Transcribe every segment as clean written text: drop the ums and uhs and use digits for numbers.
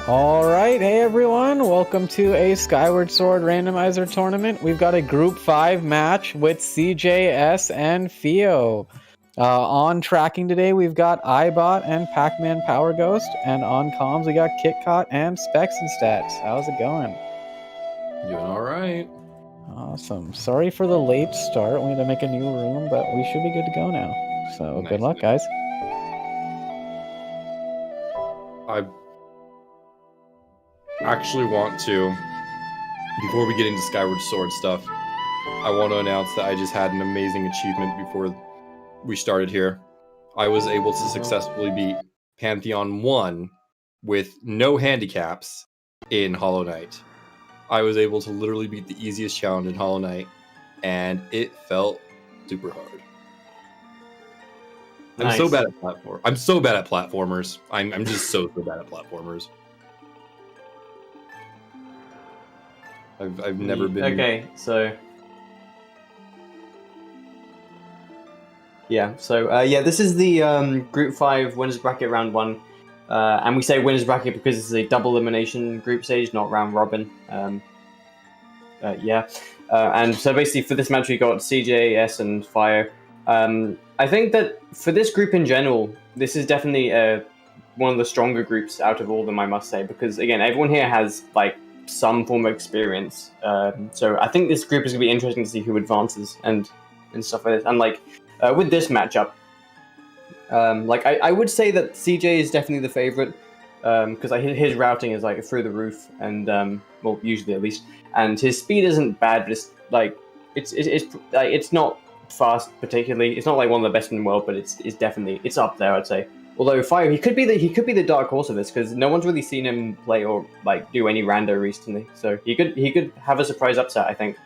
All right, hey everyone, welcome to a Skyward Sword Randomizer tournament. We've got a Group 5 match with CJS and Phio. On tracking today, we've got iBot and Pac-Man Power Ghost, and on comms, we got KitKat and Specs and Stats. How's it going? Doing all right. Awesome. Sorry for the late start. We had to make a new room, but we should be good to go now. So Nice. good luck, guys. I actually want to, before we get into Skyward Sword stuff, I want to announce that I just had an amazing achievement before we started here. I was able to successfully beat Pantheon 1 with no handicaps in Hollow Knight. I was able to literally beat the easiest challenge in Hollow Knight, and it felt super hard. I'm so bad at platform. I'm so bad at platformers. I'm just so bad at platformers. I've never been. Okay, so yeah, this is the Group 5 winners bracket round 1, and we say winners bracket because this is a double elimination group stage, not round robin. And so basically for this match we got CJS and Phio. I think that for this group in general, this is definitely one of the stronger groups out of all of them, I must say, because again, everyone here has like some form of experience. So I think this group is going to be interesting to see who advances and stuff like this. And like with this matchup, I would say that CJ is definitely the favorite because his routing is like through the roof, and well, usually at least, and his speed isn't bad, but it's like it's not fast particularly. It's not like one of the best in the world, but it's definitely up there, I'd say. Although Phio, he could be the dark horse of this because no one's really seen him play or like do any rando recently. So he could have a surprise upset, I think.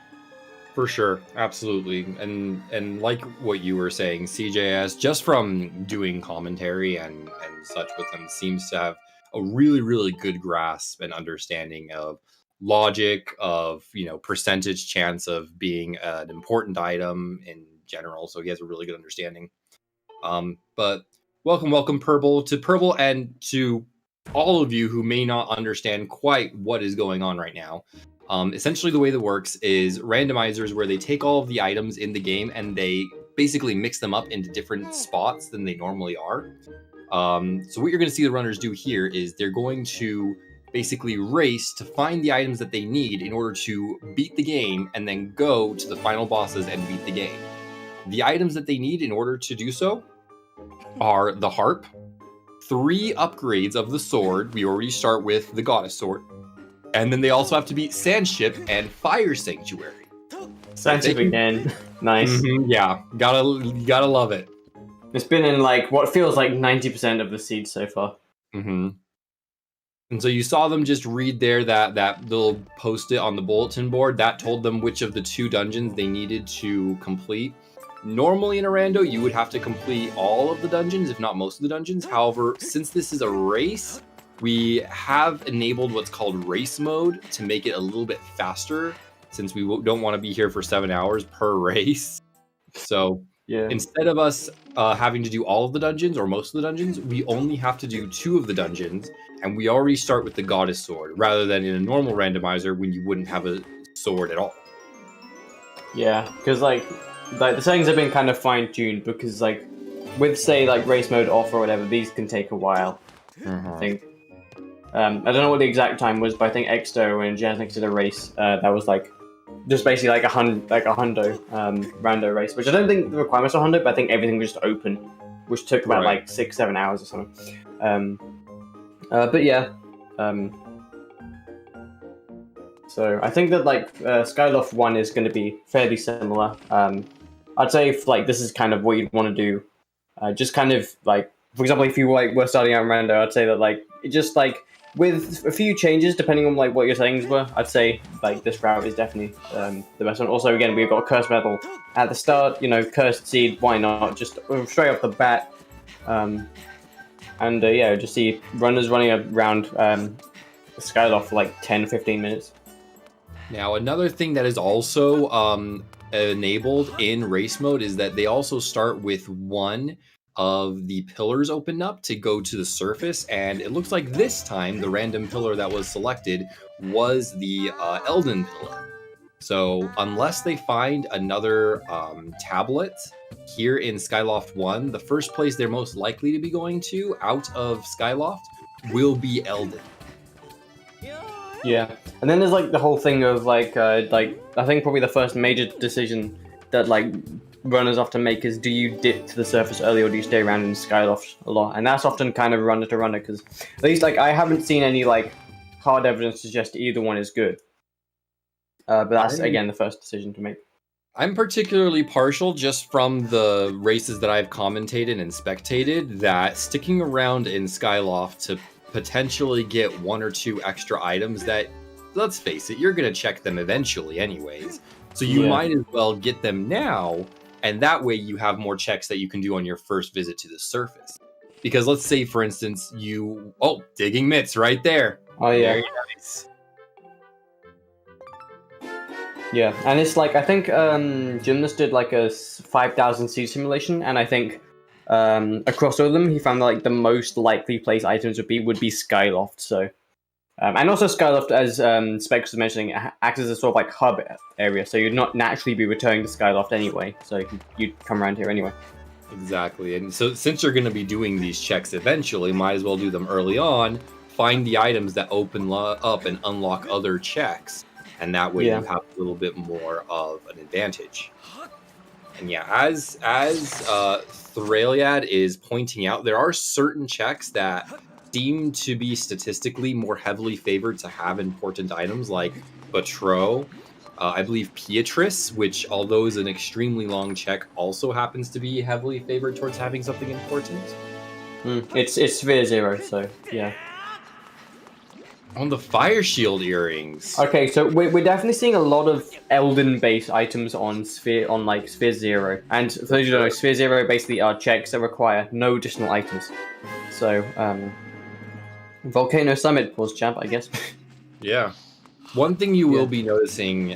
For sure, absolutely, and like what you were saying, CJS, just from doing commentary and such with him, seems to have a really good grasp and understanding of logic, of percentage chance of being an important item in general. So he has a really good understanding. But welcome Purple, and to all of you who may not understand quite what is going on right now. Essentially the way that works is randomizers, where they take all of the items in the game and they basically mix them up into different spots than they normally are. So what you're going to see the runners do here is they're going to basically race to find the items that they need in order to beat the game and then go to the final bosses and beat the game. The items that they need in order to do so are the harp, 3 upgrades of the sword. We already start with the goddess sword. And then they also have to beat Sandship and Fire Sanctuary. Sandship again. Nice. Mm-hmm, yeah, gotta love it. It's been in like what feels like 90% of the seeds so far. Mm-hmm. And so you saw them just read there that little post-it on the bulletin board that told them which of the 2 dungeons they needed to complete. Normally in a rando, you would have to complete all of the dungeons, if not most of the dungeons. However, since this is a race, we have enabled what's called race mode to make it a little bit faster, since we don't want to be here for 7 hours per race. So instead of us having to do all of the dungeons or most of the dungeons, we only have to do 2 of the dungeons, and we already start with the goddess sword, rather than in a normal randomizer when you wouldn't have a sword at all. Yeah, because like the settings have been kind of fine-tuned, because like with say like race mode off or whatever, these can take a while. I think. I don't know what the exact time was, but I think Exto and Jasnick did a race that was like just basically like a hundo rando race, which I don't think the requirements are hundo, but I think everything was just open, which took about like 6-7 hours or something. But yeah, so I think that like Skyloft 1 is going to be fairly similar. I'd say if, like this is kind of what you'd want to do, just kind of like, for example, if you like were starting out in rando, I'd say that like it just like with a few changes depending on like what your settings were, I'd say like this route is definitely the best one. Also, again, we've got Cursed Metal at the start, Cursed Seed, why not? Just straight off the bat. Just see runners running around Skyloft for like 10-15 minutes. Now, another thing that is also enabled in race mode is that they also start with 1 of the pillars open up to go to the surface, and it looks like this time the random pillar that was selected was the Elden pillar. So unless they find another tablet here in Skyloft 1, the first place they're most likely to be going to out of Skyloft will be Elden. Yeah, and then there's like the whole thing of like I think probably the first major decision that like runners often make is, do you dip to the surface early or do you stay around in Skyloft a lot? And that's often kind of runner to runner, because at least like I haven't seen any like hard evidence to suggest either one is good. But that's again the first decision to make. I'm particularly partial, just from the races that I've commentated and spectated, that sticking around in Skyloft to potentially get 1 or 2 extra items that, let's face it, you're going to check them eventually anyways. So you might as well get them now, and that way you have more checks that you can do on your first visit to the surface. Because let's say, for instance, digging mitts right there. Oh yeah. Very nice. Yeah, and it's like, I think Gymnast did like a 5,000 seed simulation, and I think across all of them, he found that, like, the most likely place items would be Skyloft. So, and also Skyloft, as Specs was mentioning, acts as a sort of like hub area, so you'd not naturally be returning to Skyloft anyway. So you'd come around here anyway. Exactly, and so since you're going to be doing these checks eventually, might as well do them early on. Find the items that open up and unlock other checks, and that way you have a little bit more of an advantage. And yeah, as Thraliad is pointing out, there are certain checks that seem to be statistically more heavily favored to have important items, like Batro. I believe Beatrice, which, although is an extremely long check, also happens to be heavily favored towards having something important. It's Sphere 0, so yeah. On the Fire Shield earrings. Okay, so we're definitely seeing a lot of Elden-based items on Sphere 0. And for those who don't know, Sphere 0 basically are checks that require no additional items. So, Volcano Summit was champ, I guess. Yeah. One thing you will be noticing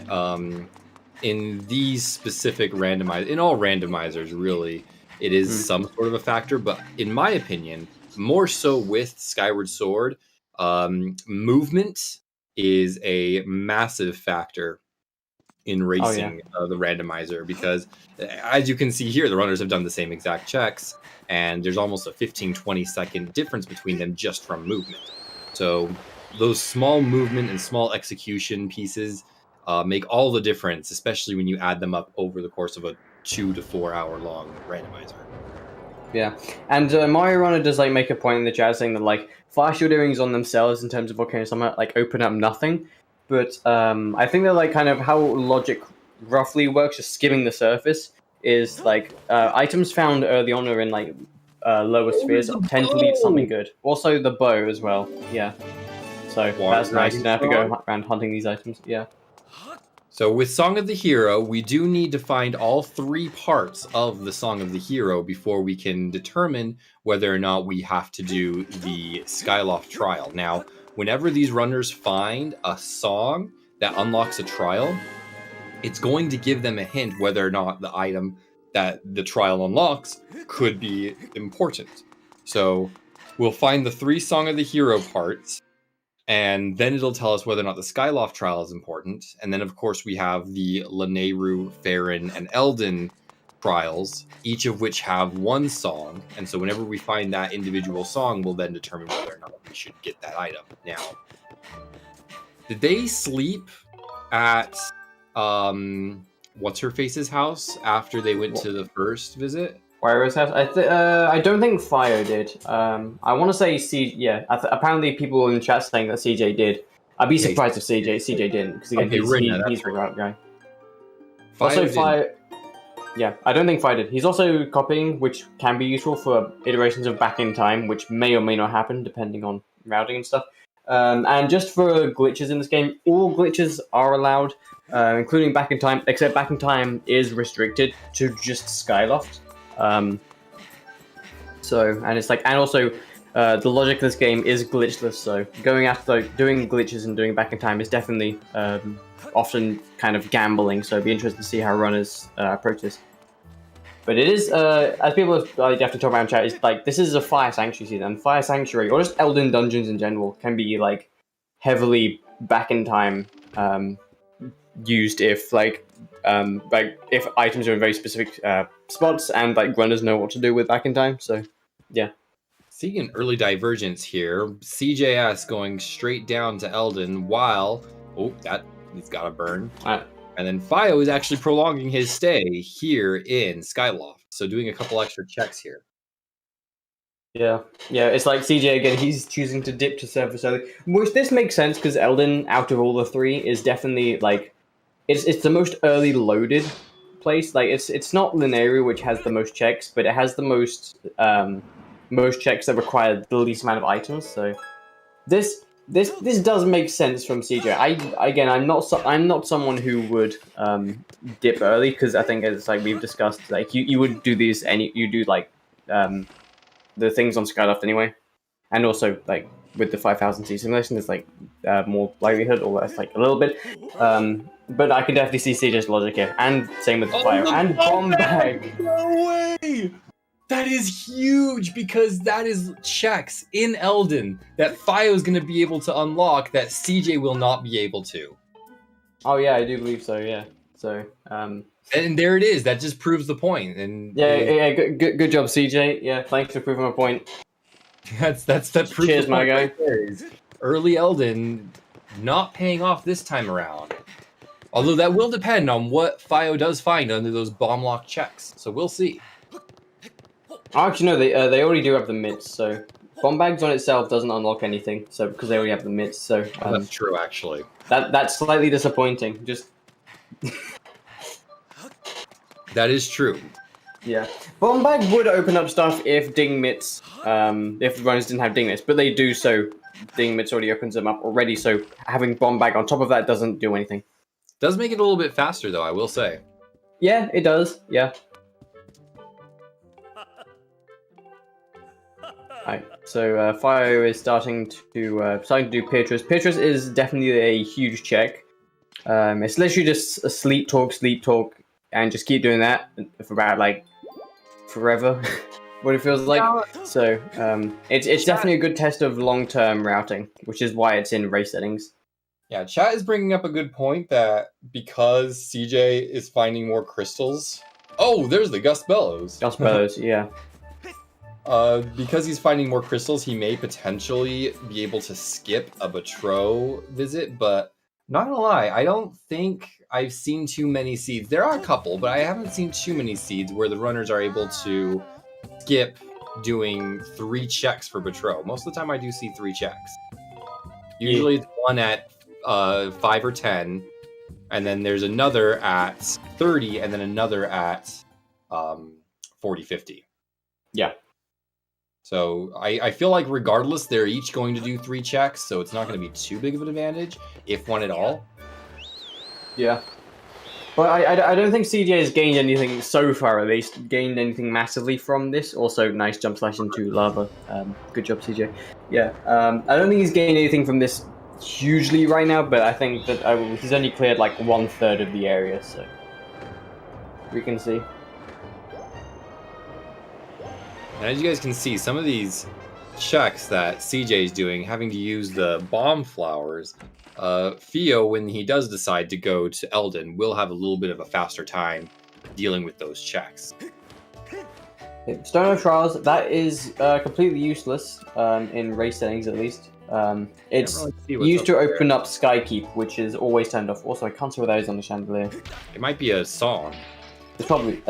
in these specific in all randomizers, really, it is some sort of a factor, but in my opinion, more so with Skyward Sword, movement is a massive factor in racing the randomizer, because as you can see here, the runners have done the same exact checks, and there's almost a 15-20 second difference between them just from movement. So those small movement and small execution pieces make all the difference, especially when you add them up over the course of a 2 to 4 hour long randomizer. Yeah, and Mario Runner does like make a point in the chat saying that like Fire Shield earrings on themselves in terms of Volcano Summit like open up nothing, but I think that like kind of how logic roughly works, just skimming the surface, is like items found early on or in like lower spheres tend to lead to something good. Also the bow as well, yeah. So that's nice. You don't have to go around hunting these items, yeah. So with Song of the Hero, we do need to find all 3 parts of the Song of the Hero before we can determine whether or not we have to do the Skyloft trial. Now, whenever these runners find a song that unlocks a trial, it's going to give them a hint whether or not the item that the trial unlocks could be important. So we'll find the 3 Song of the Hero parts, and then it'll tell us whether or not the Skyloft trial is important. And then, of course, we have the Lanayru, Farron, and Eldin trials, each of which have 1 song. And so whenever we find that individual song, we'll then determine whether or not we should get that item. Now, did they sleep at what's-her-face's house after they went to the first visit? Where's house? I don't think Phio did. I want to say apparently people in the chat saying that CJ did. I'd be surprised if CJ didn't, because again, he's the right guy. Also, Phio. Yeah, I don't think Phio did. He's also copying, which can be useful for iterations of Back in Time, which may or may not happen depending on routing and stuff. And just for glitches in this game, all glitches are allowed, including Back in Time, except Back in Time is restricted to just Skyloft. The logic of this game is glitchless, so going after doing glitches and doing Back in Time is definitely often kind of gambling, so it'd be interesting to see how runners approach this. But it is, as people have to talk about in chat, is like, this is a Fire Sanctuary season, and Fire Sanctuary, or just Elden dungeons in general, can be like heavily Back in Time used if if items are in very specific spots and like runners know what to do with Back in Time. So yeah. Seeing an early divergence here. CJS going straight down to Eldon while... Oh, he's got a burn. And then Phio is actually prolonging his stay here in Skyloft. So doing a couple extra checks here. Yeah, it's like CJ again, he's choosing to dip to surface early. Which this makes sense, because Eldon, out of all the three, is definitely, like... It's the most early loaded place. Like, it's not Lineary, which has the most checks, but it has the most checks that require the least amount of items, so... This does make sense from CJ. I'm not someone who would dip early, because I think it's like we've discussed, like you would do these you do like the things on Skyloft anyway, and also like with the 5000C simulation, there's like more likelihood, or less, like a little bit. But I can definitely see CJ's logic here, and same with the fire and bomb bag. No way! That is huge, because that is checks in Eldon that Phio is going to be able to unlock that CJ will not be able to. Oh yeah, I do believe so. Yeah. So. And there it is. That just proves the point. And good job, CJ. Yeah, thanks for proving my point. That proves. Cheers, my guy. Right. Early Eldon not paying off this time around. Although that will depend on what Phio does find under those bomb lock checks. So we'll see. Actually, no, they already do have the mitts, so bomb bags on itself doesn't unlock anything. So because they already have the mitts, so that's true. Actually, that's slightly disappointing. Just that is true. Yeah, bomb bag would open up stuff if ding mitts, if the runners didn't have ding mitts, but they do. So ding mitts already opens them up already. So having bomb bag on top of that doesn't do anything. Does make it a little bit faster, though. I will say. Yeah, it does. Yeah. Right, so Phio is starting to do Petrus. Petrus is definitely a huge check. It's literally just a sleep talk, and just keep doing that for about like forever. What it feels like. So it's definitely a good test of long-term routing, which is why it's in race settings. Yeah, chat is bringing up a good point that because CJ is finding more crystals. Oh, there's the Gus Bellows. Gus Bellows, yeah. Because he's finding more crystals, he may potentially be able to skip a Batro visit, but not gonna lie, I don't think I've seen too many seeds. There are a couple, but I haven't seen too many seeds where the runners are able to skip doing 3 checks for Batro. Most of the time I do see 3 checks. Usually it's one at 5 or 10, and then there's another at 30, and then another at 40, 50. Yeah. So I feel like regardless, they're each going to do 3 checks, so it's not going to be too big of an advantage, if one at all. Yeah. But I don't think CJ has gained anything so far, at least, gained anything massively from this. Also, nice jump slash into lava. Good job, CJ. Yeah. I don't think he's gained anything from this hugely right now, but I think that he's only cleared like 1/3 of the area, so we can see. And as you guys can see, some of these checks that CJ is doing, having to use the bomb flowers, Phio, when he does decide to go to Eldon, will have a little bit of a faster time dealing with those checks. Stone of Trials, that is completely useless in race settings, at least. It's really used to open up Skykeep, which is always turned off. Also, I can't see what that is on the chandelier. It might be a song. It's probably...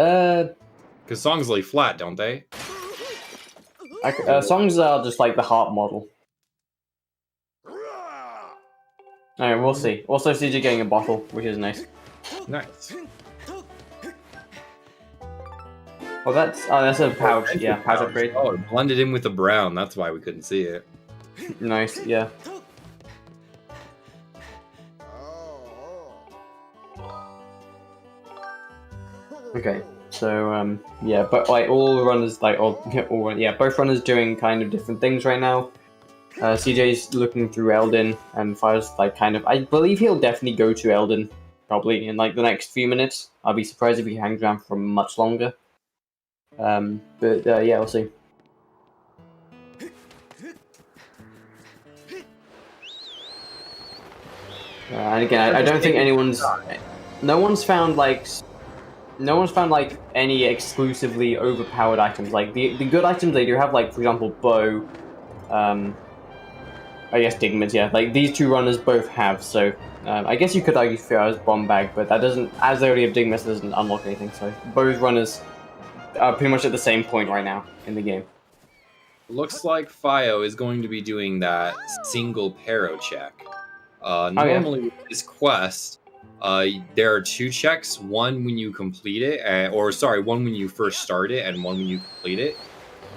Because songs lay flat, don't they? Songs are just like the heart model. Alright, we'll see. Also, CJ getting a bottle, which is nice. Nice. Well, that's a pouch. Yeah, pouch upgrade. Oh, it blended in with the brown. That's why we couldn't see it. Nice, yeah. Okay, so yeah, but like all runners, both runners doing kind of different things right now. CJ's looking through Eldon, and Phio's like kind of. I believe he'll definitely go to Eldon probably in like the next few minutes. I'll be surprised if he hangs around for much longer. But yeah, we'll see. And again, I don't think no one's found like no one's found like any exclusively overpowered items. Like the good items they do have, like for example, bow. I guess Digmans, yeah. Like these two runners both have. So I guess you could argue Phio's bomb bag, but that doesn't, as they already have Digmans, doesn't unlock anything. So both runners are pretty much at the same point right now in the game. Looks like Phio is going to be doing that single Paro check. Normally with this quest, there are 2 checks. One when you complete it, one when you first start it, and one when you complete it.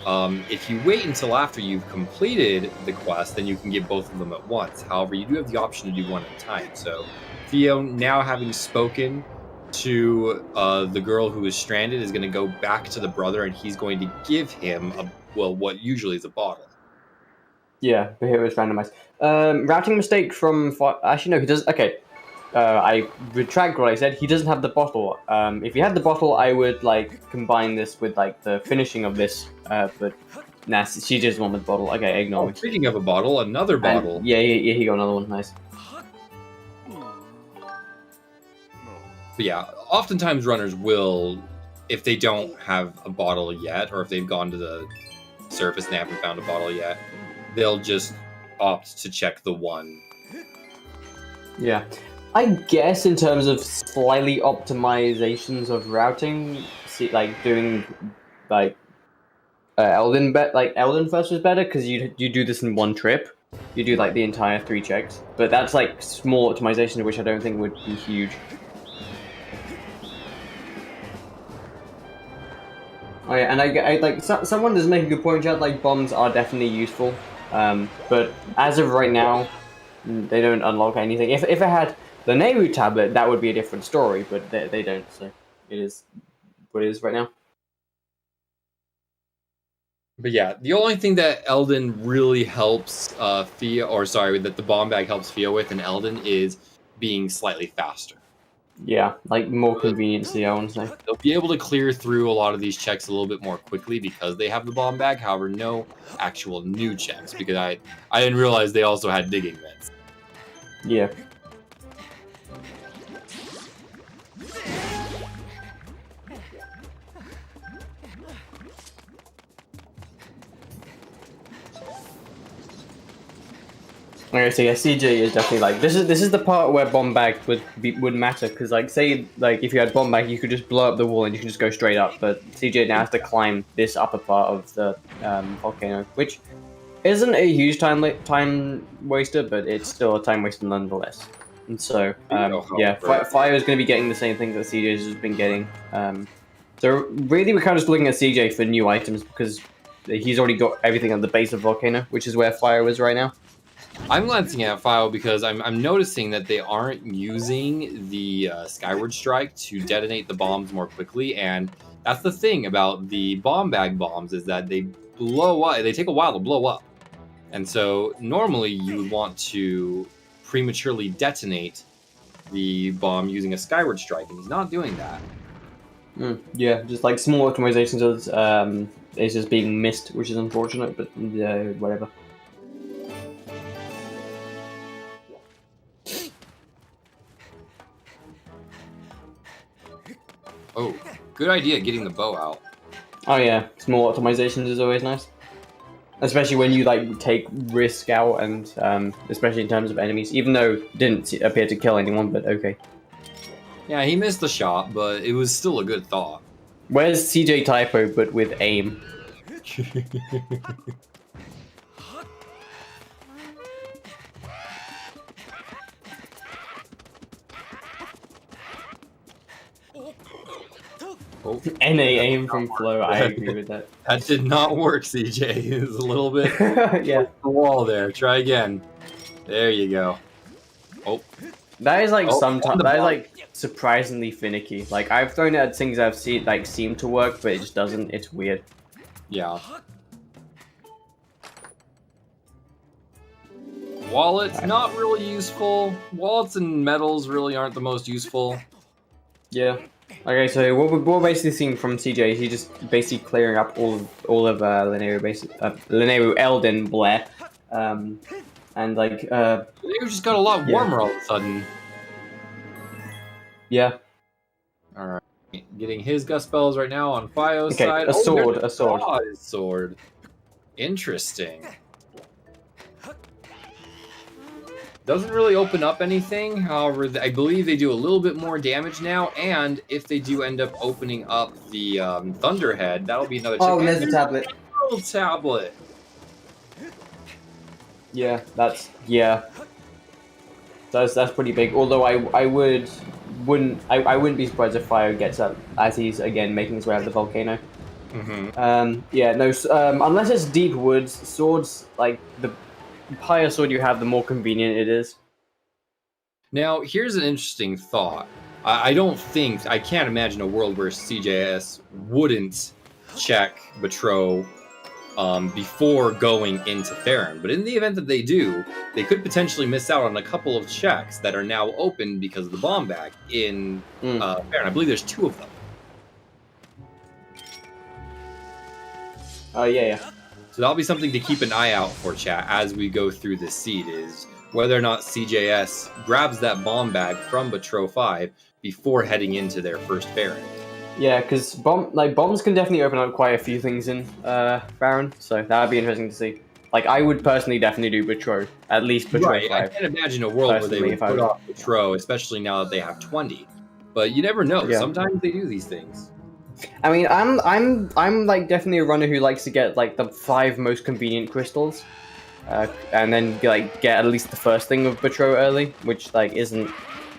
If you wait until after you've completed the quest, then you can get both of them at once. However, you do have the option to do one at a time. So, Phio, now having spoken to the girl who is stranded, is going to go back to the brother, and he's going to give him what usually is a bottle. Yeah, but here it's randomized. Routing mistake from... Actually, no, he does... Okay. I retract what I said. He doesn't have the bottle. If he had the bottle, I would like combine this with like the finishing of this. But nah, she just wanted the bottle. Okay, ignore me. Speaking of a bottle, another bottle. Yeah, he got another one. Nice. But yeah, oftentimes runners will, if they don't have a bottle yet, or if they've gone to the surface and they haven't found a bottle yet, they'll just opt to check the one. Yeah. I guess in terms of slightly optimizations of routing, like doing like Elden first was better because you do this in one trip. You do like the entire 3 checks, but that's like small optimization, which I don't think would be huge. Oh yeah, and I like someone does make a good point, Chad. Like bombs are definitely useful, but as of right now, they don't unlock anything. If it had the Nehru tablet, that would be a different story, but they don't, so it is what it is right now. But yeah, the only thing that Elden really helps that the bomb bag helps Phio with in Elden is being slightly faster. Yeah, like more conveniency, I want to say. They'll be able to clear through a lot of these checks a little bit more quickly because they have the bomb bag. However, no actual new checks because I didn't realize they also had digging vents. Yeah. Okay, so yeah, CJ is definitely like this is the part where bomb bag would matter because like say like if you had bomb bag you could just blow up the wall and you can just go straight up, but CJ now has to climb this upper part of the volcano, which isn't a huge time waster, but it's still a time waster nonetheless. And so yeah, Phio is going to be getting the same thing that CJ has been getting. So really we're kind of just looking at CJ for new items because he's already got everything at the base of volcano, which is where Phio is right now. I'm glancing at Phio because I'm noticing that they aren't using the Skyward Strike to detonate the bombs more quickly, and that's the thing about the bomb bag bombs is that they blow up. They take a while to blow up, and so normally you would want to prematurely detonate the bomb using a Skyward Strike, and he's not doing that. Yeah, just like small optimizations of it's just being missed, which is unfortunate, but whatever. Oh, good idea getting the bow out. Oh yeah, small optimizations is always nice. Especially when you like take risk out and especially in terms of enemies, even though it didn't appear to kill anyone, but okay. Yeah, he missed the shot, but it was still a good thought. Where's CJ Typo but with aim? Oh. NA aim from Flow, I agree with that. That did not work, CJ. It was a little bit yeah. the wall there. Try again. There you go. Oh. That is like sometimes that is like surprisingly finicky. Like I've thrown it at things I've seen like seem to work, but it just doesn't. It's weird. Yeah. Wallets, not really useful. Wallets and medals really aren't the most useful. Yeah. Okay, so what we're basically seeing from CJ is he just basically clearing up all of Lineru Elden Blair, and like It just got a lot warmer all of a sudden. Yeah. All right. Getting his gust spells right now on Phio's Okay, side. a sword, there's a sword. His sword. Interesting. Doesn't really open up anything. However, I believe they do a little bit more damage now. And if they do end up opening up the Thunderhead, that'll be another. Oh, and there's a tablet. Little tablet. Yeah, that's pretty big. Although I wouldn't be surprised if Phio gets up as he's again making his way out of the volcano. Yeah, no. Unless it's deep woods, swords like the higher sword you have, the more convenient it is. Now, here's an interesting thought. I can't imagine a world where CJS wouldn't check Betro before going into Theron. But in the event that they do, they could potentially miss out on a couple of checks that are now open because of the bomb bag in Theron. I believe there's 2 of them. Oh, yeah. So that'll be something to keep an eye out for, chat, as we go through this seed, is whether or not CJS grabs that bomb bag from Betro 5 before heading into their first Baron. Yeah, because bombs can definitely open up quite a few things in Baron, so that would be interesting to see. Like, I would personally definitely do Betro, at least Betro 5. I can't imagine a world where they would put off Betro, especially now that they have 20. But you never know. Yeah. Sometimes they do these things. I mean, I'm like definitely a runner who likes to get like the 5 most convenient crystals, and then like get at least the first thing of Betro early, which like isn't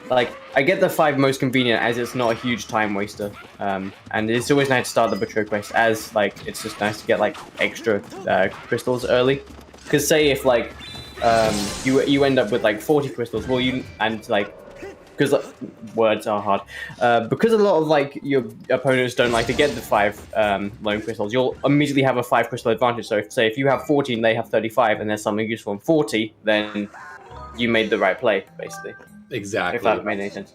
like I get the 5 most convenient as it's not a huge time waster, and it's always nice to start the Betro quest as like it's just nice to get like extra crystals early, because say if like you end up with like 40 crystals, well because words are hard. Because a lot of like your opponents don't like to get the 5 lone crystals, you'll immediately have a 5 crystal advantage. So if you have 14, they have 35, and there's something useful in 40, then you made the right play, basically. Exactly. If that made any sense.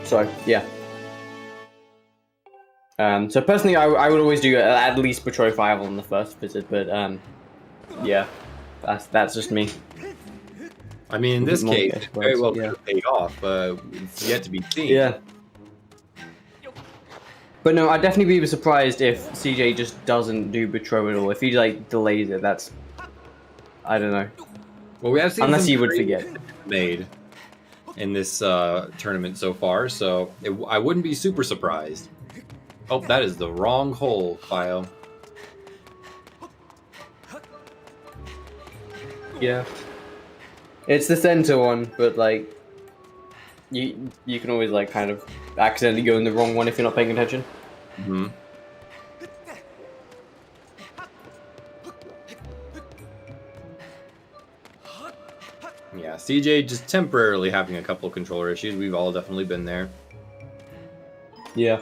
So yeah. So personally, I would always do at least Betro 5 on the first visit, but yeah, that's just me. I mean, in this case, it very well could have paid off. It's yet to be seen. Yeah. But no, I'd definitely be surprised if CJ just doesn't do Betro at all. If he like delays it, that's I don't know. Well, we have seen unless he would forget made in this tournament so far, so I wouldn't be super surprised. Oh, that is the wrong hole, Phio. Yeah. It's the center one, but like you can always like kind of accidentally go in the wrong one if you're not paying attention. Mm-hmm. Yeah, CJ just temporarily having a couple of controller issues. We've all definitely been there. Yeah.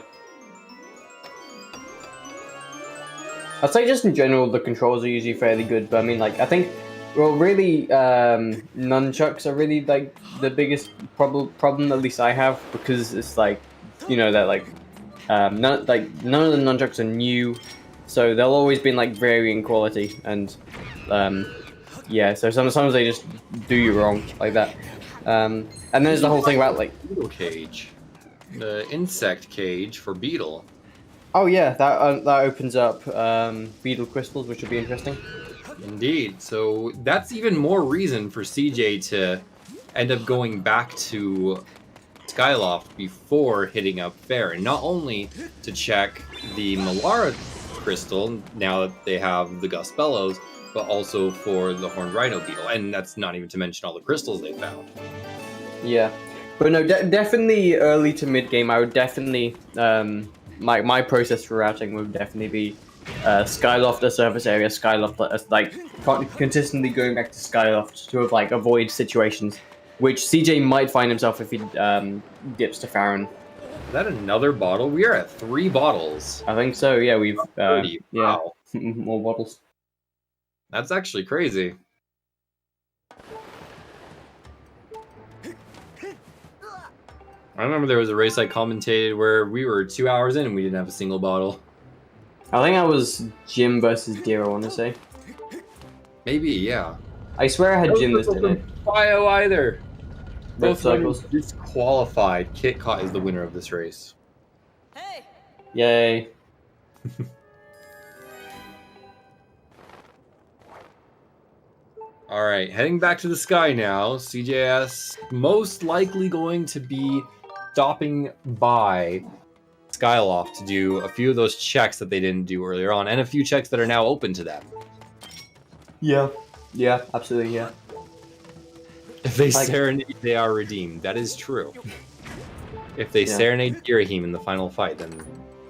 I'd say just in general the controls are usually fairly good, but I mean like I think really nunchucks are really like the biggest problem at least I have, because it's like, you know, that like none of the nunchucks are new, so they'll always be in like varying quality, and yeah, so sometimes they just do you wrong like that. And there's the whole thing about like beetle cage, the insect cage for beetle. Oh yeah, that opens up beetle crystals, which would be interesting. Indeed. So that's even more reason for CJ to end up going back to Skyloft before hitting up Farron. Not only to check the Malara crystal, now that they have the Gust Bellows, but also for the Horned Rhino Beetle. And that's not even to mention all the crystals they found. Yeah. But no, definitely early to mid game, I would definitely... my process for routing would definitely be Skyloft a surface area, Skyloft like consistently going back to Skyloft to like avoid situations which CJ might find himself if he dips to Farron. Is that another bottle? We are at 3 bottles. I think so. Yeah, we've wow. More bottles. That's actually crazy. I remember there was a race I commentated where we were 2 hours in and we didn't have a single bottle. I think that was Jim versus Deer, I want to say. Maybe, yeah. I swear I had Jim this, didn't I? Phio either. Both cycles. Just qualified. KitKat is the winner of this race. Hey! Yay. All right, heading back to the sky now. CJS most likely going to be stopping by Skyloft to do a few of those checks that they didn't do earlier on, and a few checks that are now open to them. Yeah. Yeah, absolutely, yeah. If they Like- serenade, they are redeemed. That is true. If they Yeah. serenade Girahim in the final fight, then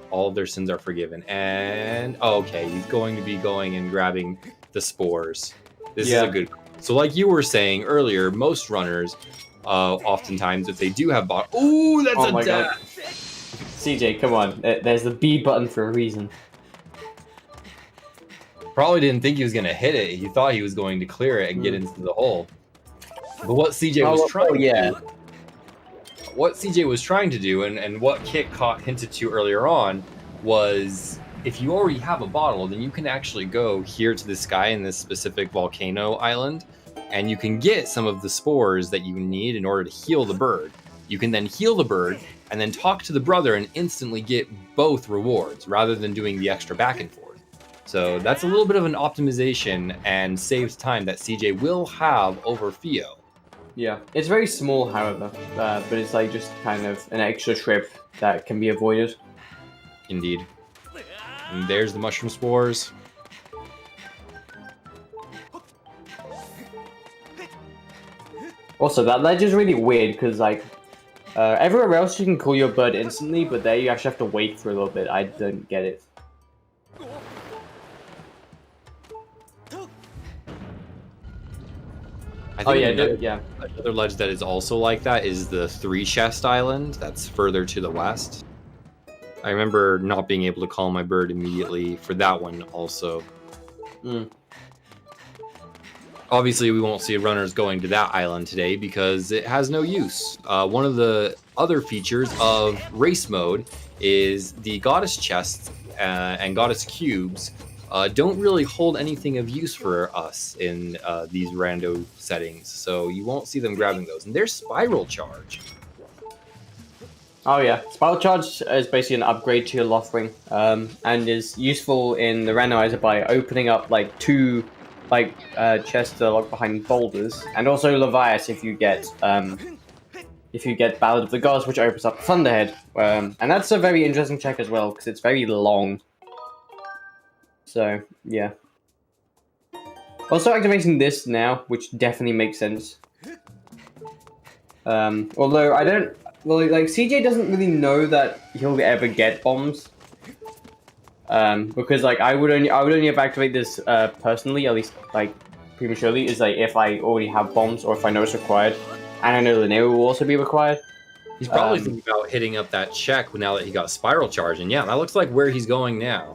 all of their sins are forgiven. And okay, he's going to be going and grabbing the spores. This is Yeah. a good. So, like you were saying earlier, most runners, oftentimes, if they do have ooh, that's Oh a my God. death. CJ, come on. There's the B button for a reason. Probably didn't think he was going to hit it. He thought he was going to clear it and get into the hole. But what CJ was trying yeah. to do, what CJ was trying to do, and what KitKat hinted to earlier on, was if you already have a bottle, then you can actually go here to this guy in this specific volcano island, and you can get some of the spores that you need in order to heal the bird. You can then heal the bird, and then talk to the brother and instantly get both rewards, rather than doing the extra back and forth. So that's a little bit of an optimization and saves time that CJ will have over Phio. Yeah. It's very small, however, but it's like just kind of an extra trip that can be avoided. Indeed. And there's the mushroom spores. Also, that ledge is really weird because, like, everywhere else you can call your bird instantly, but there you actually have to wait for a little bit. I don't get it. I Oh yeah, another, yeah. another ledge that is also like that is the Three Chest Island. That's further to the west. I remember not being able to call my bird immediately for that one also. Mm. Obviously, we won't see runners going to that island today because it has no use. One of the other features of race mode is the goddess chests and goddess cubes don't really hold anything of use for us in these rando settings, so you won't see them grabbing those. And there's Spiral Charge. Oh yeah, Spiral Charge is basically an upgrade to your Lothring, and is useful in the randomizer by opening up like two chests that are locked behind boulders, and also Levias if you get Ballad of the Gods, which opens up Thunderhead, and that's a very interesting check as well because it's very long. So yeah. Also activating this now, which definitely makes sense. Although I don't. Well, like, CJ doesn't really know that he'll ever get bombs. Because, like, I would only have activated this, personally, at least, like, prematurely, is, like, if I already have bombs or if I know it's required. And I know Linnea will also be required. He's probably thinking about hitting up that check now that he got Spiral Charge, and yeah, that looks like where he's going now.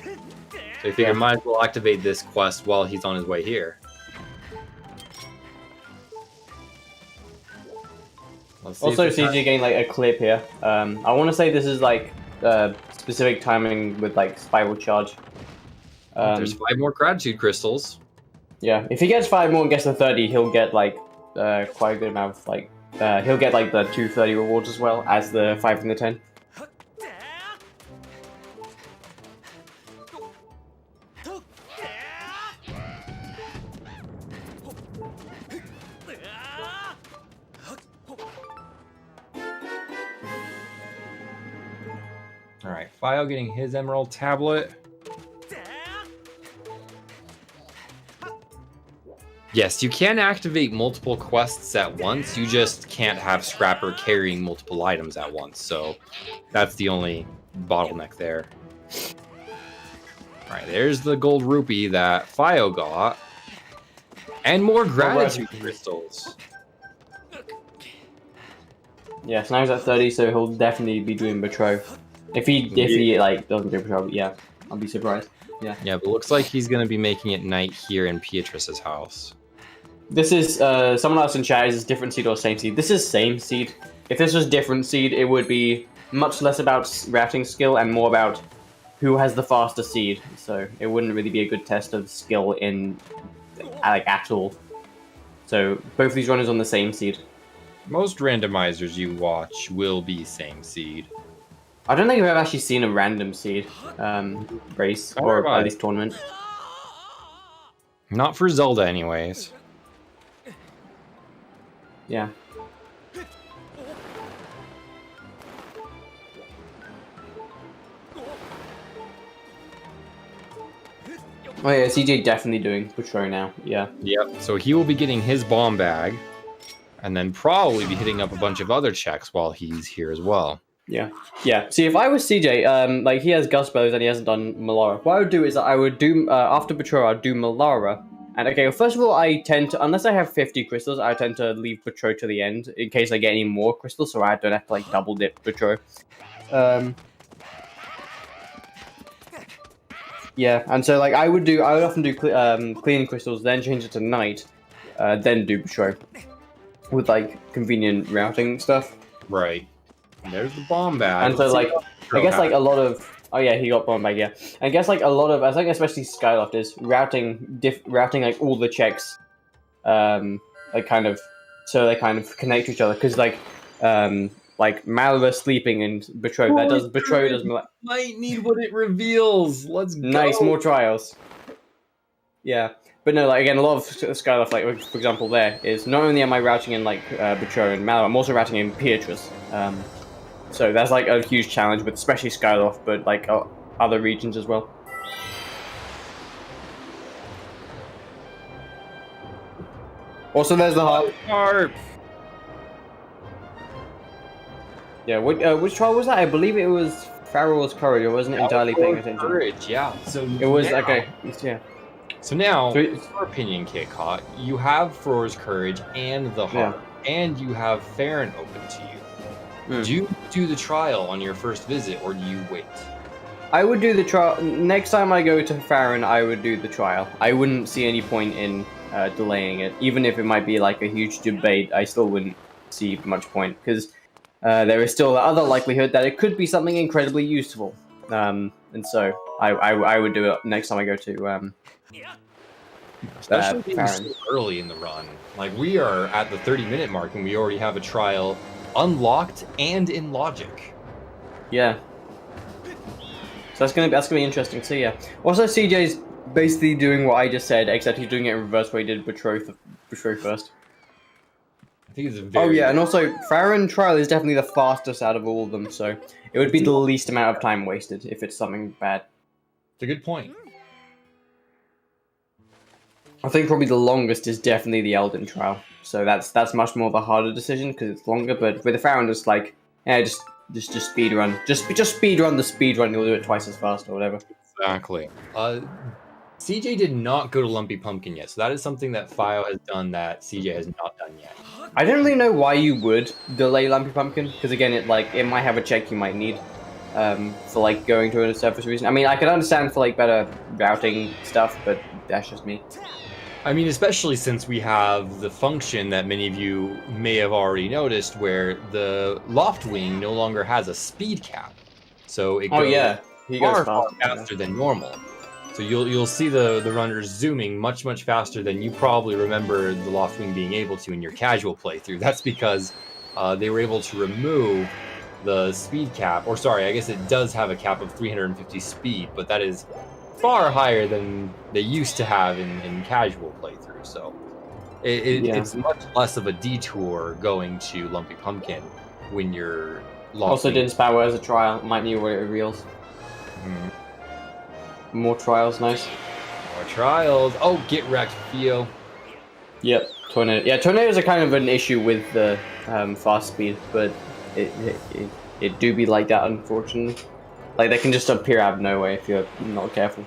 So I figure might as well activate this quest while he's on his way here. Also, CJ getting, like, a clip here. I want to say this is, like, specific timing with, like, Spiral Charge. There's 5 more gratitude crystals. Yeah, if he gets 5 more and gets to 30, he'll get, like, quite a good amount of, like, he'll get, like, the 230 rewards as well as the 5 and the 10. Alright, Phio getting his Emerald Tablet. Yes, you can activate multiple quests at once, you just can't have Scrapper carrying multiple items at once, so that's the only bottleneck there. Alright, there's the gold rupee that Phio got. And more gratitude crystals. Yeah, so now he's at 30, so he'll definitely be doing Betrow. If he like doesn't do Betrow, but yeah, I'll be surprised. Yeah. Yeah, but looks like he's gonna be making it night here in Beatrice's house. This is someone else in chat. Is this different seed or same seed? This is same seed. If this was different seed, it would be much less about rafting skill and more about who has the faster seed. So it wouldn't really be a good test of skill in like at all. So both these runners on the same seed. Most randomizers you watch will be same seed. I don't think I've ever actually seen a random seed race or at least tournament. Not for Zelda, anyways. Yeah. Oh yeah, CJ definitely doing Patrol now. Yeah. Yep. So he will be getting his bomb bag, and then probably be hitting up a bunch of other checks while he's here as well. Yeah. Yeah. See, if I was CJ, like he has Gust Bows and he hasn't done Malara, what I would do is I would do after Patrol, I'd do Malara. And okay, well, first of all, I tend to, unless I have 50 crystals, I tend to leave Patrol to the end in case I get any more crystals, so I don't have to like double dip Patrol. Yeah, and so like I would often do cleaning crystals, then change it to night, then do Patrol with like convenient routing stuff. Right. And there's the bomb bag. And so like I guess like a lot of he got bomb bag, yeah. I guess like a lot of I think especially Skyloft is routing like all the checks, like kind of so they kind of connect to each other because like Malva sleeping and Betroth that does Betroth does might need what it reveals. Let's go. Nice, more trials. Yeah. But no, like again, a lot of Skyloft, like for example, there is not only am I routing in like Betroth and Malva, I'm also routing in Beatrice. So that's like a huge challenge with especially Skyloft, but like other regions as well. Also, there's the harp. Yeah, which trial was that? I believe it was Farrell's Courage. I wasn't entirely paying attention. Courage, yeah. So it was now, okay. Yeah. So now, in your opinion, Kitcott, you have Farrell's Courage and the harp, and you have Farron open to you. Do you do the trial on your first visit, or do you wait? I would do the trial. Next time I go to Farron, I would do the trial. I wouldn't see any point in delaying it. Even if it might be like a huge debate, I still wouldn't see much point, because there is still the other likelihood that it could be something incredibly useful. And so I would do it next time I go to Especially being so early in the run. Like, we are at the 30-minute mark, and we already have a trial unlocked and in logic. Yeah. So that's gonna be interesting to see. Yeah. Also, CJ's basically doing what I just said, except he's doing it in reverse where he did Betroth first. I think it's a very... Oh yeah, and also Farron trial is definitely the fastest out of all of them, so it would be the least amount of time wasted if it's something bad. It's a good point. I think probably the longest is definitely the Elden trial. So that's much more of a harder decision because it's longer. But with the Farron, it's like, yeah, just speed run, just speed run the speed run. You'll do it twice as fast or whatever. Exactly. CJ did not go to Lumpy Pumpkin yet, so that is something that Phio has done that CJ has not done yet. I don't really know why you would delay Lumpy Pumpkin because again, it might have a check you might need for like going to a surface reason. I mean, I could understand for like better routing stuff, but that's just me. I mean, especially since we have the function that many of you may have already noticed where the loft wing no longer has a speed cap. So it goes far faster than normal. So you'll see the runners zooming much faster than you probably remember the loft wing being able to in your casual playthrough. That's because they were able to remove the speed cap, or sorry, I guess it does have a cap of 350 speed, but that is far higher than they used to have in casual playthrough, so it's much less of a detour going to Lumpy Pumpkin when you're lost. Also, didn't Power as a trial, might need what it reveals. More trials, nice. More trials. Oh, get wrecked, Phio. Yep, tornado. Yeah, tornadoes are kind of an issue with the fast speed, but it do be like that, unfortunately. Like, they can just appear out of nowhere if you're not careful.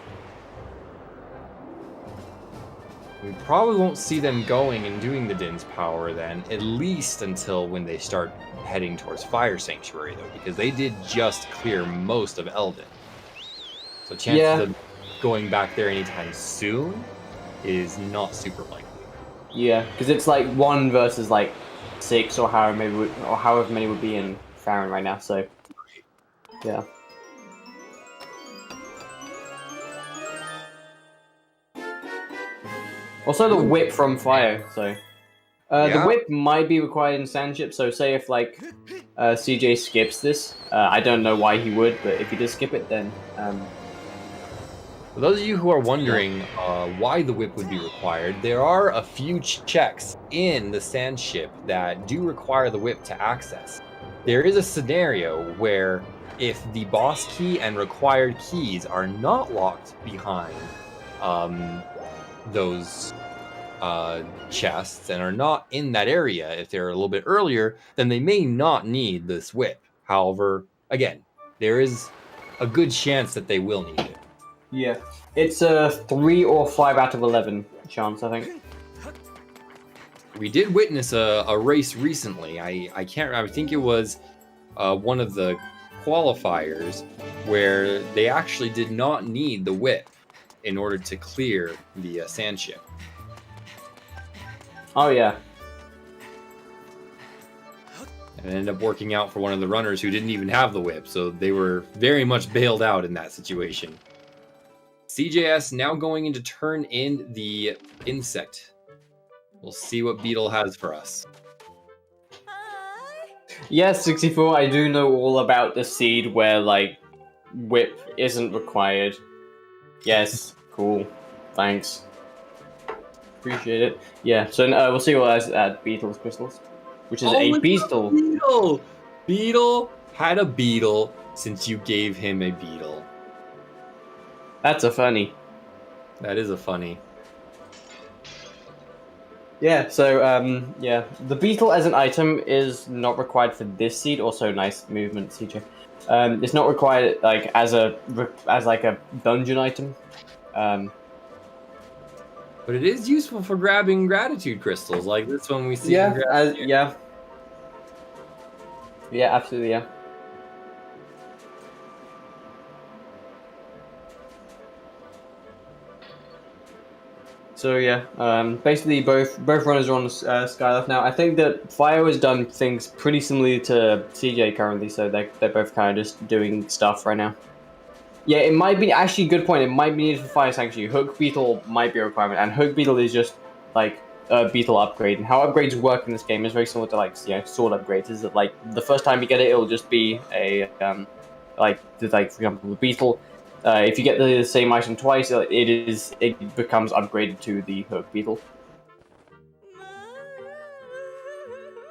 We probably won't see them going and doing the Din's Power then, at least until when they start heading towards Fire Sanctuary, though, because they did just clear most of Elden. So chances of going back there anytime soon is not super likely. Yeah, because it's like 1 versus like 6 or however many would be in Farron right now, so yeah. Also the whip from Phio, so The whip might be required in Sandship, so say if like CJ skips this, I don't know why he would, but if he does skip it, then For those of you who are wondering why the whip would be required, there are a few checks in the sand ship that do require the whip to access. There is a scenario where if the boss key and required keys are not locked behind those chests and are not in that area, if they're a little bit earlier, then they may not need this whip. However, again, there is a good chance that they will need it. yeah, it's a 3 or 5 out of 11 chance, I think. We did witness a race recently. I can't remember. I think it was one of the qualifiers where they actually did not need the whip in order to clear the sand ship. Oh yeah. And it ended up working out for one of the runners who didn't even have the whip, so they were very much bailed out in that situation. CJS now going in to turn in the insect. We'll see what Beetle has for us. Yes, 64, I do know all about the seed where, like, whip isn't required. Yes, cool. Thanks. Appreciate it. Yeah, so we'll see what has at Beetle's Crystals, which is a beetle. Beetle! Beetle had a beetle since you gave him a beetle. That's a funny. That is a funny. Yeah, so, yeah, the beetle as an item is not required for this seed. Also, nice movement, CJ. It's not required, like, as a dungeon item. But it is useful for grabbing gratitude crystals, like this one we see. Yeah, yeah. Yeah, absolutely, yeah. So yeah, basically both runners are on Skyleft now. I think that Phio has done things pretty similarly to CJ currently, so they're both kind of just doing stuff right now. Yeah, it might be actually a good point. It might be needed for Fire Sanctuary. Hook Beetle might be a requirement, and Hook Beetle is just like a beetle upgrade. And how upgrades work in this game is very similar to like sword upgrades. Is that like the first time you get it, it'll just be a like for example the beetle. If you get the same item twice, it becomes upgraded to the Hook Beetle.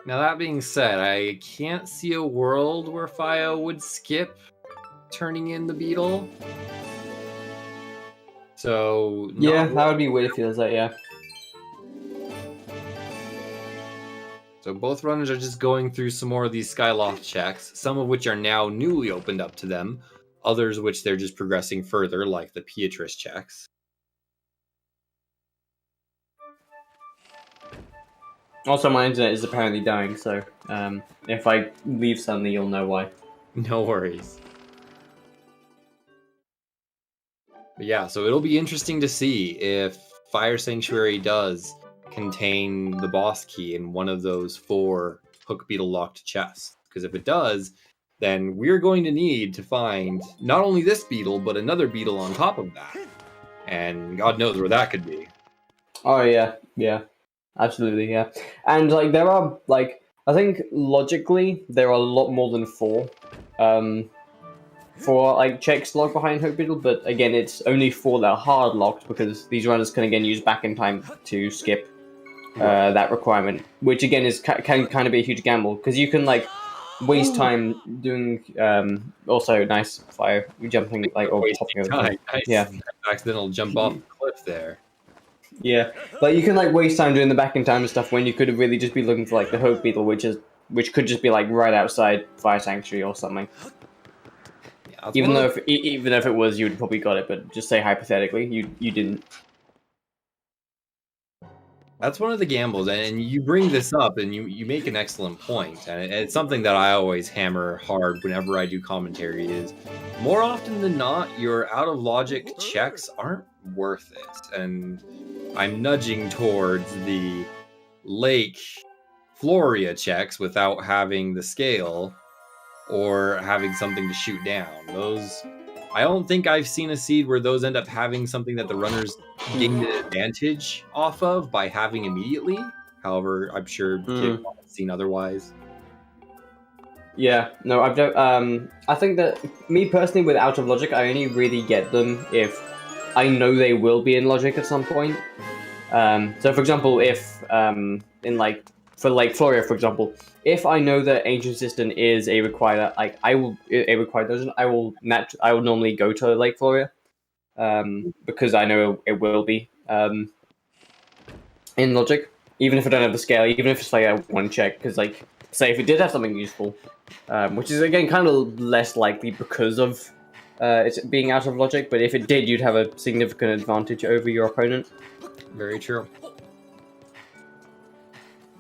Now that being said, I can't see a world where Phio would skip turning in the beetle. So yeah, that would be weird if he does that. Yeah. So both runners are just going through some more of these Skyloft checks, some of which are now newly opened up to them, others which they're just progressing further, like the Beatrice checks. Also, my internet is apparently dying, so if I leave suddenly, you'll know why. No worries. But yeah, so it'll be interesting to see if Fire Sanctuary does contain the boss key in one of those 4 Hook Beetle locked chests. Because if it does, then we're going to need to find not only this beetle, but another beetle on top of that. And God knows where that could be. Oh yeah, yeah. Absolutely, yeah. And like there are like I think logically there are a lot more than 4 for like checks locked behind Hook Beetle, but again it's only 4 that are hard locked because these runners can again use back in time to skip that requirement, which again is can kind of be a huge gamble because you can like waste time doing also nice fire jumping like or popping over. Nice. Yeah, Accidental jump off the cliff there. Yeah, like you can like waste time doing the back in time and stuff when you could have really just be looking for like the Hook Beetle, which could just be like right outside Fire Sanctuary or something. Yeah, even though if it was, you'd probably got it, but just say hypothetically, you didn't. That's one of the gambles, and you bring this up, and you make an excellent point, and it's something that I always hammer hard whenever I do commentary is, more often than not, your out-of-logic checks aren't worth it, and I'm nudging towards the Lake Floria checks without having the scale, or having something to shoot down. Those... I don't think I've seen a seed where those end up having something that the runners gain an advantage off of by having immediately. However, I'm sure Kid has seen otherwise. Yeah, no, I think that me personally with out of logic, I only really get them if I know they will be in logic at some point. So for example, if for Lake Floria, for example, if I know that Ancient System is a required dungeon, I will normally go to Lake Floria, because I know it will be in logic, even if I don't have the scale, even if it's like a one check, because like say if it did have something useful, which is again kind of less likely because of it's being out of logic, but if it did, you'd have a significant advantage over your opponent. Very true.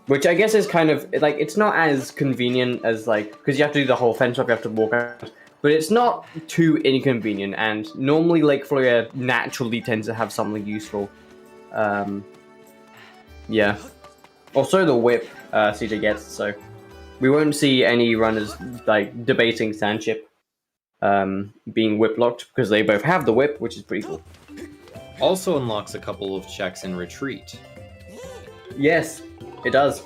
Which I guess is kind of like it's not as convenient as like because you have to do the whole fence up, you have to walk out, but it's not too inconvenient. And normally Lake Floria naturally tends to have something useful. Yeah. Also the whip CJ gets, so we won't see any runners like debating Sandship being whip locked because they both have the whip, which is pretty cool. Also unlocks a couple of checks in retreat. Yes, it does.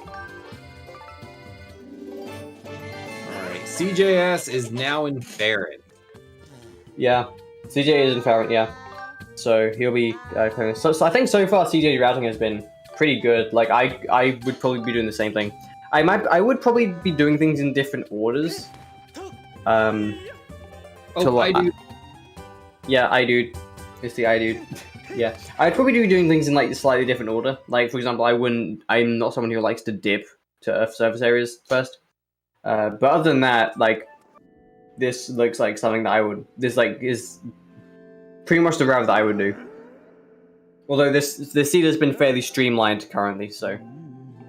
Alright, CJS is now in Farron. Yeah, CJ is in Farron, yeah. So he'll be so I think so far CJ's routing has been pretty good. Like I would probably be doing the same thing. I would probably be doing things in different orders. I do. Yeah, I do. It's the I do. Yeah, I'd probably be doing things in like a slightly different order. Like for example, I'm not someone who likes to dip to Earth surface areas first. But other than that, like this looks like something that I would. This like is pretty much the route that I would do. Although the seed has been fairly streamlined currently, so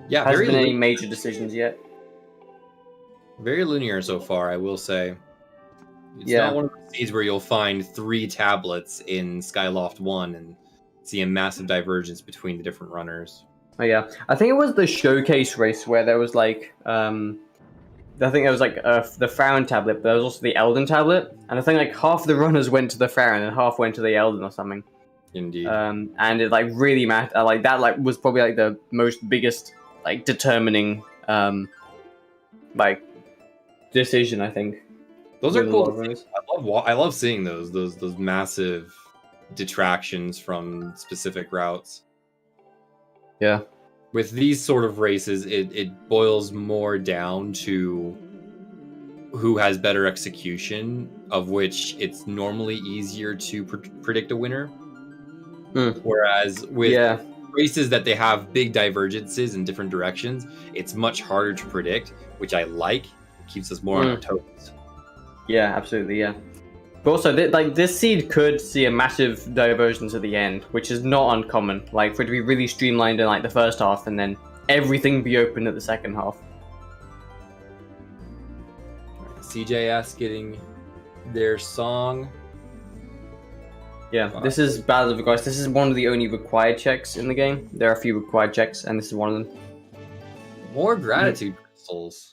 yeah, hasn't been any major decisions yet. Very linear so far, I will say. It's not one of those seeds where you'll find 3 tablets in Skyloft 1 and see a massive divergence between the different runners. Oh yeah, I think it was the showcase race where there was like, I think there was like the Farron tablet, but there was also the Elden tablet, and I think like half the runners went to the Farron and half went to the Elden or something. Indeed. And it like really mattered. Like that like was probably like the biggest like determining like decision, I think. Those are cool. I love seeing those massive detractions from specific routes. Yeah. With these sort of races, it boils more down to who has better execution, of which it's normally easier to predict a winner. Whereas with races that they have big divergences in different directions, it's much harder to predict, which I like. It keeps us more on our toes. Yeah, absolutely, yeah. But also, this seed could see a massive divergence at the end, which is not uncommon. Like, for it to be really streamlined in, like, the first half, and then everything be open at the second half. CJS getting their song. Yeah, this is Battle of the Gods. This is one of the only required checks in the game. There are a few required checks, and this is one of them. More gratitude crystals.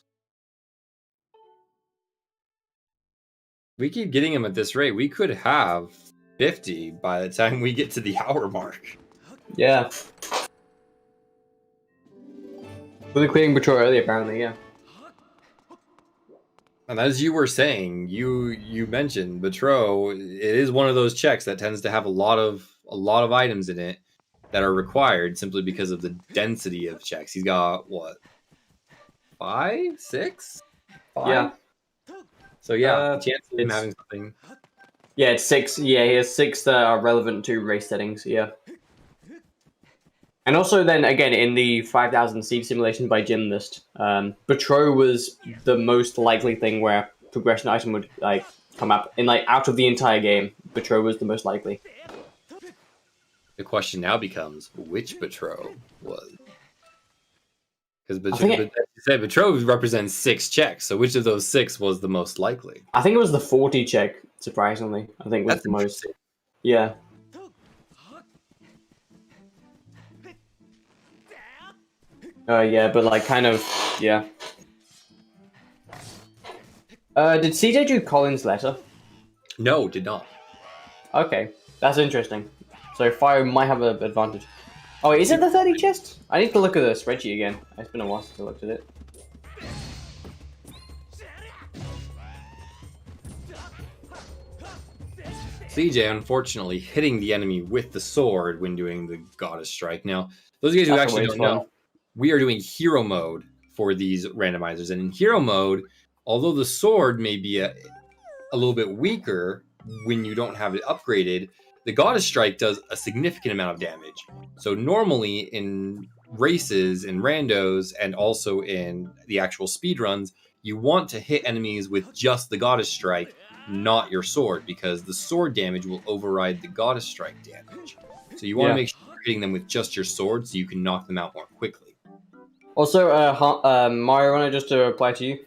We keep getting them at this rate. We could have 50 by the time we get to the hour mark. Yeah. Really clearing Betror early, apparently, yeah. And as you were saying, you mentioned Betror. It is one of those checks that tends to have a lot of items in it that are required simply because of the density of checks. He's got what, 5, 6? 5? Yeah. So yeah, the chance of him having something. Yeah, it's 6. Yeah, he has 6 that are relevant to race settings. Yeah. And also, then again, in the 5,000 seed simulation by Gym List, Betror was the most likely thing where progression item would like come up in like out of the entire game. Betror was the most likely. The question now becomes which Betror was. Because Betror represents 6 checks, so which of those 6 was the most likely? I think it was the 40 check, surprisingly. I think was the most. Yeah. Yeah, but like kind of, yeah. Did CJ do Colin's letter? No, did not. Okay, that's interesting. So Phio might have an advantage. Oh, is it the 30 chest? I need to look at the spreadsheet again. It's been a while since I looked at it. CJ, unfortunately, hitting the enemy with the sword when doing the Goddess Strike. Now, those of you guys who That's actually always don't fun. know, we are doing hero mode for these randomizers. And in hero mode, although the sword may be a little bit weaker when you don't have it upgraded, the Goddess Strike does a significant amount of damage. So normally in races, in randos, and also in the actual speedruns, you want to hit enemies with just the Goddess Strike, not your sword, because the sword damage will override the Goddess Strike damage. So you want to make sure you're hitting them with just your sword so you can knock them out more quickly. Also, Mario, just to reply to you,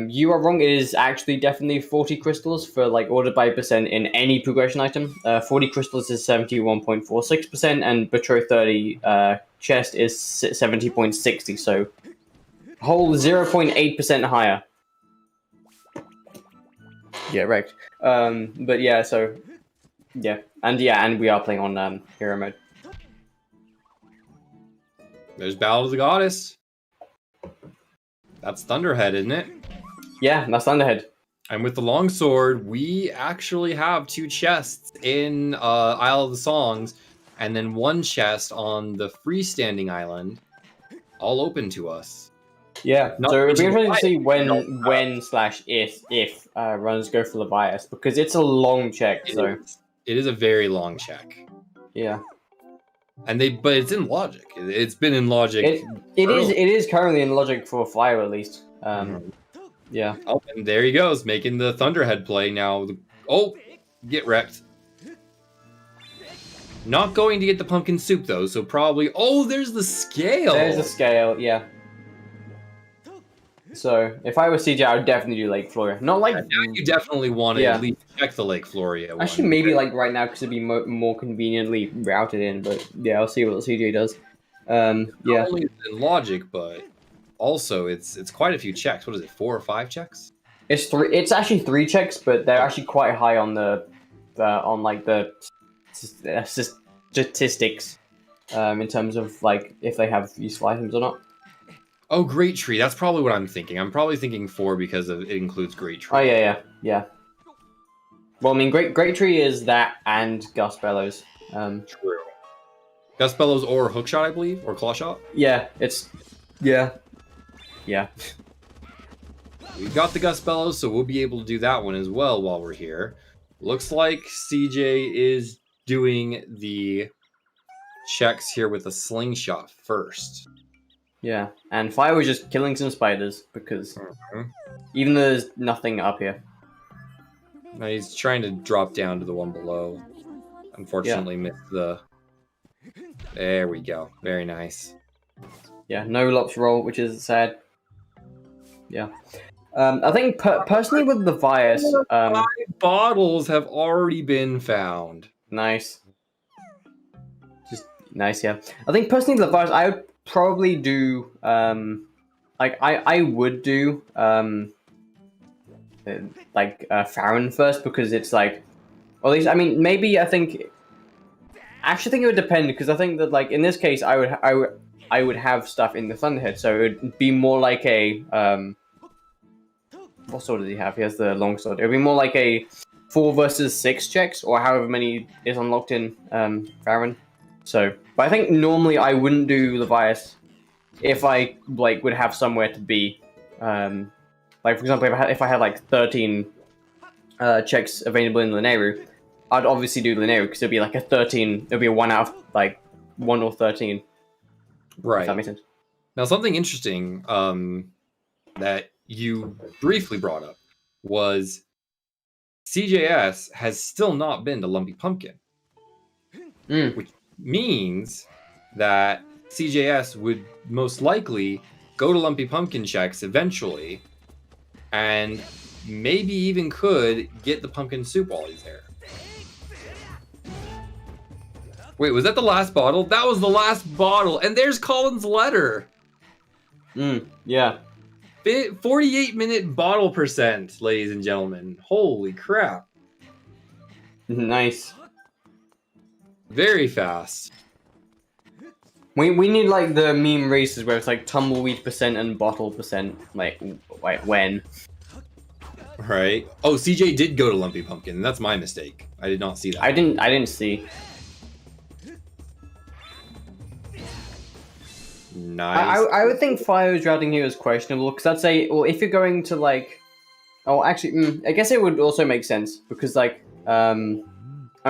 you are wrong. It is actually definitely 40 crystals for like ordered by percent in any progression item. 40 crystals is 71.46%, and Betro 30 chest is 70.60. So, whole 0.8% higher. Yeah, right. But yeah, so yeah, and we are playing on hero mode. There's Battle of the Goddess. That's Thunderhead, isn't it? Yeah, that's Thunderhead. And with the longsword, we actually have 2 chests in Isle of the Songs, and then 1 chest on the freestanding island, all open to us. Yeah, Not so it'll be mentioning interesting to see the when/if runs go for the bias, because it's a long check. So it is a very long check. yeah, But it's in logic. It's been in logic. it is currently in logic for Phio at least. Yeah. Oh, and there he goes, making the Thunderhead play now. Oh, get wrecked. Not going to get the pumpkin soup though, so probably. Oh, there's the scale. There's a scale, yeah. So if I was CJ, I would definitely do Lake Floria. Not like now you definitely want to at least check the Lake Floria one. Actually, maybe like right now because it'd be more conveniently routed in. But yeah, I'll see what CJ does. Yeah. Not only is it in logic, but also it's quite a few checks. What is it, 4 or 5 checks? It's 3. It's actually 3 checks, but they're actually quite high on the statistics in terms of like if they have useful items or not. Oh, Great Tree. That's probably what I'm thinking. I'm probably thinking 4 because it includes Great Tree. Oh yeah. Well, I mean, Great Tree is that and Gust Bellows. True. Gust Bellows or Hookshot, I believe, or Clawshot. Yeah, yeah. We've got the Gust Bellows, so we'll be able to do that one as well while we're here. Looks like CJ is doing the checks here with a slingshot first. Yeah, and Fire was just killing some spiders because even though there's nothing up here. Now he's trying to drop down to the one below. Unfortunately, missed the. There we go. Very nice. Yeah, no lops roll, which is sad. Yeah. I think personally with the Vias, 5 bottles have already been found. Nice. Just nice, yeah. I think personally the Vias, I would probably do I would do Farron first because it's like, or at least I mean maybe I actually think it would depend because I think that like in this case I would have stuff in the Thunderhead, so it would be more like a what sword does he have? He has the long sword. It would be more like a 4 versus 6 checks or however many is unlocked in Farron. So, but I think normally I wouldn't do Levias if I like would have somewhere to be. Like for example, if I had like 13 checks available in Lineru, I'd obviously do Lineru because it'd be like a 13. It'd be a 1 out of like 1 or 13. Right. If that makes sense. Now something interesting that you briefly brought up was CJS has still not been to Lumpy Pumpkin, which means that CJS would most likely go to Lumpy Pumpkin checks eventually, and maybe even could get the pumpkin soup while he's there. Wait, was that the last bottle? That was the last bottle, and there's Colin's letter. Yeah. 48-minute bottle percent, ladies and gentlemen. Holy crap. Nice. Very fast. We need like the meme races where it's like tumbleweed percent and bottle percent. Like when? Right. Oh, CJ did go to Lumpy Pumpkin. That's my mistake. I did not see that. I didn't see. Nice. I would think Phio's routing here is questionable because I'd say, well, if you're going to like, oh, actually, I guess it would also make sense because like, I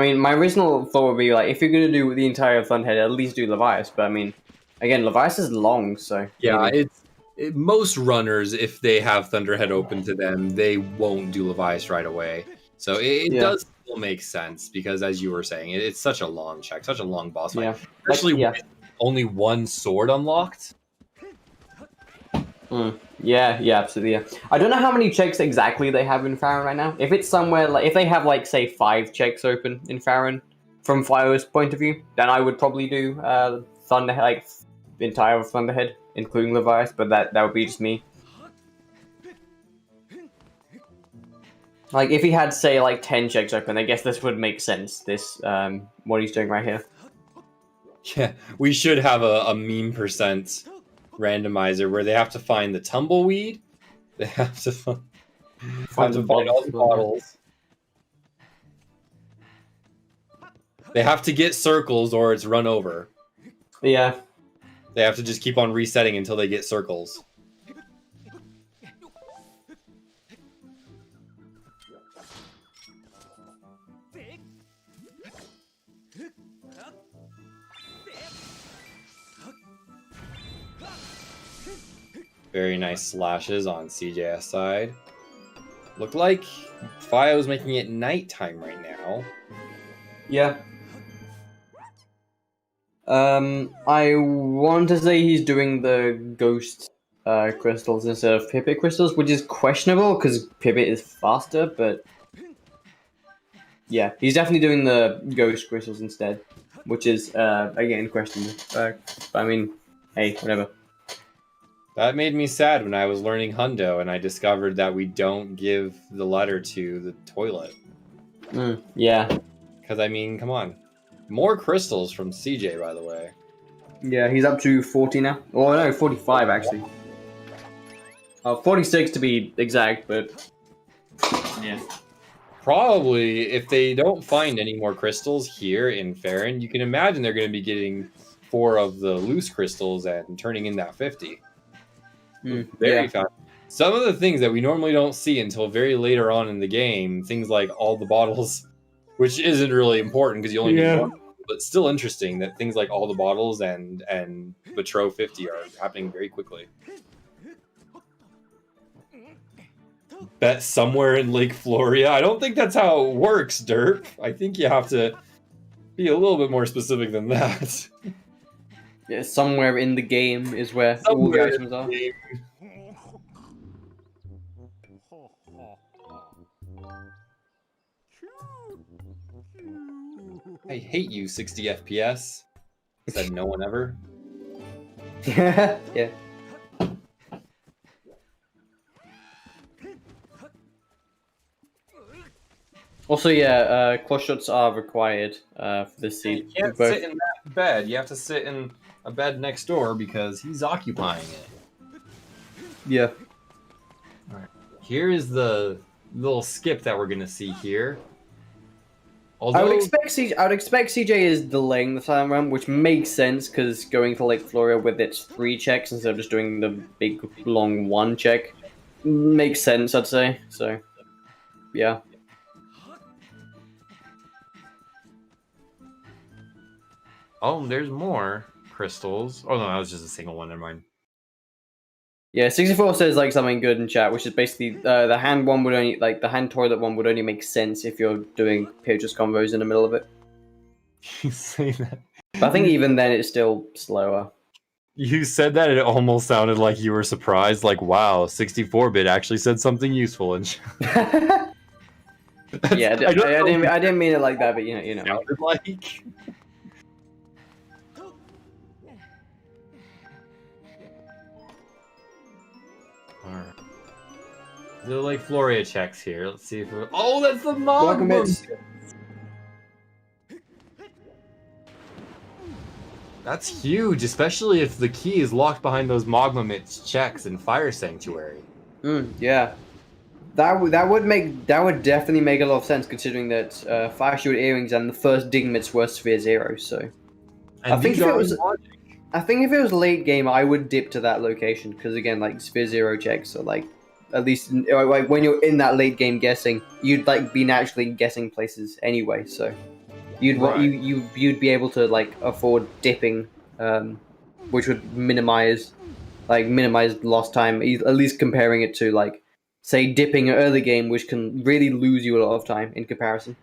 mean, my original thought would be like, if you're gonna do the entire Thunderhead, at least do Levias. But I mean, again, Levias is long, so Yeah, maybe. most runners, if they have Thunderhead open to them, they won't do Levias right away. So it does still make sense because, as you were saying, it's such a long check, such a long boss fight, especially with only one sword unlocked. Yeah, absolutely. Yeah. I don't know how many checks exactly they have in Farron right now. If it's somewhere like, if they have like say 5 checks open in Farron, from Phio's point of view, then I would probably do Thunderhead, like the entire Thunderhead, including Levias. But that would be just me. Like if he had say like 10 checks open, I guess this would make sense. This what he's doing right here. Yeah, we should have a meme percent randomizer where they have to find the tumbleweed. They have to find all the bottles. They have to get circles or it's run over. Yeah. They have to just keep on resetting until they get circles. Very nice slashes on CJS side. Look like Phio's making it nighttime right now. Yeah. I want to say he's doing the ghost crystals instead of Pipit crystals, which is questionable because Pipit is faster, but yeah, he's definitely doing the ghost crystals instead, which is again questionable. I mean, hey, whatever. That made me sad when I was learning Hundo and I discovered that we don't give the letter to the toilet. Yeah. Because, I mean, come on. More crystals from CJ, by the way. Yeah, he's up to 40 now. Oh, no, 45, actually. 46 to be exact, but... yeah. Probably, if they don't find any more crystals here in Farron, you can imagine they're going to be getting 4 of the loose crystals and turning in that 50. Very fast. Some of the things that we normally don't see until very later on in the game, things like all the bottles, which isn't really important because you only need one, but still interesting that things like all the bottles and Betro 50 are happening very quickly. Bet somewhere in Lake Floria. I don't think that's how it works, Derp. I think you have to be a little bit more specific than that. Yeah, somewhere in the game is where all the items are. I hate you, 60 FPS. Said no one ever. Yeah. Also, yeah, cross shots are required for this seed. You can't sit in that bed. You have to sit in a bed next door because he's occupying it. Yeah. All right. Here is the little skip that we're gonna see here. Although, I would expect CJ is delaying the time run, which makes sense because going to Lake Floria with its 3 checks instead of just doing the big long 1 check makes sense, I'd say. So, yeah. oh, there's more crystals. Oh no, that was just a single one. Never mind. Yeah, 64 says like something good in chat, which is basically the hand one would only the hand toilet one would only make sense if you're doing Petrus combos in the middle of it. You say that. But I think even then it's still slower. You said that it almost sounded like you were surprised. Like, wow, 64-bit actually said something useful. And yeah, I didn't mean it like that, but you know. Sounded like. Alright. The Lake Floria checks here. Let's see if we're... oh, that's the mod! That's huge, especially if the key is locked behind those Magma Mit's checks in Fire Sanctuary. Yeah. That would definitely make a lot of sense considering that Fire Shield Earrings and the first Digmits were Sphere 0, so And I think these if it are was logic. I think if it was late game, I would dip to that location because again, like Sphere 0 checks are like at least like when you're in that late game guessing, you'd like be naturally guessing places anyway. So Right. you'd be able to like afford dipping, which would minimize lost time. At least comparing it to like say dipping early game, which can really lose you a lot of time in comparison.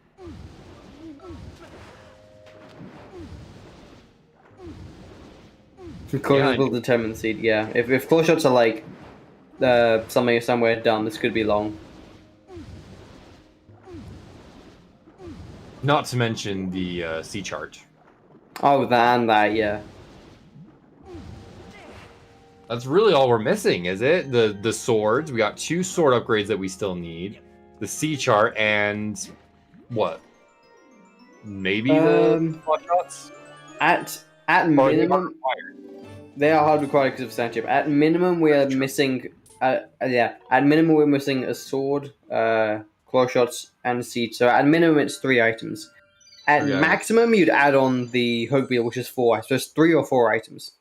Closures will determine the seed. Yeah, if close shots are like somewhere down, this could be long. Not to mention the C chart. Oh, that, yeah. That's really all we're missing, is it? The swords. We got 2 sword upgrades that we still need. The C chart and what? Maybe the hot shots? At minimum, they are hard required because of censorship. At minimum, we are missing. At minimum, we're missing a sword, claw shots, and a seed. So at minimum, it's 3 items. At maximum, you'd add on the hug wheel, which is 4. So it's 3 or 4 items.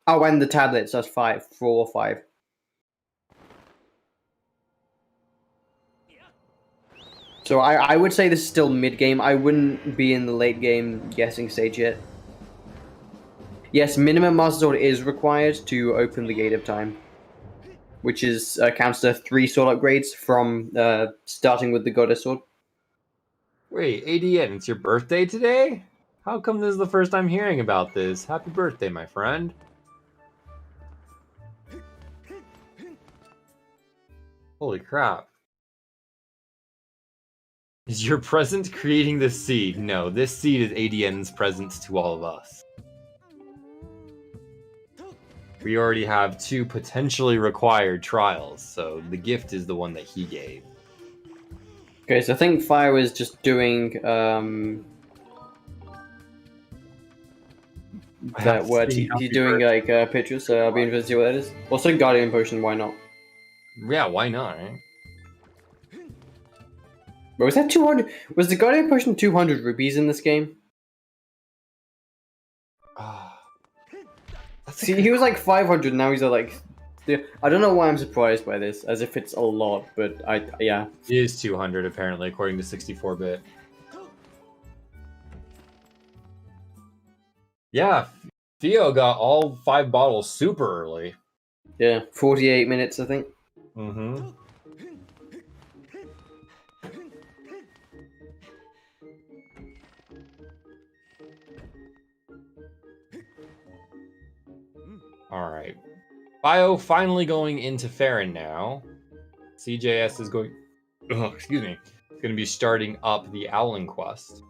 Oh, and the tablets, that's 5. 4 or 5. So I would say this is still mid game. I wouldn't be in the late game guessing stage yet. Yes, minimum Master Sword is required to open the Gate of Time, which is counts to 3 sword upgrades from starting with the Goddess Sword. Wait, ADN, it's your birthday today? How come this is the first time hearing about this? Happy birthday, my friend. Holy crap. Is your present creating this seed? No, this seed is ADN's present to all of us. We already have 2 potentially required trials, so the gift is the one that he gave. Okay, so I think Phio is just doing that word. He's doing like pictures, so I'll be interested to see what that is. Also, Guardian Potion, why not? Yeah, why not, right? But was that 200? Was the Guardian Potion 200 rupees in this game? See, he was like 500, now he's at like... I don't know why I'm surprised by this, as if it's a lot, but yeah. It is 200 apparently, according to 64-bit. Yeah, Phio got all 5 bottles super early. Yeah, 48 minutes, I think. Mm-hmm. Alright. Phio finally going into Farron now. CJS is going... Oh, excuse me. It's going to be starting up the Owling quest.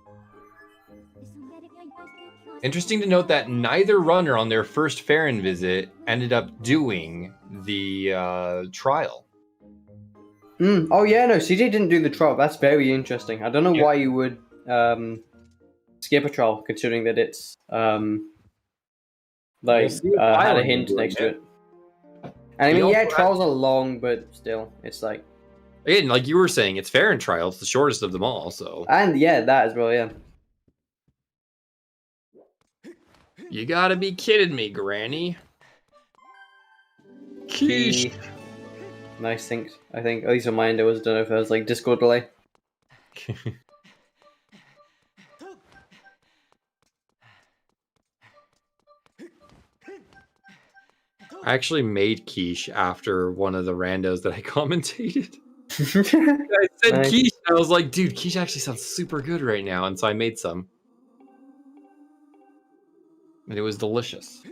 Interesting to note that neither runner on their first Farron visit ended up doing the trial. Oh yeah, no, CJ didn't do the trial. That's very interesting. I don't know why you would skip a trial, considering that it's had a hint next to it. And I mean, yeah, trials are long, but still, it's like... Again, like you were saying, it's Farron trial. It's the shortest of them all, so... And yeah, that as well, yeah. You gotta be kidding me, Granny. Quiche. Nice sync, I think. At least on my end, it was. Don't know if it was like Discord delay. I actually made quiche after one of the randos that I commentated. I said quiche, and I was like, dude, quiche actually sounds super good right now, and so I made some. And it was delicious.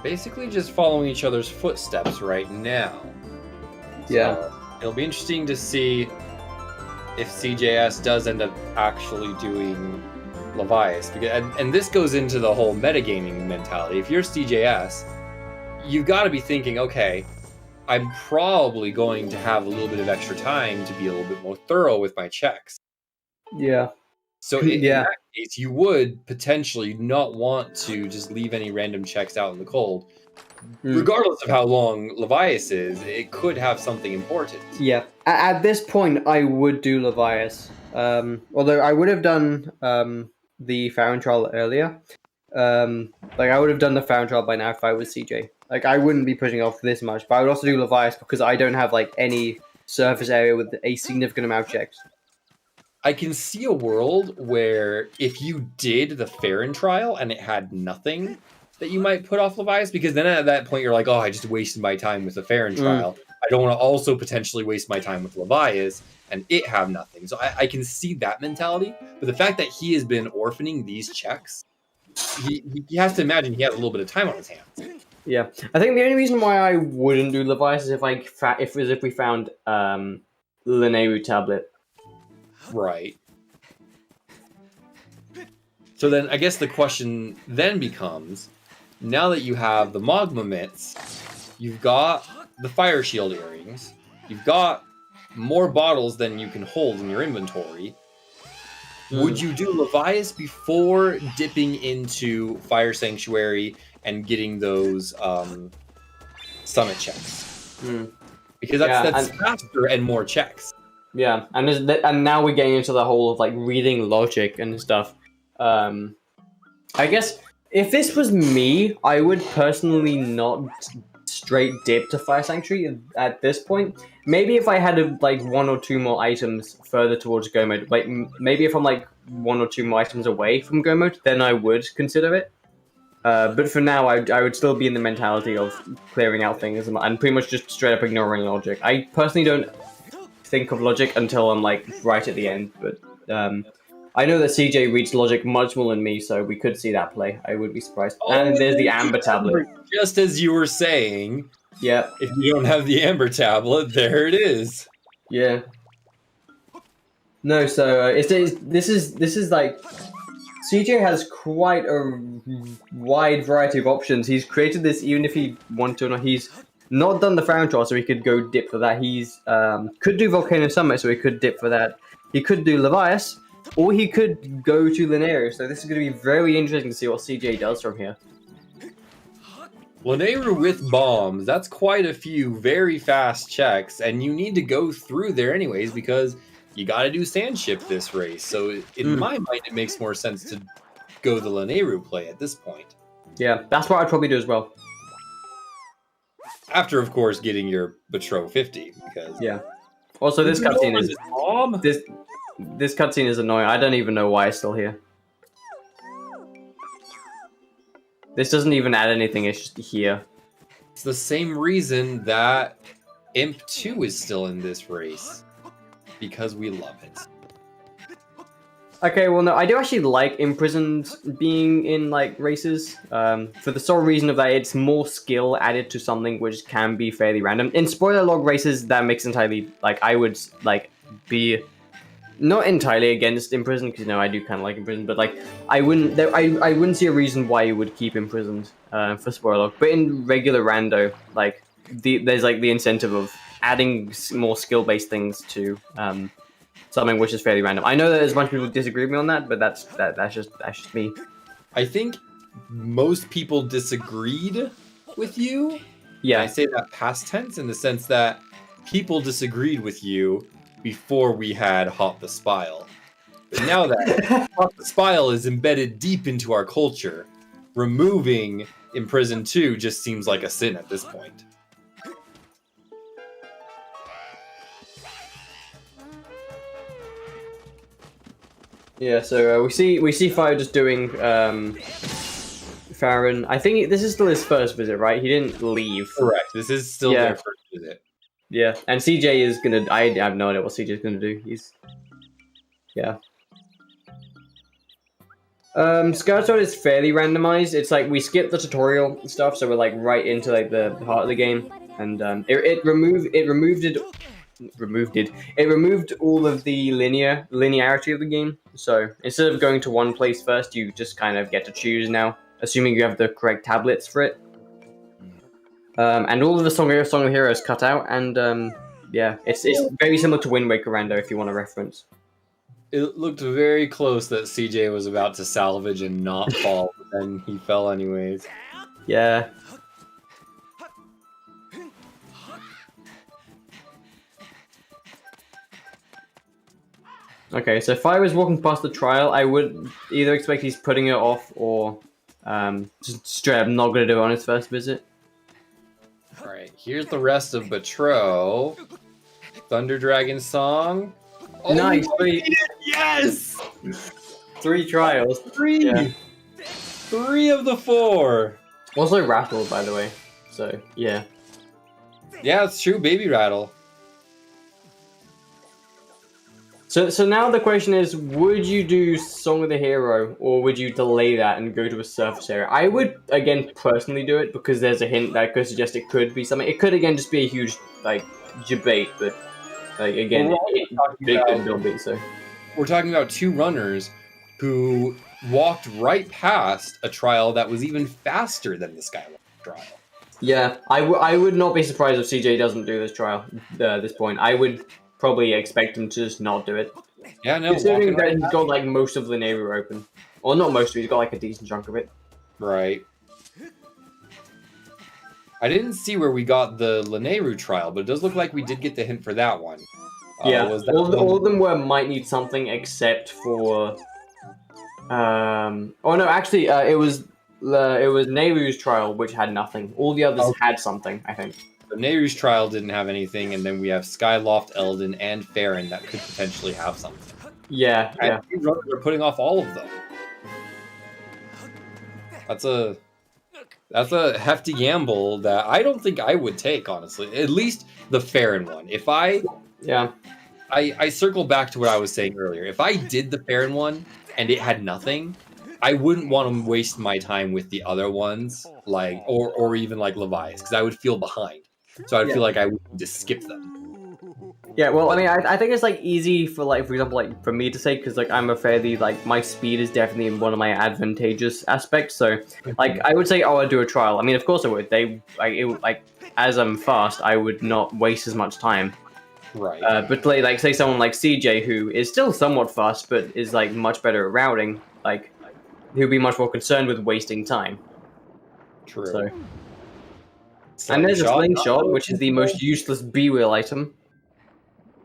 Basically just following each other's footsteps right now. Yeah. So it'll be interesting to see if CJS does end up actually doing Levias. And this goes into the whole metagaming mentality. If you're CJS, you've got to be thinking, okay, I'm probably going to have a little bit of extra time to be a little bit more thorough with my checks. Yeah. So in that case, you would potentially not want to just leave any random checks out in the cold. Regardless of how long Levias is, it could have something important. Yeah. At this point, I would do Levias. Although I would have done the Farron trial earlier. Like I would have done the Farron trial by now if I was CJ. Like I wouldn't be pushing off this much, but I would also do Levias because I don't have like any surface area with a significant amount of checks. I can see a world where if you did the Farron trial and it had nothing, that you might put off Levias, because then at that point you're like, oh, I just wasted my time with the Farron trial. I don't want to also potentially waste my time with Levias and it have nothing. So I can see that mentality, but the fact that he has been orphaning these checks, he has to imagine he has a little bit of time on his hands. Yeah, I think the only reason why I wouldn't do Levias is if we found Lineru tablet. Right. So then I guess the question then becomes, now that you have the Magma Mitts, you've got the Fire Shield earrings, you've got more bottles than you can hold in your inventory. Would you do Levias before dipping into Fire Sanctuary and getting those summit checks? Because that's faster and more checks. Yeah, and now we're getting into the whole of like reading logic and stuff. I guess if this was me, I would personally not straight dip to Fire Sanctuary at this point. Maybe if I had like one or two more items further towards Go Mode, like maybe if I'm like one or two more items away from Go Mode, then I would consider it. But for now, I would still be in the mentality of clearing out things and pretty much just straight up ignoring logic. I personally don't think of logic until I'm like right at the end, but I know that CJ reads logic much more than me, so we could see that play. I would be surprised. And there's the Amber tablet. Just as you were saying, yeah. If you don't have the Amber tablet, there it is. Yeah. No, so this is like CJ has quite a wide variety of options. He's created this even if he wanted to or not. He's not done the Farron trial, so he could go dip for that. He's could do Volcano Summit, so he could dip for that. He could do Levias, or he could go to Lineru. So this is going to be very interesting to see what CJ does from here. Lineru with bombs, that's quite a few very fast checks, and you need to go through there anyways because you got to do Sandship this race. So in my mind, it makes more sense to go the Lineru play at this point. Yeah, that's what I'd probably do as well. After, of course, getting your Betrow 50, because yeah. Also, this cutscene is this cutscene is annoying. I don't even know why it's still here. This doesn't even add anything. It's just here. It's the same reason that Imp 2 is still in this race, because we love it. Okay, well, no, I do actually like Imprisoned being in, like, races, for the sole reason of that it's more skill added to something which can be fairly random. In spoiler log races, that makes entirely, like, I would, like, be not entirely against Imprisoned, because, you know, I do kind of like Imprisoned, but, like, I wouldn't see a reason why you would keep Imprisoned, for spoiler log. But in regular rando, like, there's, like, the incentive of adding more skill-based things to, something which is fairly random. I know that there's a bunch of people who disagree with me on that, but that's just me. I think most people disagreed with you. Yeah. I say that past tense in the sense that people disagreed with you before we had Hot the Spile. But now that Hot the Spile is embedded deep into our culture, removing Imprisoned 2 just seems like a sin at this point. Yeah, so we see Phio just doing Farron. I think this is still his first visit, right? He didn't leave. Correct. This is still their first visit. Yeah, and CJ is gonna. I have no idea what CJ is gonna do. Yeah. Skyward Sword is fairly randomized. It's like we skip the tutorial stuff, so we're like right into like the heart of the game, and it removed all of the linearity of the game. So instead of going to one place first, you just kind of get to choose now, assuming you have the correct tablets for it. And all of the Song of the Heroes cut out, and yeah, it's very similar to Wind Waker Rando if you want a reference. It looked very close that CJ was about to salvage and not fall, but then he fell anyways. Yeah. Okay, so if I was walking past the trial, I would either expect he's putting it off or just straight up not going to do it on his first visit. Alright, here's the rest of Betro. Thunder Dragon Song. Oh, Nice! Yes! 3 trials. 3! Yeah. 3 of the 4! Also Rattle, by the way. So, yeah. Yeah, it's true, Baby Rattle. So now the question is, would you do Song of the Hero, or would you delay that and go to a surface area? I would, again, personally do it, because there's a hint that could suggest it could be something. It could, again, just be a huge, like, debate, but, like, again, it could be, so. We're talking about 2 runners who walked right past a trial that was even faster than the Skyward trial. Yeah, I would not be surprised if CJ doesn't do this trial at this point. I would probably expect him to just not do it. Yeah, no. Considering that he's got like most of the Nehru open. Or not most of it, he's got like a decent chunk of it. Right. I didn't see where we got the Lanayru trial, but it does look like we did get the hint for that one. Yeah, Was that all of them were might need something except for... Oh no, actually, it was Nehru's trial, which had nothing. All the others had something, I think. The Nehru's trial didn't have anything, and then we have Skyloft, Eldon, and Farron that could potentially have something. Yeah, And yeah. these runners are putting off all of them. That's a hefty gamble that I don't think I would take, honestly. At least the Farron one. If I circle back to what I was saying earlier. If I did the Farron one and it had nothing, I wouldn't want to waste my time with the other ones, like or even like Levi's, because I would feel behind. So I'd feel like I would just skip them. Yeah, well, I mean, I think it's like easy for like, for example, like for me to say, because like I'm a fairly like my speed is definitely one of my advantageous aspects. So like I would say, oh, I'd do a trial. I mean, of course I would. Like as I'm fast, I would not waste as much time. Right. But like say someone like CJ, who is still somewhat fast, but is like much better at routing, like he'll be much more concerned with wasting time. True. So. And there's a slingshot, which is the most useless B-wheel item.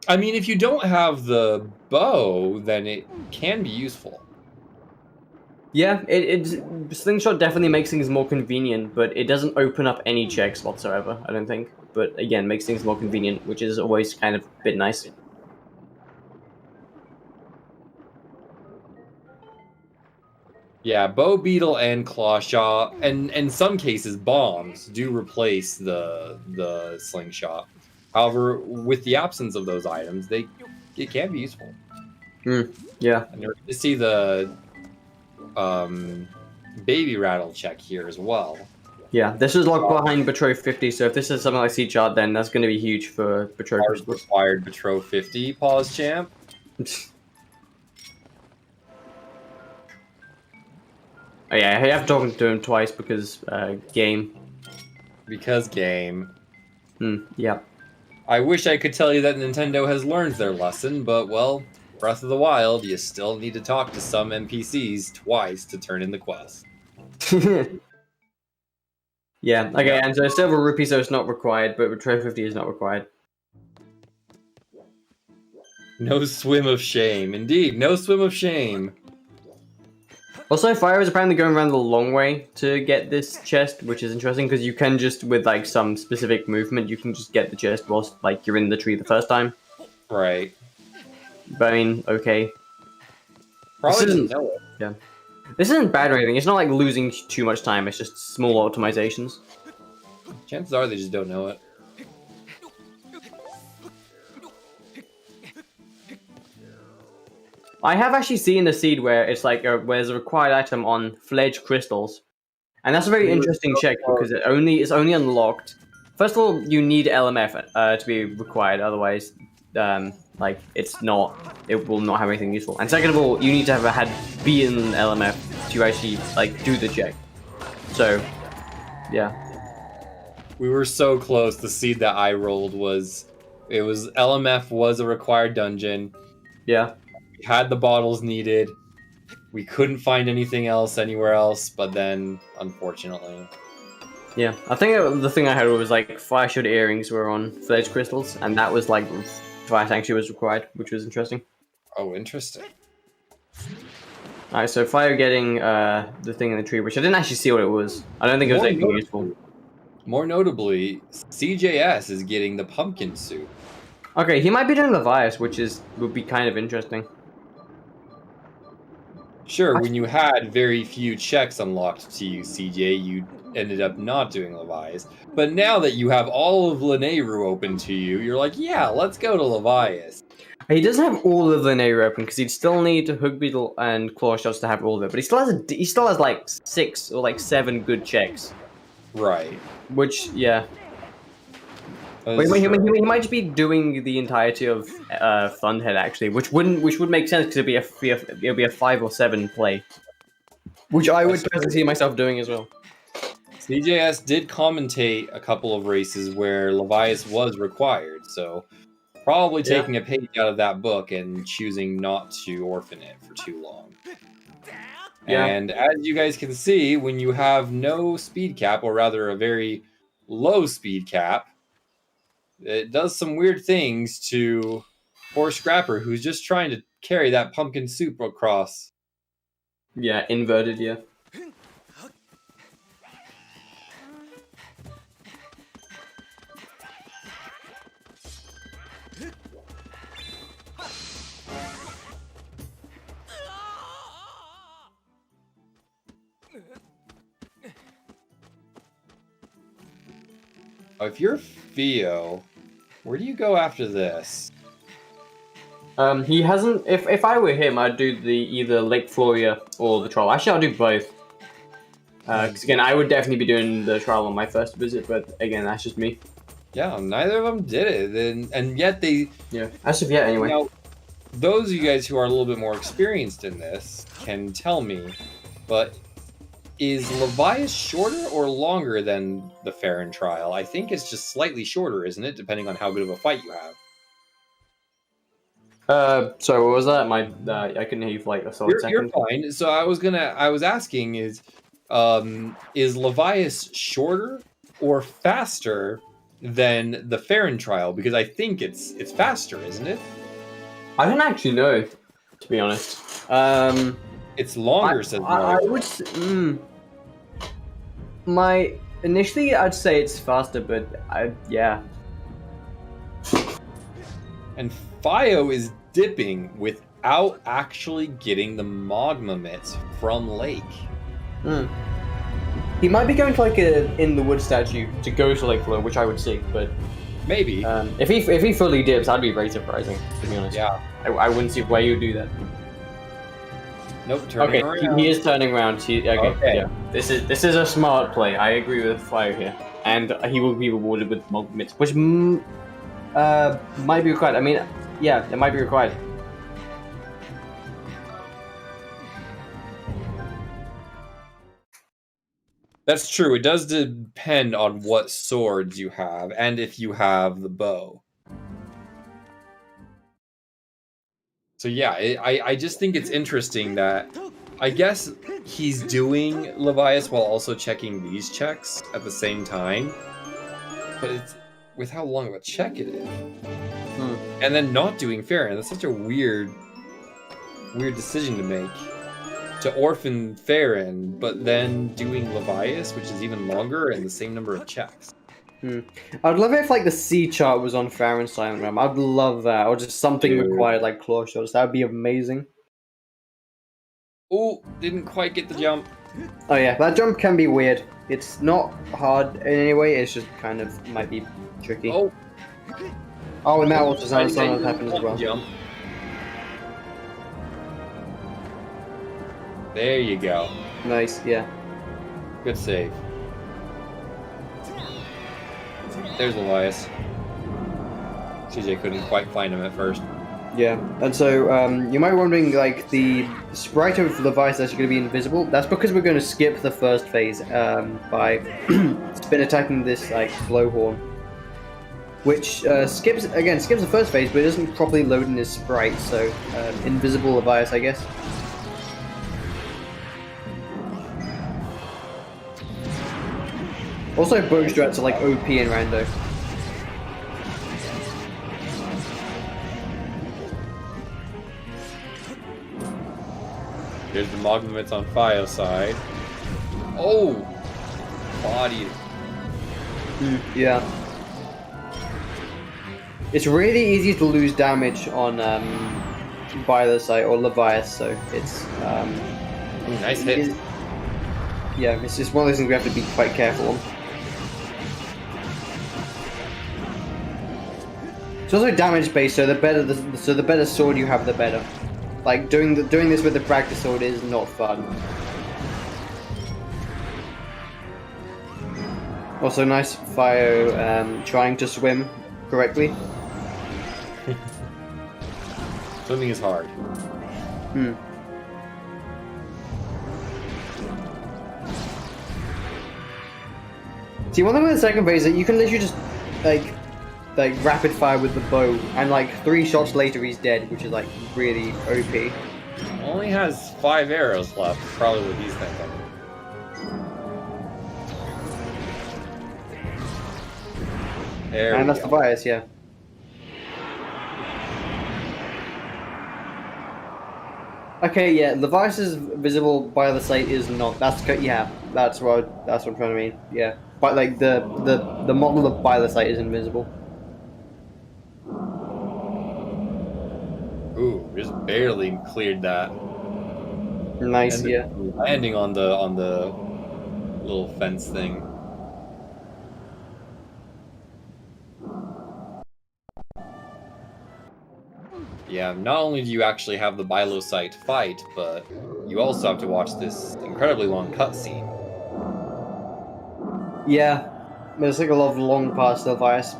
I mean, if you don't have the bow, then it can be useful. Yeah, slingshot definitely makes things more convenient, but it doesn't open up any checks whatsoever, I don't think. But again, makes things more convenient, which is always kind of a bit nice. Yeah, bow beetle and claw shot, and in some cases bombs do replace the slingshot. However, with the absence of those items, it can be useful. Yeah. And you're to see the baby rattle check here as well. Yeah, this is locked behind Betro 50, so if this is something like C-Chart, then that's going to be huge for Betro. Required Betro 50, pause champ. Oh yeah, I have talked to him twice because game. Because game. Yeah. I wish I could tell you that Nintendo has learned their lesson, but well, Breath of the Wild, you still need to talk to some NPCs twice to turn in the quest. Yeah, okay, and so Silver Rupee, so it's not required, but Betro 50 is not required. No swim of shame. Indeed, no swim of shame. Also, Fire is apparently going around the long way to get this chest, which is interesting because you can just, with like some specific movement, you can just get the chest whilst like you're in the tree the first time. Right. But I mean, okay. Probably This doesn't know it. Yeah. This isn't bad or anything. It's not like losing too much time. It's just small optimizations. Chances are they just don't know it. I have actually seen a seed where it's like where there's a required item on fledged crystals, and that's a very interesting check because it's only unlocked. First of all, you need LMF to be required, otherwise, like it will not have anything useful. And second of all, you need to have had beaten LMF to actually like do the check. So, yeah. We were so close. The seed that I rolled was LMF was a required dungeon. Yeah. We had the bottles needed. We couldn't find anything else anywhere else, but then unfortunately. Yeah, I think the thing I had was like fire shot earrings were on fledged crystals, and that was like fire sanctuary was required, which was interesting. Oh, interesting. Alright, so Fire getting the thing in the tree, which I didn't actually see what it was. I don't think it was anything useful. More notably, CJS is getting the pumpkin suit. Okay, he might be doing Levias, which would be kind of interesting. Sure, when you had very few checks unlocked to you, CJ, you ended up not doing Levias. But now that you have all of Lanayru open to you, you're like, yeah, let's go to Levias. He doesn't have all of Lanayru open because he'd still need Hook Beetle and Claw Shots to have all of it. But he still has like 6 or like 7 good checks. Right. Which, yeah. Wait, he might just be doing the entirety of Thunderhead actually, which would make sense because it'd be a 5 or 7 play, which I would personally see myself doing as well. CJS did commentate a couple of races where Levias was required, so probably taking a page out of that book and choosing not to orphan it for too long. Yeah. And as you guys can see, when you have no speed cap, or rather a very low speed cap, it does some weird things to poor Scrapper, who's just trying to carry that pumpkin soup across. Yeah, inverted, yeah. If you're Phio, where do you go after this? He hasn't. If I were him, I'd do either Lake Floria or the trial. Actually, I'll do both. Because again, I would definitely be doing the trial on my first visit, but again, that's just me. Yeah, neither of them did it, and yet they. Yeah, as of yet, anyway. Now, those of you guys who are a little bit more experienced in this can tell me, but is Levias shorter or longer than the Farron trial? I think it's just slightly shorter, isn't it? Depending on how good of a fight you have. Sorry, what was that? I couldn't hear you for like a solid second. You're fine. So I was asking is Levias shorter or faster than the Farron trial? Because I think it's faster, isn't it? I don't actually know, to be honest. It's longer, says I would. Initially, I'd say it's faster, but yeah. And Phio is dipping without actually getting the magma mitts from Lake. He might be going to like a in the wood statue to go to Lake Flow, which I would see, but maybe if he fully dips, that'd be very surprising, to be honest. Yeah, I wouldn't see why you would do that. Nope. Turning around. He is turning around. Okay. Yeah. This is a smart play. I agree with Fire here, and he will be rewarded with magma mitts, which might be required. I mean, yeah, it might be required. That's true. It does depend on what swords you have, and if you have the bow. So yeah, I just think it's interesting that I guess he's doing Levias while also checking these checks at the same time. But it's with how long of a check it is. And then not doing Farron. That's such a weird decision to make. To orphan Farron, but then doing Levias, which is even longer and the same number of checks. I'd love it if like the C chart was on Farron's Silent Realm. I'd love that, or just something required like claw shots. That would be amazing. Oh, didn't quite get the jump. Oh yeah, that jump can be weird. It's not hard in any way. It's just kind of might be tricky. Oh, and that ultrasound sometimes happens as well. Jump. There you go. Nice, yeah. Good save. There's Elias. CJ couldn't quite find him at first. Yeah, and so you might be wondering, like, the sprite of Levi's is actually going to be invisible. That's because we're going to skip the first phase by spin attacking this, like, blowhorn. Which skips the first phase, but it doesn't properly load in his sprite, so invisible Levi's, I guess. Also, bow strats are like OP in Rando. There's the Mogmits on Phio's side. Oh! Body. Yeah. It's really easy to lose damage on Biolosite or Levias, so it's Nice hit. Yeah, it's just one of those things we have to be quite careful on. It's also damage based, so the better sword you have, the better. Like doing this with the practice sword is not fun. Also, nice Phio trying to swim correctly. Swimming is hard. See, one thing with the second phase is that you can literally just like rapid fire with the bow, and like 3 shots later he's dead, which is like really OP. Only has 5 arrows left. Probably what he's thinking. There And we that's go. the bias, yeah. Okay, yeah, Levias's visible by the sight is not. Yeah, that's what I'm trying to mean. Yeah, but like the model of by the sight is invisible. Ooh, just barely cleared that. Nice, And yeah. landing on the little fence thing. Yeah, not only do you actually have the Biolosite fight, but you also have to watch this incredibly long cutscene. Yeah, there's like a lot of long past Levias.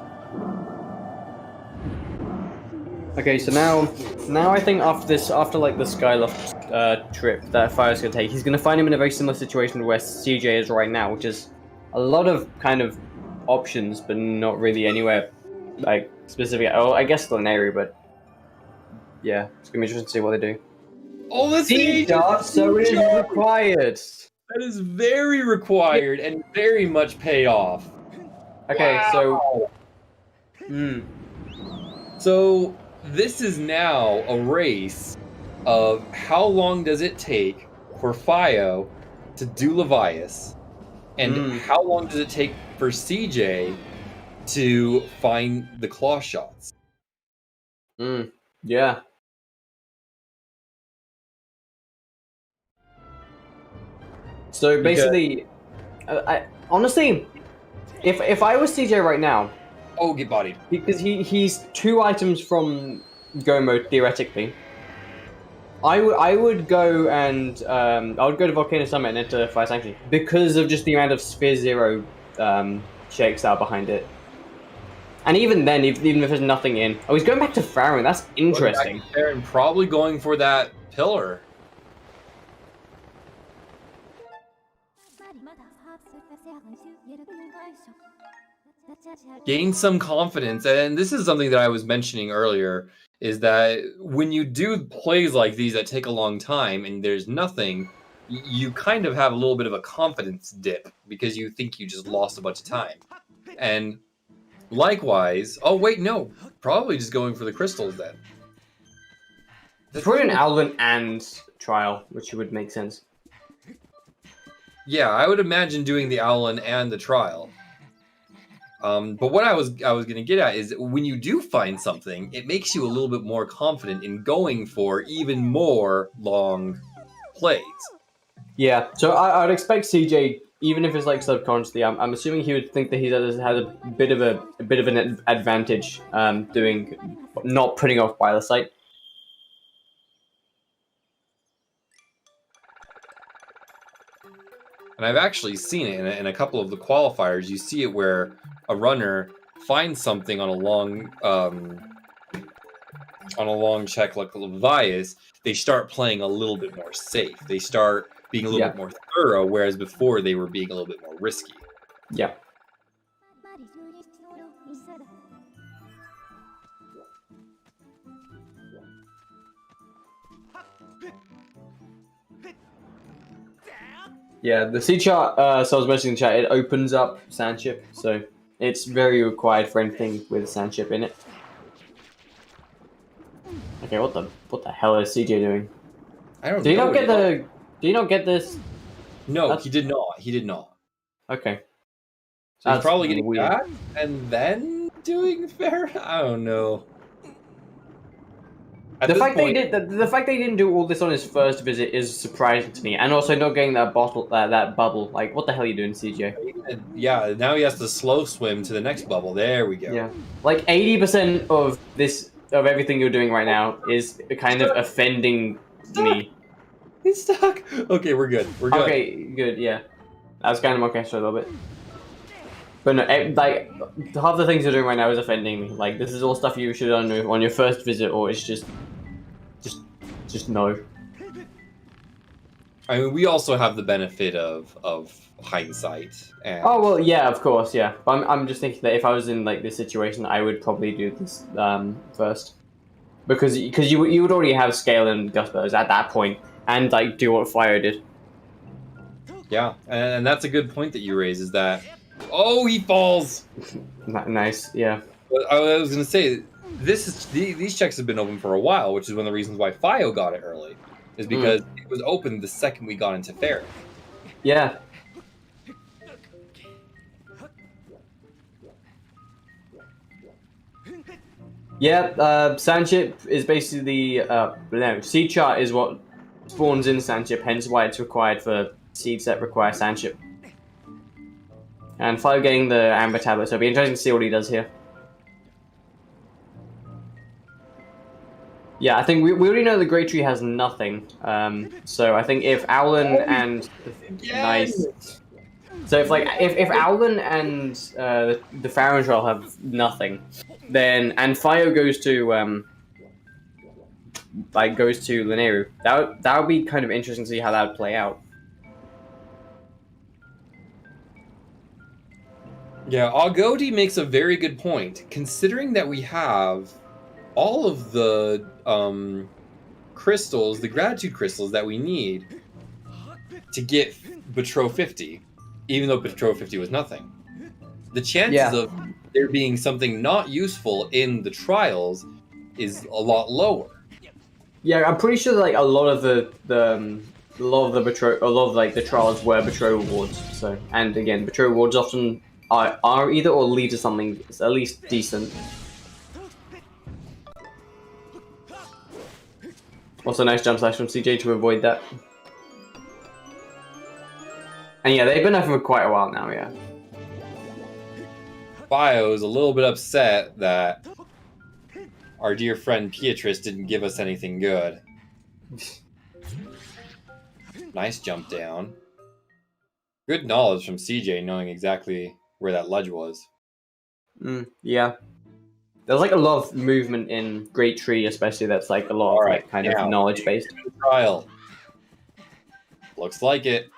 Okay, so now I think after like the Skyloft trip that Fire's gonna take, he's gonna find him in a very similar situation where CJ is right now, which is a lot of kind of options, but not really anywhere like specific. Oh, I guess still an area, but yeah, it's gonna be interesting to see what they do. Oh, that's the See, agent! so it is required. That is very required and very much pay off. Okay, Wow. so. So this is now a race of how long does it take for Phio to do Levias, and how long does it take for CJ to find the claw shots? Yeah. So basically, I honestly, if I was CJ right now, get bodied, because he's 2 items from go mode theoretically. I would go and I would go to Volcano Summit and enter Fire Sanctuary because of just the amount of Sphere Zero shakes out behind it. And even then, even if there's nothing in, he's going back to Farron. That's interesting. Back there and probably going for that pillar. Gain some confidence, and this is something that I was mentioning earlier, is that when you do plays like these that take a long time and there's nothing, you kind of have a little bit of a confidence dip because you think you just lost a bunch of time. And likewise, oh wait, no, probably just going for the crystals then. That's probably an Alvin and trial, which would make sense. Yeah, I would imagine doing the Owlin and the trial. But what I was gonna get at is when you do find something, it makes you a little bit more confident in going for even more long plays. Yeah, so I would expect CJ, even if it's like subconsciously, I'm assuming he would think that he has a bit of an advantage not putting off Biolosite. and I've actually seen it in a couple of the qualifiers. You see it where a runner finds something on a long check like Levias, they start playing a little bit more safe. They start being a little bit more thorough, whereas before they were being a little bit more risky. Yeah. Yeah, the C chart, so I was mentioning in the chat, it opens up sand chip, so it's very required for anything with sand chip in it. Okay, what the hell is CJ doing? I don't know. Do you not get this? No, he did not. He did not. Okay. So he's probably getting that and then doing fair? I don't know. The fact they didn't do all this on his first visit is surprising to me, and also not getting that bubble. Like, what the hell are you doing, CJ? Yeah, now he has to slow swim to the next bubble. There we go. Yeah, like 80% of everything you're doing right now is kind of offending me. He's stuck. Okay, we're good. We're good. Okay, good. Yeah, I was kind of okay for a little bit. But no, like half the things you're doing right now is offending me. Like, this is all stuff you should have done on your first visit, or it's just no. I mean, we also have the benefit of hindsight. And... Oh well, yeah, of course, yeah. But I'm just thinking that if I was in like this situation, I would probably do this first, because you would already have scale and gusto at that point, and like do what Phio did. Yeah, and that's a good point that you raise. Is that he falls. Nice, yeah. But I was gonna say these checks have been open for a while, which is one of the reasons why Phio got it early, is because it was open the second we got into fair. Yeah. Yeah, sand chip is basically seed chart is what spawns in sand chip, hence why it's required for seeds that require sand chip. And Phio getting the amber tablet, so it'll be interesting to see what he does here. Yeah, I think we already know the Great Tree has nothing. So I think if Owlin and nice. So if Owlin and the Farron have nothing, then and Phio goes to Lineru, that would be kind of interesting to see how that would play out. Yeah, Agodi makes a very good point, considering that we have all of the crystals, the gratitude crystals that we need to get Betro 50, even though Betro 50 was nothing. The chances of there being something not useful in the trials is a lot lower. Yeah, I'm pretty sure like a lot of the trials were Betro rewards. So, and again, Betro rewards often are either or lead to something at least decent. Also, nice jump slash from CJ to avoid that. And yeah, they've been there for quite a while now, yeah. Phio is a little bit upset that our dear friend Beatrice didn't give us anything good. Nice jump down. Good knowledge from CJ, knowing exactly where that ledge was. Yeah. There's like a lot of movement in Great Tree, especially that's like a lot of like kind of knowledge based. Trial. Looks like it.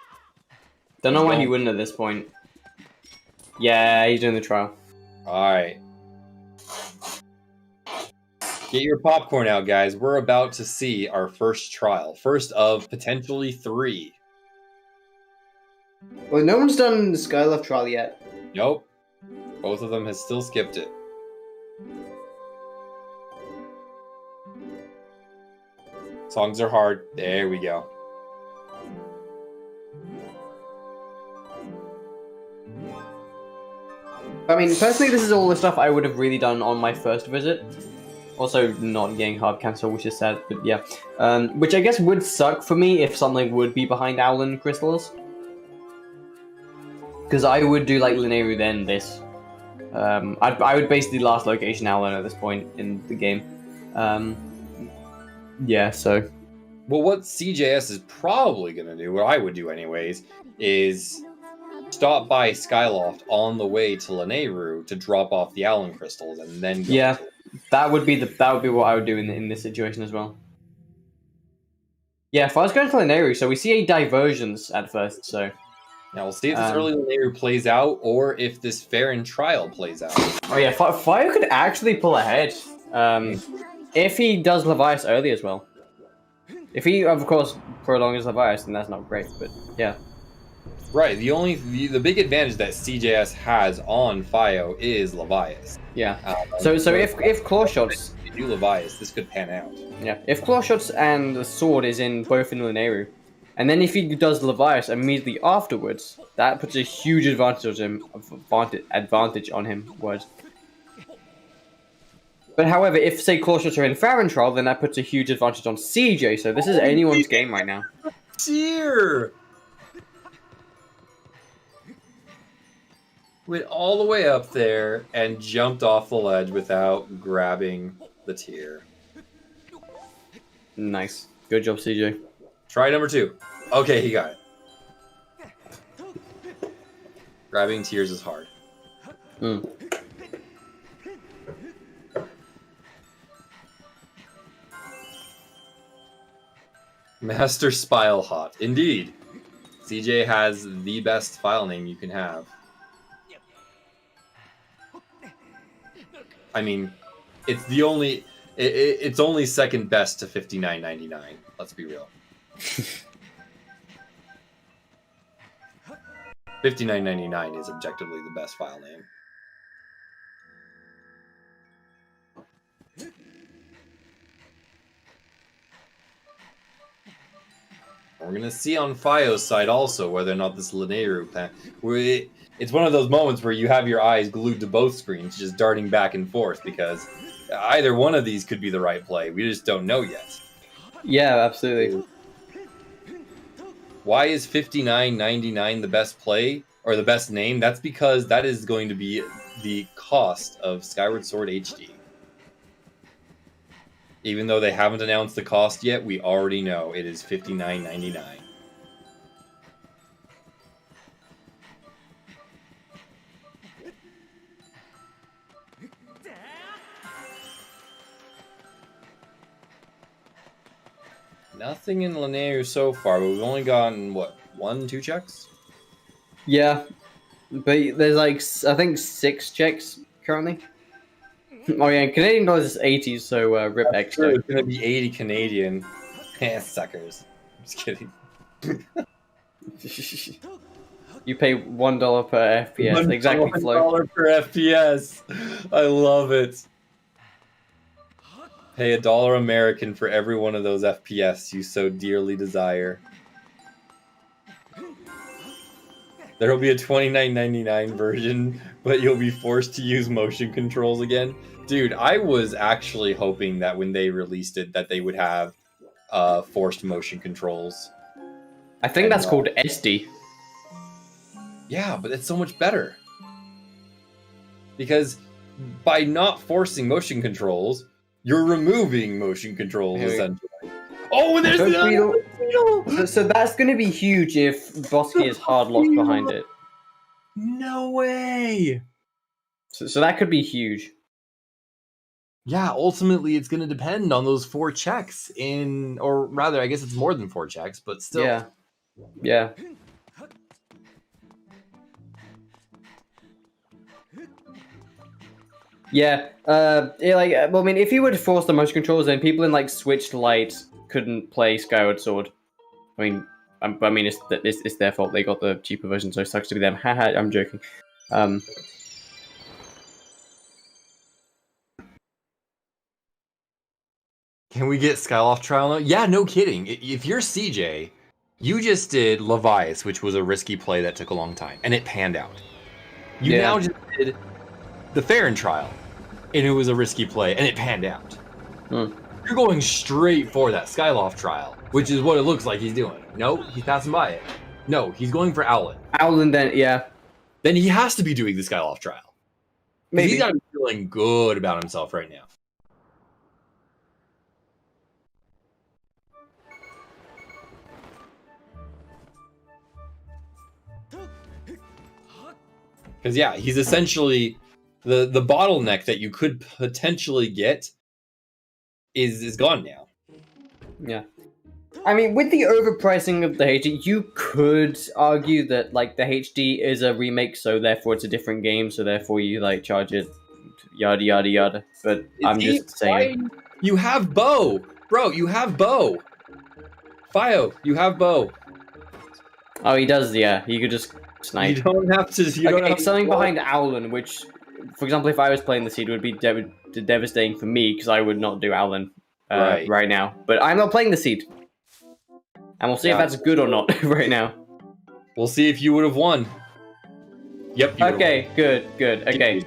Don't know why he wouldn't at this point. Yeah, he's doing the trial. Alright. Get your popcorn out, guys. We're about to see our first trial. First of potentially 3. Well, no one's done the Skyleft trial yet. Nope. Both of them has still skipped it. Songs are hard. There we go. I mean, personally, this is all the stuff I would have really done on my first visit. Also, not getting hard cancel, which is sad, but yeah. Which I guess would suck for me if something would be behind Owlin crystals. Because I would do like Lineru then this. I would basically last location Owlin at this point in the game. Yeah, so. Well, what CJS is probably going to do, what I would do anyways, is stop by Skyloft on the way to Lanayru to drop off the Allen crystals, and then go Yeah, to that would be what I would do in this situation as well. Yeah, if I was going to Lanayru, so we see a divergence at first, so... Now we'll see if this early Lanayru plays out, or if this Farron trial plays out. Oh yeah, Phio could actually pull ahead. If he does Levias early as well. If he, of course, prolongs Levias, then that's not great, but yeah. Right, the big advantage that CJS has on Phio is Levias. Yeah. So if Claw Shots... If you do Levias, this could pan out. Yeah, if Claw Shots and the Sword is in both in Lanayru, and then if he does Levias immediately afterwards, that puts a huge advantage on him. Words. But however, if say Claw Shots are in Farron Trial, then that puts a huge advantage on CJ. So this is anyone's game right now. Dear. Went all the way up there and jumped off the ledge without grabbing the tier. Nice. Good job, CJ. Try number 2. Okay, he got it. Grabbing tiers is hard. Master Spile Hot. Indeed. CJ has the best file name you can have. I mean, it's the only... It's only second best to 59.99. Let's be real. 59.99 is objectively the best file name. We're gonna see on Phio's side also whether or not this Lanayru plan. It's one of those moments where you have your eyes glued to both screens, just darting back and forth, because either one of these could be the right play. We just don't know yet. Yeah, absolutely. Why is 59.99 the best play, or the best name? That's because that is going to be the cost of Skyward Sword HD. Even though they haven't announced the cost yet, we already know it is 59.99. Nothing in Lanayru so far, but we've only gotten, what, 1-2 checks? Yeah. But there's like, I think 6 checks currently. Oh yeah, Canadian dollars is 80, so rip extra. It's gonna be 80 Canadian. Suckers. I'm just kidding. You pay $1 per FPS. Exactly, Flo. $1 per FPS. I love it. Pay $1 American for every one of those FPS you so dearly desire. There will be a $29.99 version, but you'll be forced to use motion controls again. Dude, I was actually hoping that when they released it that they would have forced motion controls. I think that's called SD. Yeah, but it's so much better. Because by not forcing motion controls, you're removing motion controls, essentially. Oh, and there's the Beetle! So that's going to be huge if Bosky is hard locked behind it. No way! So that could be huge. Yeah, ultimately it's going to depend on those 4 checks or rather, I guess it's more than 4 checks, but still. Yeah. Yeah. Yeah, well, I mean, if you were to force the motion controls, then people in, like, Switched Lite couldn't play Skyward Sword. I mean, it's their fault. They got the cheaper version, so it sucks to be them. Haha, I'm joking. Can we get Skyloft trial now? Yeah, no kidding. If you're CJ, you just did Levias, which was a risky play that took a long time, and it panned out. You now just did the Farron trial, and it was a risky play, and it panned out. You're going straight for that Skyloft trial, which is what it looks like he's doing. No, he's passing by it. No, he's going for Owlin. Owlin, then, yeah. Then he has to be doing the Skyloft trial. Maybe. He's got to be feeling good about himself right now. Because yeah, he's essentially the bottleneck that you could potentially get is gone now. Yeah. I mean, with the overpricing of the HD, you could argue that like the HD is a remake, so therefore it's a different game, so therefore you like charge it, yada yada yada. But I'm just saying, You have bow, bro. You have bow. Phio, you have bow. oh, he does. Yeah, he could just snipe. You don't have to. You don't have something to behind Owlin, which, for example, if I was playing the seed, would be devastating for me because I would not do Owlin right now. But I'm not playing the seed, and we'll see if that's good or not right now. We'll see if you would have won. Yep. Okay. Good. Okay.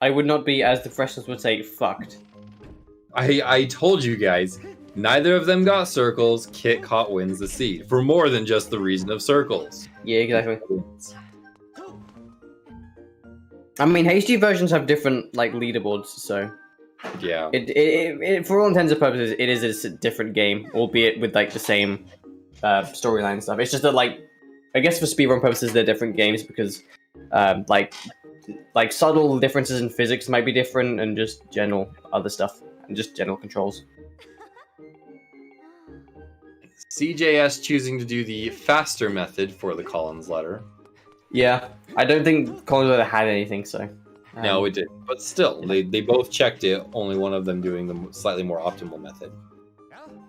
I would not be, as the freshness would say, fucked. I told you guys. Neither of them got circles. Kit Caught wins the seed for more than just the reason of circles. Yeah, exactly. I mean, HD versions have different like leaderboards, so Yeah. it for all intents and purposes, it is a different game, albeit with like the same storyline and stuff. It's just that like, I guess for speedrun purposes, they're different games because like subtle differences in physics might be different, and just general other stuff, and just general controls. CJS choosing to do the faster method for the Collins letter. Yeah, I don't think Collins letter had anything, so. No, it didn't. But still, they both checked it. Only one of them doing the slightly more optimal method.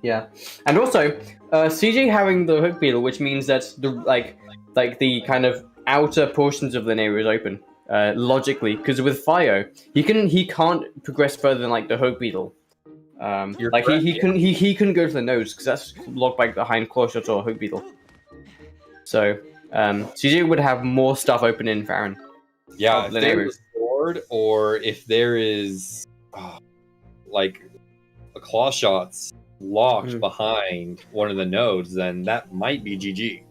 Yeah, and also CJ having the hook beetle, which means that the kind of outer portions of the area is open logically. Because with Phio, he can't progress further than like the hook beetle. He couldn't go to the nodes because that's locked by behind claw shot or hook beetle. So CJ would have more stuff open in Farron. Yeah, if there is a sword, or if there is like a claw shots locked behind one of the nodes, then that might be GG.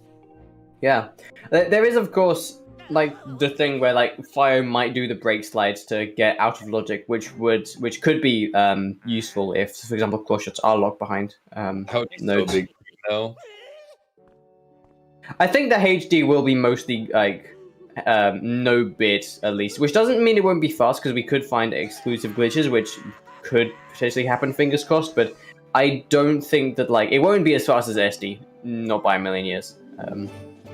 Yeah, there is of course like the thing where like Phio might do the break slides to get out of logic, which could be useful if, for example, claw shots are locked behind nodes. So big, though. I think the HD will be mostly like no bit at least, which doesn't mean it won't be fast because we could find exclusive glitches, which could potentially happen. Fingers crossed, but I don't think that like it won't be as fast as SD, not by a million years.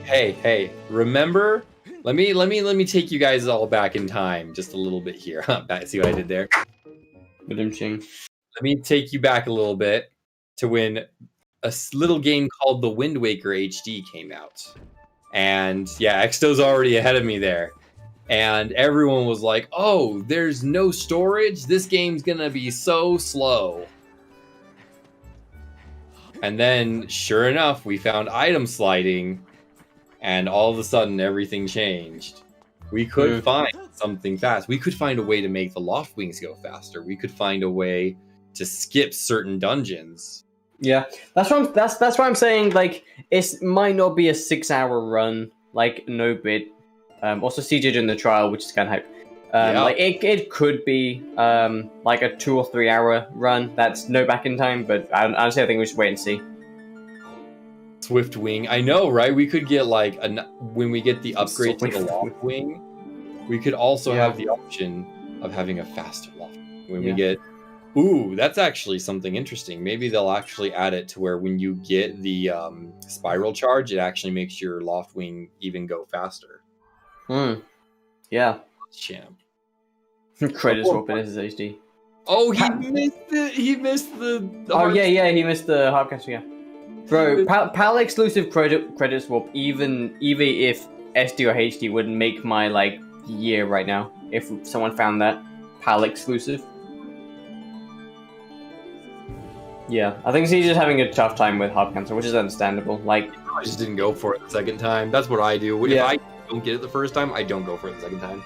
Hey, remember? Let me take you guys all back in time just a little bit here. See what I did there? Let me take you back a little bit to when a little game called The Wind Waker HD came out. And yeah, Exto's already ahead of me there. And everyone was like, oh, there's no storage? This game's gonna be so slow. And then, sure enough, we found item sliding, and all of a sudden, everything changed. We could find something fast. We could find a way to make the loft wings go faster. We could find a way to skip certain dungeons. Yeah, that's why I'm saying like it might not be a 6-hour run, like no bit. Also, CJ doing the trial, which is kind of hype. Like it could be like a 2 or 3 hour run. That's no back in time, but honestly, I think we should wait and see. Swift wing, I know, right? We could get like when we get the upgrade to the loft wing, we could also have the option of having a faster loft when we get. Ooh, that's actually something interesting. Maybe they'll actually add it to where when you get the spiral charge, it actually makes your loft wing even go faster. Yeah. Champ. Credit swap in SSHD. Oh, he missed it. He missed the. He missed the hard caster. Yeah. Bro, PAL exclusive credit swap. Even if SD or HD would make my like year right now. If someone found that PAL exclusive. Yeah, I think he's just having a tough time with hard cancer, which is understandable. Like, I just didn't go for it the second time. That's what I do. If I don't get it the first time, I don't go for it the second time.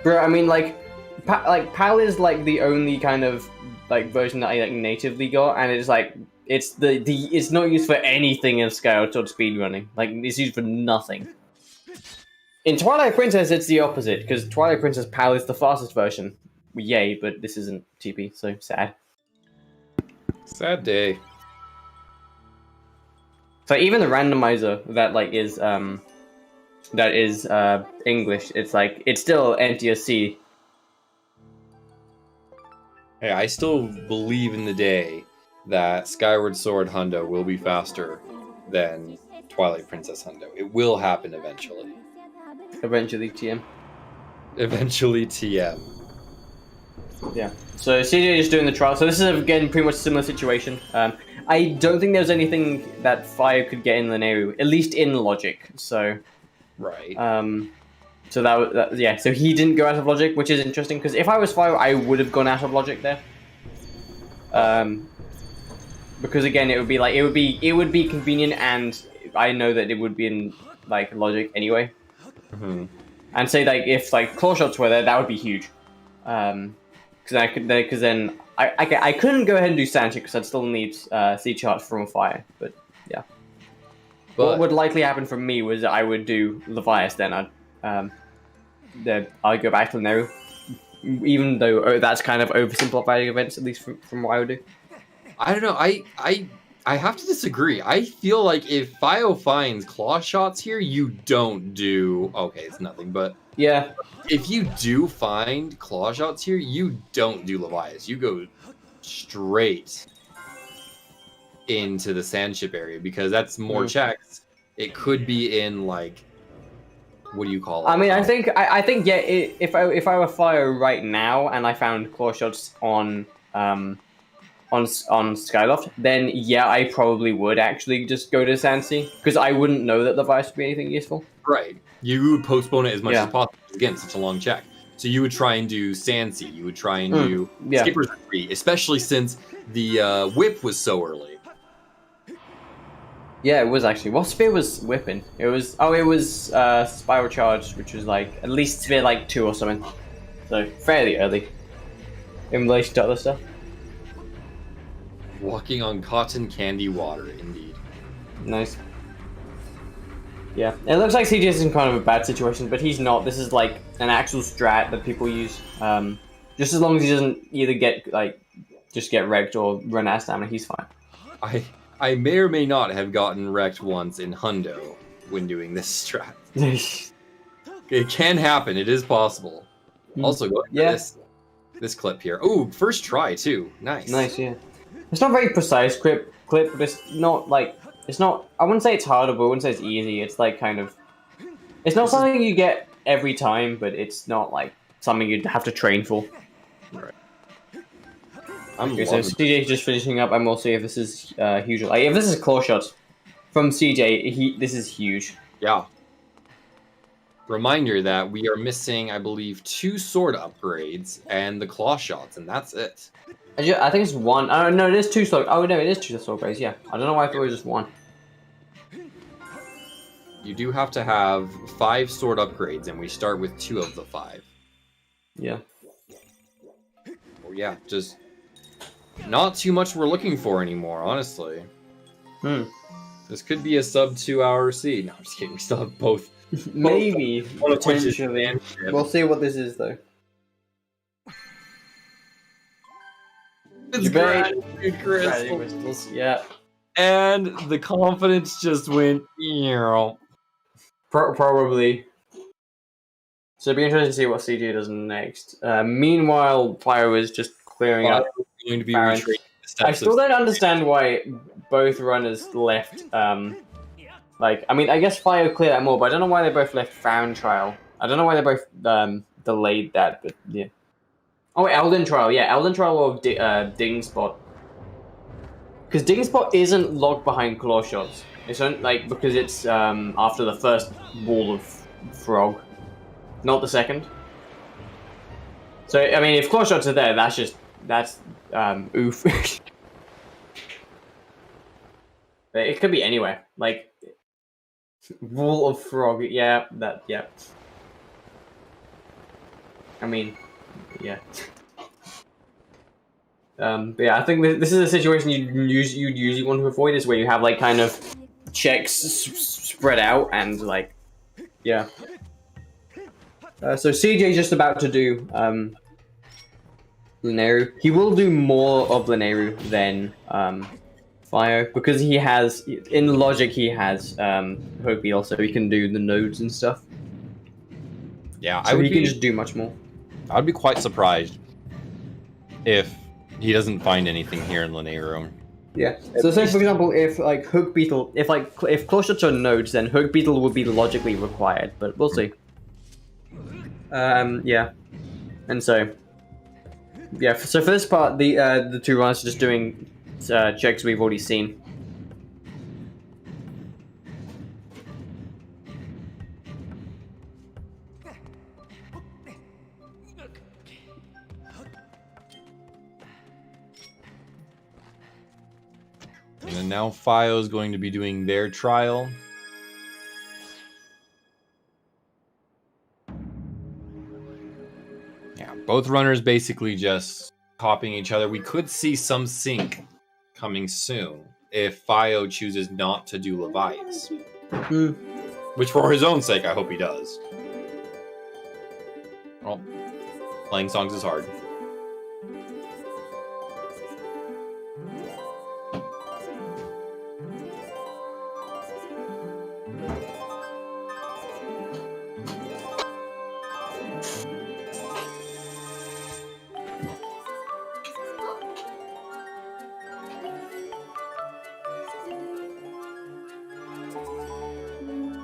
Bro, I mean, like PAL is like the only kind of like version that I like natively got, and it's like it's it's not used for anything in Skyward Sword speedrunning. Like, it's used for nothing. In Twilight Princess, it's the opposite, because Twilight Princess PAL is the fastest version. Yay, but this isn't TP, so sad. Sad day. So even the randomizer that is English, it's still NTSC. Hey, I still believe in the day that Skyward Sword Hundo will be faster than Twilight Princess Hundo. It will happen eventually. Eventually, TM. Eventually, TM. Yeah. So CJ is doing the trial. So this is again pretty much a similar situation. I don't think there's anything that Phio could get in Lanayru, at least in logic. So. Right. So yeah. So he didn't go out of logic, which is interesting because if I was Phio, I would have gone out of logic there. Because again, it would be convenient, and I know that it would be in like logic anyway. Mm-hmm. And say like if like claw shots were there, that would be huge. Because then I couldn't go ahead and do Sanchi because I'd still need C charts from Fire. But yeah. What would likely happen for me was that I would do Levias, then I'd go back to Nero, even though that's kind of oversimplifying events, at least from what I would do. I don't know. I have to disagree. I feel like if Phio finds claw shots here, you don't do. Okay, it's nothing. But yeah, if you do find claw shots here, you don't do Levias. You go straight into the sandship area because that's more checks. It could be in like, what do you call it? I mean, I think yeah. If I were Phio right now and I found claw shots on Skyloft, then yeah, I probably would actually just go to Sansi because I wouldn't know that the Levias would be anything useful. Right. You would postpone it as much as possible. Again, such a long check. So you would try and do Sansi. You would try and do Skipper's Retreat, especially since the whip was so early. Yeah, it was actually. What sphere was whipping? It was Spiral Charge, which was like at least sphere like 2 or something. So fairly early in relation to other stuff. Walking on cotton candy water, indeed. Nice. Yeah, it looks like CJ is in kind of a bad situation, but he's not. This is like an actual strat that people use. Just as long as he doesn't either get just get wrecked or run out of stamina, he's fine. I may or may not have gotten wrecked once in Hundo when doing this strat. It can happen. It is possible. Also, go this clip here. Oh, first try too. Nice. Nice, yeah. It's not very precise clip, but it's not like it's not. I wouldn't say it's harder, but I wouldn't say it's easy. It's like kind of. It's not something you get every time, but it's not like something you'd have to train for. Right. Okay, so CJ just finishing up, and we'll see if this is huge. Like, if this is a claw shot from CJ, this is huge. Yeah. Reminder that we are missing, I believe, 2 sword upgrades and the claw shots, and that's it. I think it's 1. Oh no, it is 2 sword. Oh no, it is 2 sword upgrades. Yeah, I don't know why I thought it was just 1. You do have to have 5 sword upgrades, and we start with 2 of the 5. Yeah. Well, yeah, just not too much we're looking for anymore, honestly. This could be a sub 2 hour C. No, I'm just kidding. We still have both. Maybe. Potentially. We'll see what this is, though. It's gratitude crystals. Yeah. And the confidence just went, Probably. So it'd be interesting to see what CJ does next. Meanwhile, Phio is just clearing up. Going to be I still don't understand why both runners left. I mean, I guess Phio cleared that more, but I don't know why they both left Found Trial. I don't know why they both delayed that, but yeah. Oh, Elden Trial, yeah, Elden Trial or Ding Spot. Because Ding Spot isn't locked behind claw shots. It's only, because it's after the first wall of frog, not the second. So I mean, if claw shots are there, that's oof. It could be anywhere, like wall of frog. Yeah, yeah. I mean, yeah. But yeah, I think this is a situation you'd usually want to avoid, is where you have like kind of checks spread out and like, yeah. So CJ's just about to do Lanayru. He will do more of Lanayru than Phio, because he has, in logic, he has Hope Beetle, so he can do the nodes and stuff. Yeah, So he can just do much more. I'd be quite surprised if he doesn't find anything here in Lanero. Yeah. So say for example, if like Hook Beetle, if closer to nodes, then Hook Beetle would be logically required, but we'll see. Yeah. And so, yeah. So for this part, the two runners are just doing checks we've already seen. And then now Phio is going to be doing their trial. Yeah, both runners basically just copying each other. We could see some sync coming soon if Phio chooses not to do Levites. Which for his own sake, I hope he does. Well, playing songs is hard.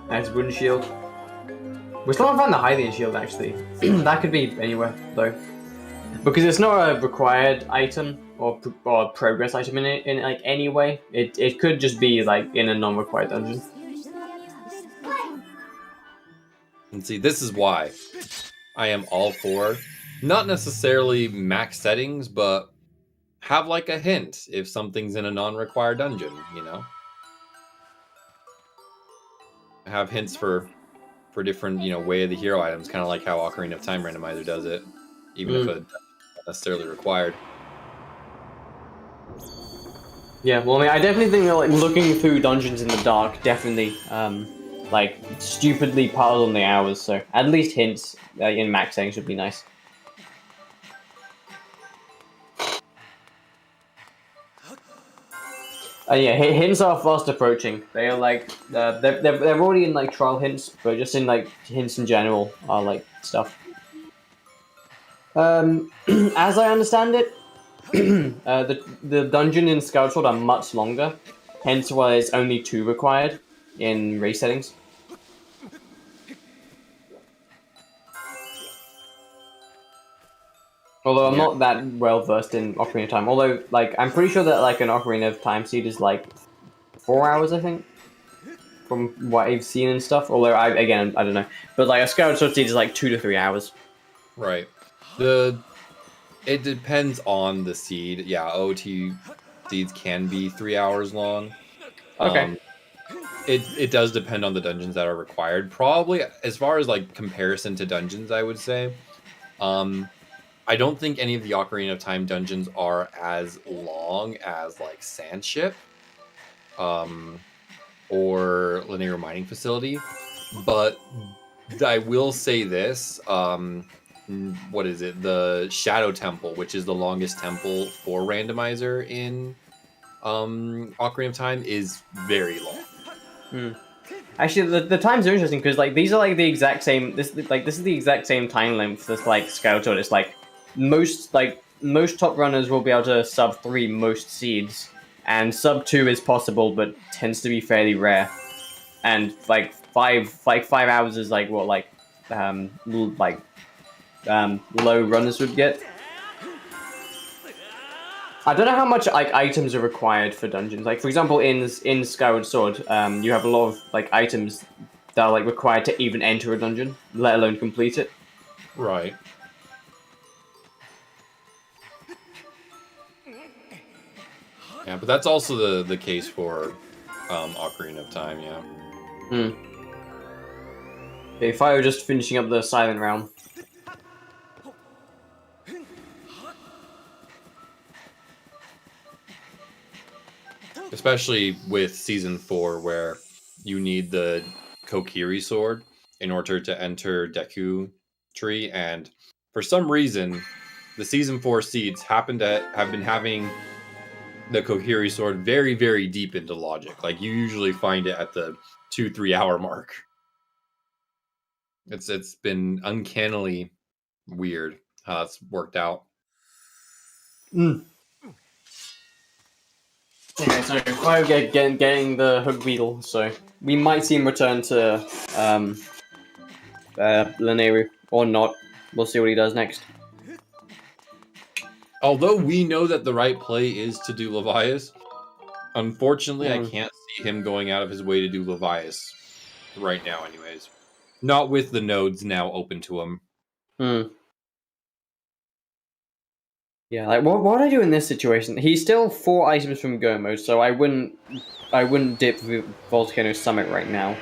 Nice wooden shield. We still haven't found the Hylian shield actually. That could be anywhere though, because it's not a required item or progress item in like any way. It could just be like in a non-required dungeon. And see, this is why I am all for not necessarily max settings, but have like a hint if something's in a non-required dungeon, you know? Have hints for different, you know, way of the hero items, kind of like how Ocarina of Time Randomizer does it, even if it's not necessarily required. Yeah, well, I mean, I definitely think that, like, looking through dungeons in the dark definitely, like, stupidly piles on the hours, so at least hints in max settings would be nice. Yeah, hints are fast approaching. They are like, they're already in, like, trial hints, but just in, like, hints in general are, like, stuff. As I understand it, the dungeon in Skyward Sword are much longer, hence why there's only 2 required in race settings. Although I'm not that well versed in Ocarina of Time. Although, like, I'm pretty sure that like an Ocarina of Time seed is like 4 hours, I think, from what I've seen and stuff. Although I don't know. But like a Skyward Sword seed is like 2 to 3 hours. Right. It depends on the seed. Yeah, OT seeds can be 3 hours long. Okay. It does depend on the dungeons that are required. Probably as far as like comparison to dungeons, I would say. I don't think any of the Ocarina of Time dungeons are as long as like Sandship, or Linear Mining Facility, but I will say this: what is it? The Shadow Temple, which is the longest temple for Randomizer in Ocarina of Time, is very long. Actually, the times are interesting because like these are like the exact same. This is the exact same time length as like Skyward Sword. It's like most top runners will be able to sub 3 most seeds, and sub 2 is possible, but tends to be fairly rare. And like 5 hours is like what low runners would get. I don't know how much like items are required for dungeons. Like for example, in Skyward Sword, you have a lot of like items that are like required to even enter a dungeon, let alone complete it. Right. Yeah, but that's also the case for Ocarina of Time. Yeah. Okay, Phio just finishing up the Silent Realm. Especially with Season 4, where you need the Kokiri sword in order to enter Deku Tree, and for some reason, the Season 4 seeds happen to have been having the Kokiri sword very, very deep into logic. Like you usually find it at the 2-3 hour mark. It's been uncannily weird how it's worked out. Okay, so Phio getting the hook beetle, so we might see him return to Lanayru or not. We'll see what he does next. Although we know that the right play is to do Levias, unfortunately, I can't see him going out of his way to do Levias right now, anyways. Not with the nodes now open to him. Yeah, like what would I do in this situation? He's still 4 items from go mode, so I wouldn't dip the Volcano Summit right now.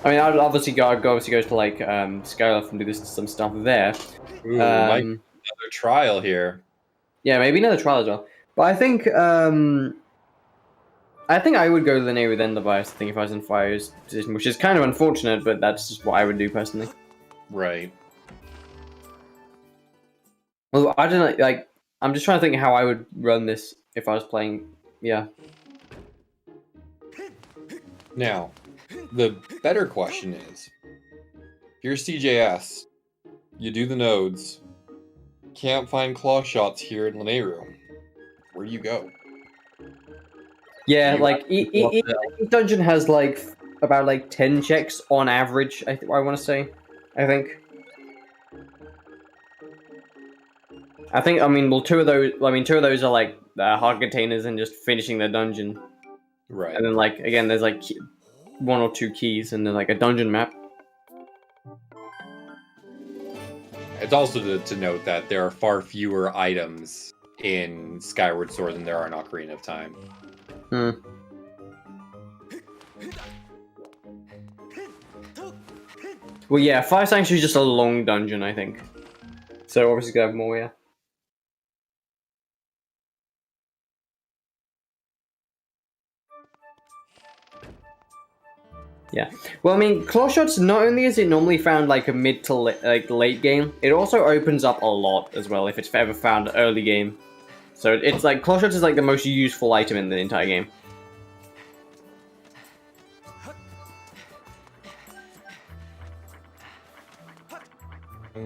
I mean, I'd obviously go to like Skylift and do some stuff there. Ooh, might be another trial here. Yeah, maybe another trial as well. But I think I would go Lanayru then Levias. I think if I was in Phio's position, which is kind of unfortunate, but that's just what I would do personally. Right. Well, I don't know. Like, I'm just trying to think how I would run this if I was playing. Yeah. Now, the better question is, if you're CJS, you do the nodes, can't find claw shots here in Lanayru. Where do you go? Yeah, like each dungeon has like about like 10 checks on average. I want to say. I think. I mean, well, two of those are like hard containers and just finishing the dungeon. Right. And then, like, again, there's like 1 or 2 keys and then like a dungeon map. It's also to note that there are far fewer items in Skyward Sword than there are in Ocarina of Time. Well, yeah, Fire Sanctuary is just a long dungeon, I think. So obviously gonna have more, yeah. Yeah. Well, I mean, claw shots, not only is it normally found like a mid to late game, it also opens up a lot as well if it's ever found early game. So it's like claw shots is like the most useful item in the entire game.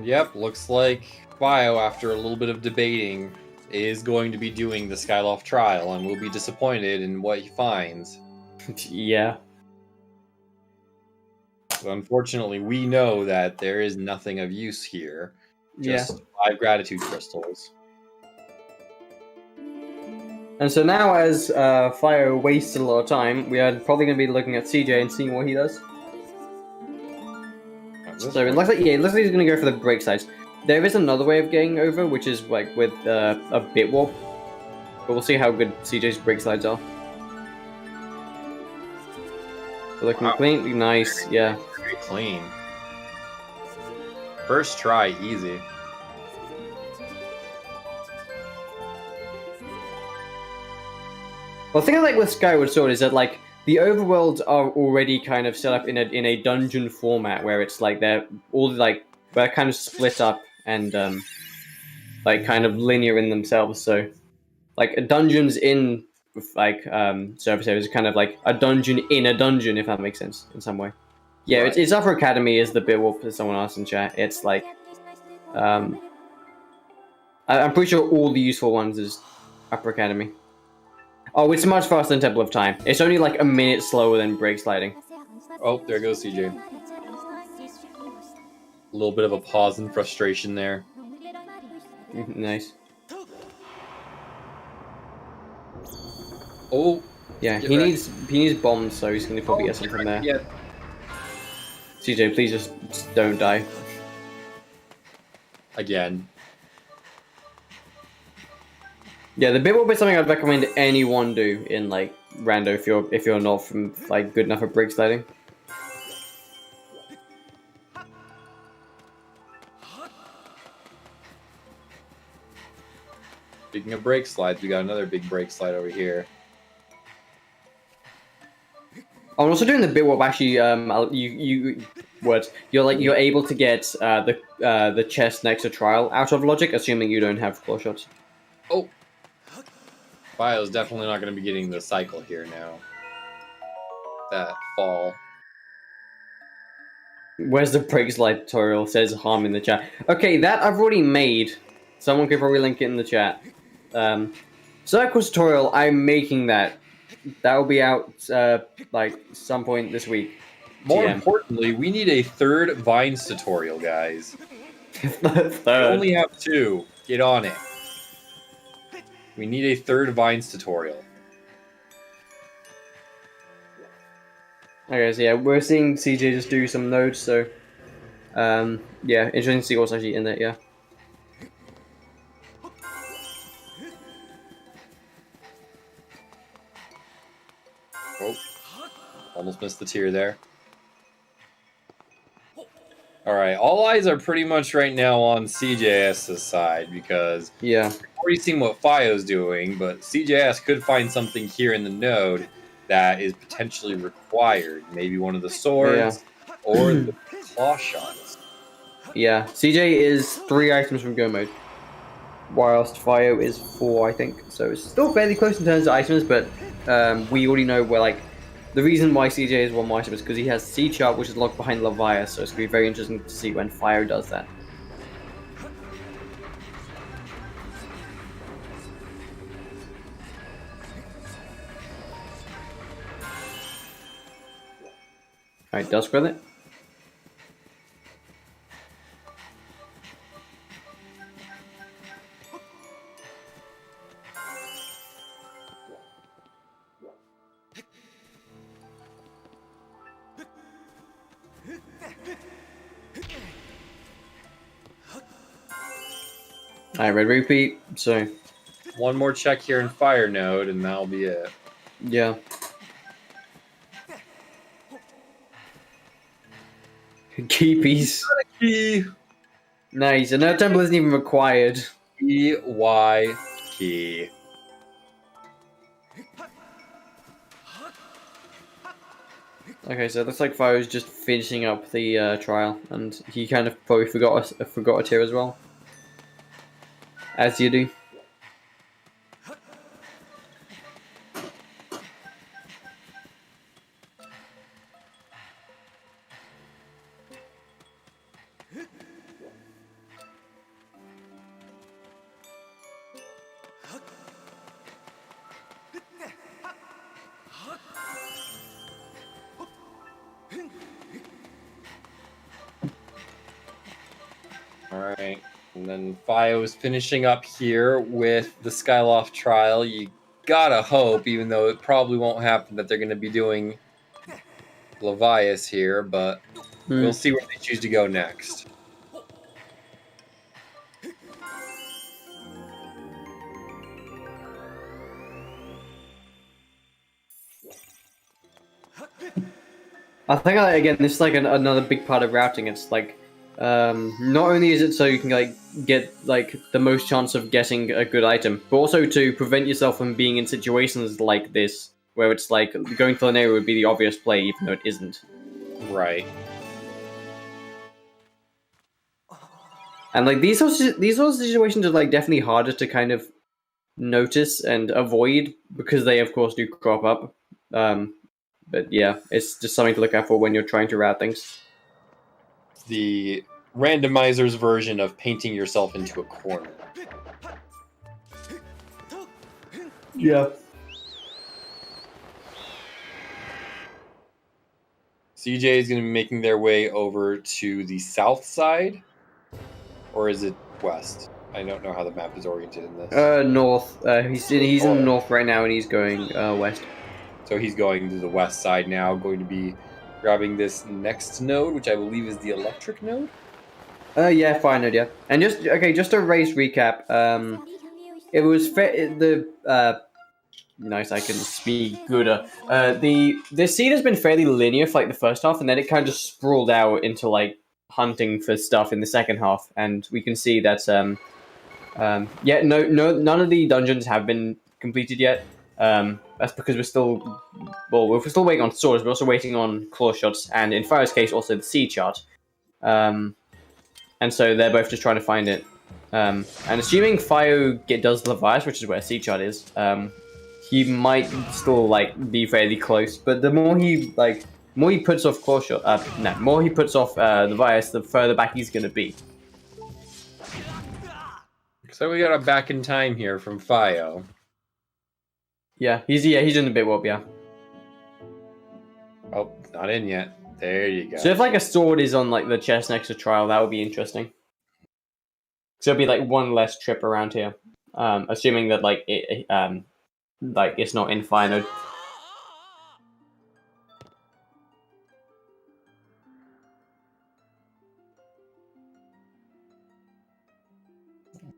Yep, looks like Phio, after a little bit of debating, is going to be doing the Skyloft trial and will be disappointed in what he finds. Yeah. So unfortunately, we know that there is nothing of use here. Just 5 gratitude crystals. And so now, as Phio wastes a lot of time, we are probably going to be looking at CJ and seeing what he does. So it looks like he's going to go for the break sides. There is another way of getting over, which is like with a bit warp. But we'll see how good CJ's break slides are. They're looking clean, nice, yeah. Very clean. First try, easy. Well, the thing I like with Skyward Sword is that like the overworlds are already kind of set up in a dungeon format where it's like they're kind of split up and like kind of linear in themselves. So like dungeons in like surface areas is kind of like a dungeon in a dungeon, if that makes sense in some way. Yeah, right. It's Upper Academy is the bit warp, as someone asked in chat. It's like I'm pretty sure all the useful ones is Upper Academy. Oh, it's much faster than Temple of Time. It's only like a minute slower than break sliding. Oh, there goes CJ. A little bit of a pause in frustration there. Nice. Oh. Yeah, he needs bombs, so he's gonna probably get some from there. Yeah. CJ, please just don't die. Again. Yeah, the bit warp is something I'd recommend anyone do in like rando if you're not from like good enough at break sliding. Speaking of break slides, we got another big break slide over here. I'm also doing the bit warp. Actually, words. You're able to get the chest next to trial out of logic, assuming you don't have claw shots. Oh, Phio's definitely not going to be getting the cycle here now. That fall. Where's the brake slide tutorial? Says harm in the chat. Okay, that I've already made. Someone could probably link it in the chat. Circles tutorial, I'm making that. That will be out like some point this week. More GM. importantly, we need a third Vines tutorial, guys. We Third. only have 2. Get on it. We need a third Vines tutorial. Okay, so yeah, we're seeing CJ just do some nodes, so yeah, interesting to see what's actually in it, yeah. Oh, almost missed the tier there. Alright, all eyes are pretty much right now on CJS's side because Yeah. we've already seen what Phio's doing, but CJS could find something here in the node that is potentially required. Maybe one of the swords or the claw shots. Yeah, CJ is 3 items from go mode, whilst Phio is 4, I think. So it's still fairly close in terms of items, but we already know where, like, the reason why CJ is 1 more item is because he has C chart, which is locked behind Levias, so it's going to be very interesting to see when Phio does that. Alright, Dusk Relic. Alright, Red Repeat, so... One more check here in Fire node, and that'll be it. Yeah. Key piece. Key. Nice, and no temple isn't even required. EY key. Okay, so it looks like Phio's just finishing up the trial, and he kind of probably forgot a tier as well. As you do. Alright, and then Phio is finishing up here with the Skyloft trial. You gotta hope, even though it probably won't happen, that they're going to be doing Levias here, but we'll see where they choose to go next. I think, again, this is like another big part of routing. It's like, not only is it so you can like get like the most chance of getting a good item, but also to prevent yourself from being in situations like this, where it's like going to an area would be the obvious play, even though it isn't. Right. And like these sorts of situations are like definitely harder to kind of notice and avoid because they of course do crop up. But yeah, it's just something to look out for when you're trying to route things. The randomizer's version of painting yourself into a corner. Yeah. CJ is going to be making their way over to the south side, or is it west? I don't know how the map is oriented in this. North. He's in the north right now, and he's going west. So he's going to the west side now, going to be grabbing this next node, which I believe is the electric node. Yeah, fire node, yeah. And just a race recap. It was nice, I can speak good. The seed has been fairly linear for like the first half, and then it kind of sprawled out into like hunting for stuff in the second half, and we can see that none of the dungeons have been completed yet. That's because we're still well, we're still waiting on swords, we're also waiting on claw shots, and in Fire's case, also the C chart. And so they're both just trying to find it. And assuming Phio does the Levias, which is where C chart is, he might still like be fairly close. But the more he puts off claw shot, more he puts off the Levias, the further back he's gonna be. So we got a back in time here from Phio. Yeah, he's in the bit warp, yeah. Oh, not in yet. There you go. So if like a sword is on like the chest next to Trial, that would be interesting. So it'll be like one less trip around here, assuming that like it's not in fire node.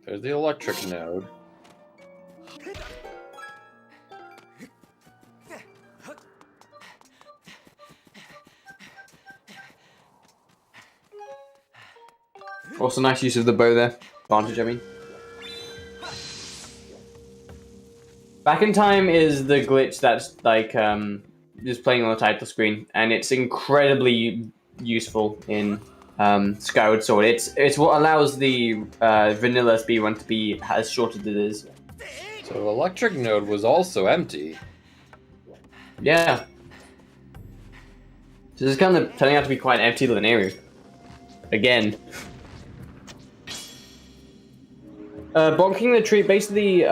There's the electric node. Also, nice use of the bow there. Advantage, I mean. Back in time is the glitch that's like just playing on the title screen, and it's incredibly useful in Skyward Sword. It's what allows the vanilla speedrun to be as short as it is. So electric node was also empty. Yeah. So this is kind of turning out to be quite an empty little area. Again. Bonking the tree, basically,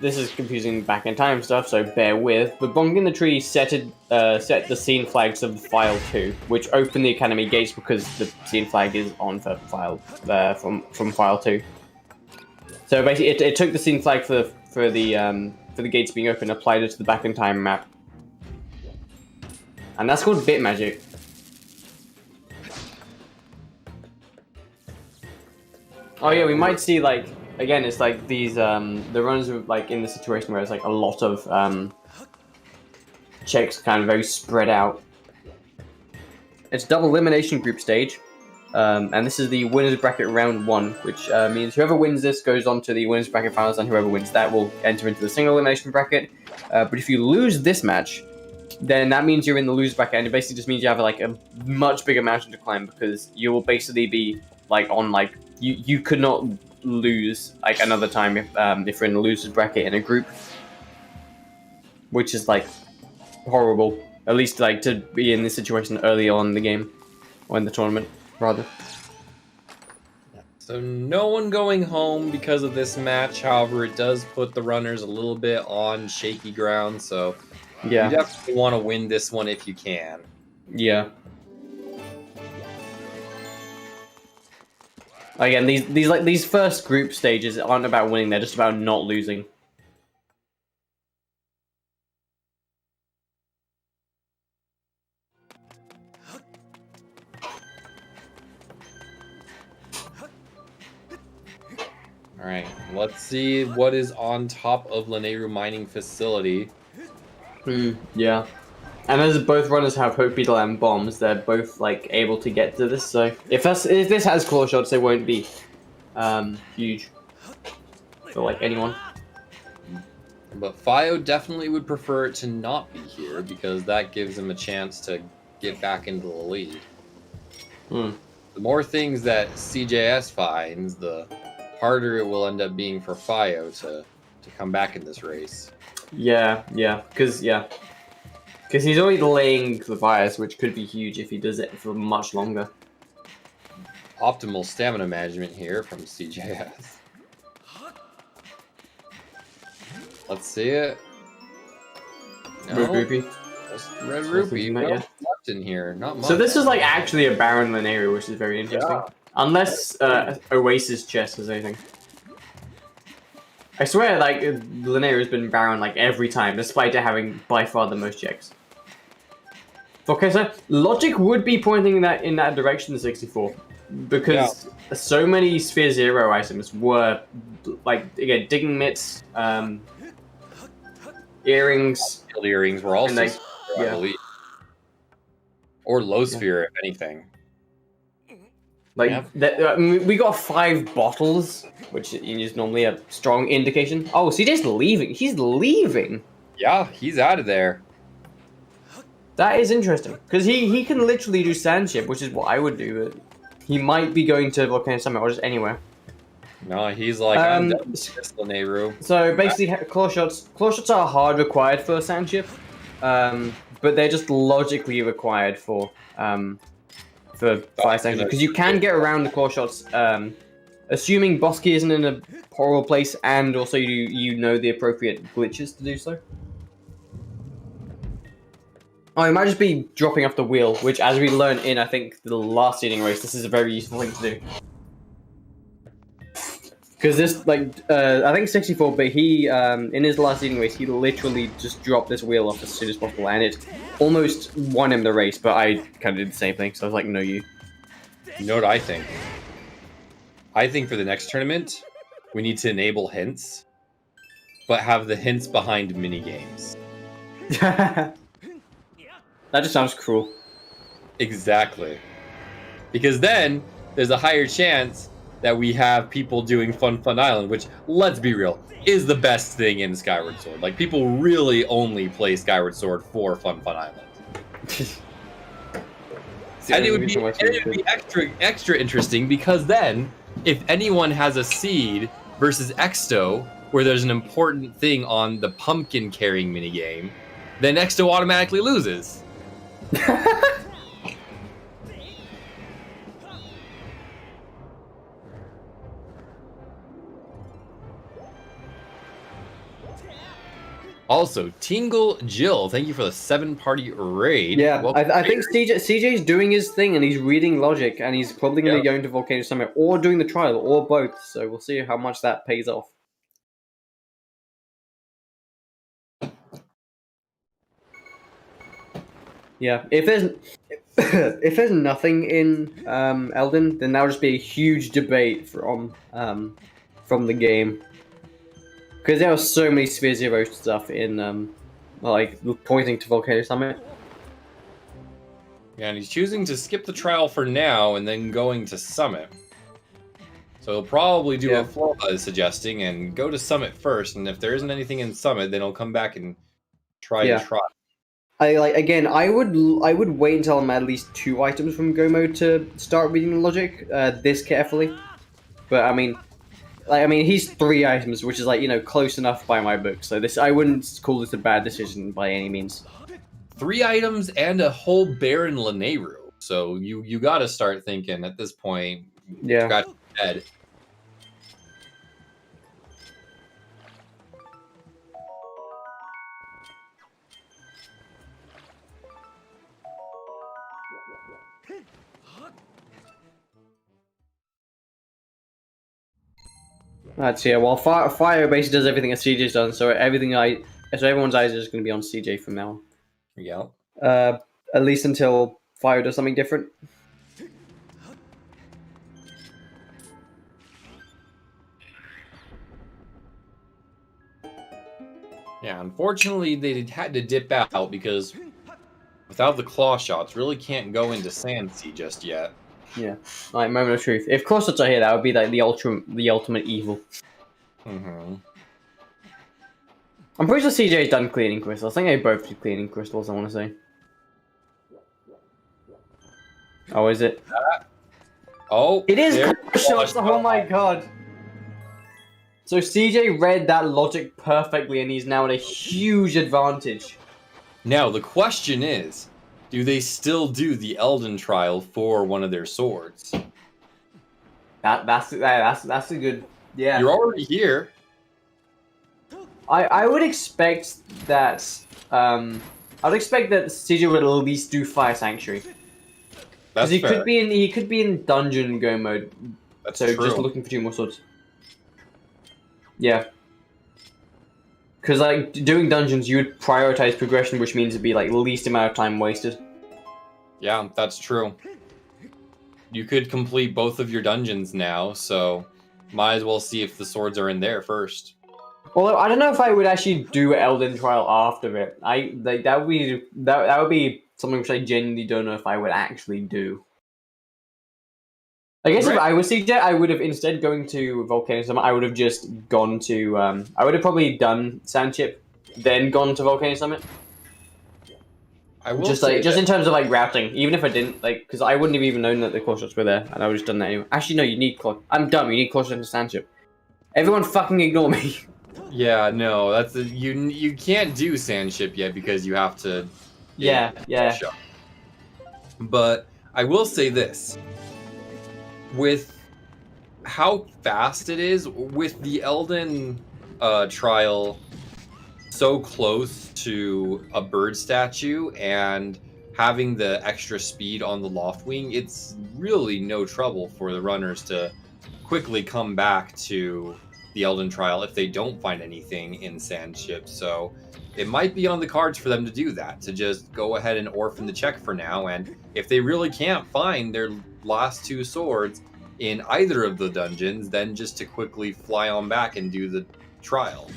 this is confusing back in time stuff, so bear with, but bonking the tree set the scene flags of File 2, which open the academy gates because the scene flag is on for File, from File 2. So basically, it took the scene flag for the gates being open, applied it to the back in time map. And that's called bit magic. Oh yeah, we might see like, again, it's like these, the runners are like in the situation where it's like a lot of checks kind of very spread out. It's double elimination group stage, and this is the winners bracket round 1, which means whoever wins this goes on to the winners bracket finals, and whoever wins that will enter into the single elimination bracket. But if you lose this match, then that means you're in the loser bracket, and it basically just means you have like a much bigger mountain to climb, because you will basically be like on like, you could not lose like another time if you're in the losers bracket in a group, which is like horrible, at least like to be in this situation early on in the game, or in the tournament rather. So no one going home because of this match. However, it does put the runners a little bit on shaky ground, so Yeah, you definitely want to win this one if you can. yeah. Again, these first group stages aren't about winning; they're just about not losing. Alright, let's see what is on top of Lanayru Mining Facility. Yeah. And as both runners have Hope Beetle and bombs, they're both like able to get to this. So if this has claw shots, it won't be huge for like anyone. But Phio definitely would prefer it to not be here, because that gives him a chance to get back into the lead. The more things that CJS finds, the harder it will end up being for Phio to come back in this race. Yeah, because he's already delaying the bias, which could be huge if he does it for much longer. Optimal stamina management here from CJS. Let's see it. No, Red Rupee. just Red Rupee. Not What yet. else left in here? Not much. So this is like actually a Baron Lane area, which is very interesting. Yeah. Unless Oasis chest has anything. I swear, like, Linear has been Baron like every time, despite it having by far the most checks. Okay, so logic would be pointing in that direction in 64, because so many Sphere Zero items were like, again, digging mitts, earrings. Field earrings were also like, sphere, I believe. Or low sphere, if anything. Like, we got 5 bottles, which is normally a strong indication. Oh, CJ's leaving. He's leaving. Yeah, he's out of there. That is interesting because he can literally do sand ship, which is what I would do. But he might be going to Volcano Summit or just anywhere. No, he's like, I'm done with this Lanayru. So basically, claw shots are hard required for sand ship, but they're just logically required for fire sanctuary because you can get around the claw shots, assuming boss key isn't in a horrible place, and also you know the appropriate glitches to do so. Oh, it might just be dropping off the wheel, which, as we learned in, I think, the last seeding race, this is a very useful thing to do. Because this, like, I think 64, but he, in his last seeding race, he literally just dropped this wheel off as soon as possible, and it almost won him the race, but I kind of did the same thing, so I was like, no, you. You know what I think? I think for the next tournament, we need to enable hints, but have the hints behind minigames. That just sounds cruel. Exactly. Because then, there's a higher chance that we have people doing Fun Island, which, let's be real, is the best thing in Skyward Sword. Like, people really only play Skyward Sword for Fun Island. And it would be extra interesting because then, if anyone has a seed versus Exto, where there's an important thing on the pumpkin carrying minigame, then Exto automatically loses. Also, Tingle Jill, thank you for the 7-party raid. Yeah, Welcome, I think CJ's doing his thing and he's reading logic and he's probably going to be going to Volcano Summit or doing the trial or both. So we'll see how much that pays off. Yeah, if there's nothing in Elden, then that'll just be a huge debate from the game. Because there are so many Sphere Zero stuff in, like, pointing to Volcano Summit. Yeah, and he's choosing to skip the trial for now and then going to Summit. So he'll probably do a flow I was suggesting and go to Summit first, and if there isn't anything in Summit, then he'll come back and try the trial. I would wait until I'm at least 2 items from Go Mode to start reading the logic this carefully. But I mean, he's 3 items, which is, like, you know, close enough by my book. So I wouldn't call this a bad decision by any means. 3 items and a whole Baron Lanayru. So you got to start thinking at this point. Yeah. You got your head. That's Well, Fire basically does everything that CJ's done, so everyone's eyes are just going to be on CJ from now on. Yeah. At least until Fire does something different. Yeah, unfortunately, they had to dip out because without the claw shots, really can't go into Sand Sea just yet. Yeah, like, moment of truth. If claw shots are here, that would be like the ultimate evil. Mm-hmm. I'm pretty sure CJ's done cleaning crystals. I think they both do cleaning crystals, I want to say. Oh, is it? Oh, it is claw shots! Oh my god! So CJ read that logic perfectly, and he's now at a huge advantage. Now, the question is, do they still do the Elden trial for one of their swords? That's a good... Yeah. You're already here. I would expect that... I'd expect that CJ would at least do Fire Sanctuary. Because he could be in dungeon go mode. That's so true. Just looking for 2 more swords. Yeah. Because, like, doing dungeons, you would prioritize progression, which means it'd be, like, least amount of time wasted. Yeah, that's true. You could complete both of your dungeons now, so might as well see if the swords are in there first. Although I don't know if I would actually do Elden Trial after it. That would be something which I genuinely don't know if I would actually do. I guess if I was CJ, I would have, instead going to Volcano Summit, I would have just gone to, I would have probably done Sand Chip, then gone to Volcano Summit. I will Just say just that- in terms of like routing, even if I didn't because I wouldn't have even known that the core shots were there, and I would have just done that anyway. Actually, no, you need core. I'm dumb. You need core shots in Sandship. Everyone, fucking ignore me. Yeah, no, that's you can't do Sandship yet because you have to. Yeah. Shot. But I will say this: with how fast it is, with the Elden trial so close to a bird statue and having the extra speed on the loft wing, it's really no trouble for the runners to quickly come back to the Elden trial if they don't find anything in Sandship. So it might be on the cards for them to do that, to just go ahead and orphan the check for now. And if they really can't find their last two swords in either of the dungeons, then just to quickly fly on back and do the trial.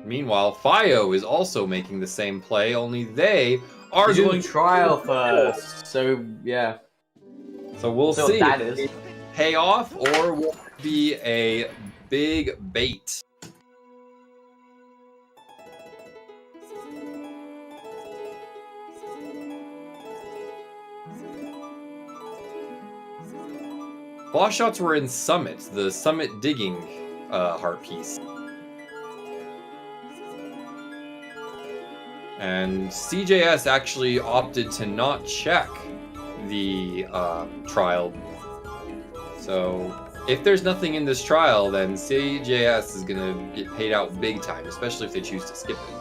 Meanwhile, Phio is also making the same play, only they are Doing going trial first. So yeah. So we'll So see that if is. it pay off or will it be a big bait. Boss shots were in Summit, the Summit digging heart piece. And CJS actually opted to not check the trial. So if there's nothing in this trial, then CJS is gonna get paid out big time, especially if they choose to skip it.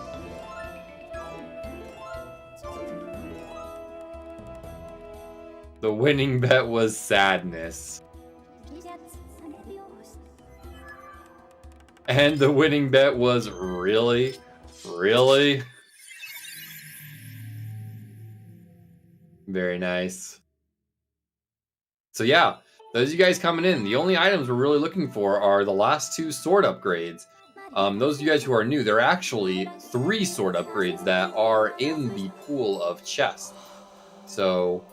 The winning bet was sadness. And the winning bet was really? Really? Very nice. So yeah, those of you guys coming in, the only items we're really looking for are the last two sword upgrades. Those of you guys who are new, there are actually 3 sword upgrades that are in the pool of chests. So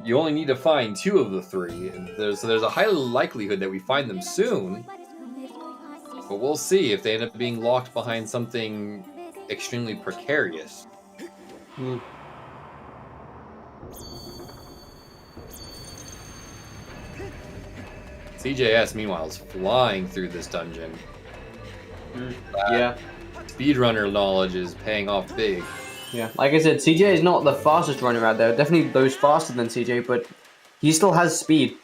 you only need to find 2 of the 3. So there's a high likelihood that we find them soon. But we'll see if they end up being locked behind something extremely precarious. CJS, meanwhile, is flying through this dungeon. Yeah. Speedrunner knowledge is paying off big. Yeah. Like I said, CJ is not the fastest runner out there. Definitely goes faster than CJ, but he still has speed.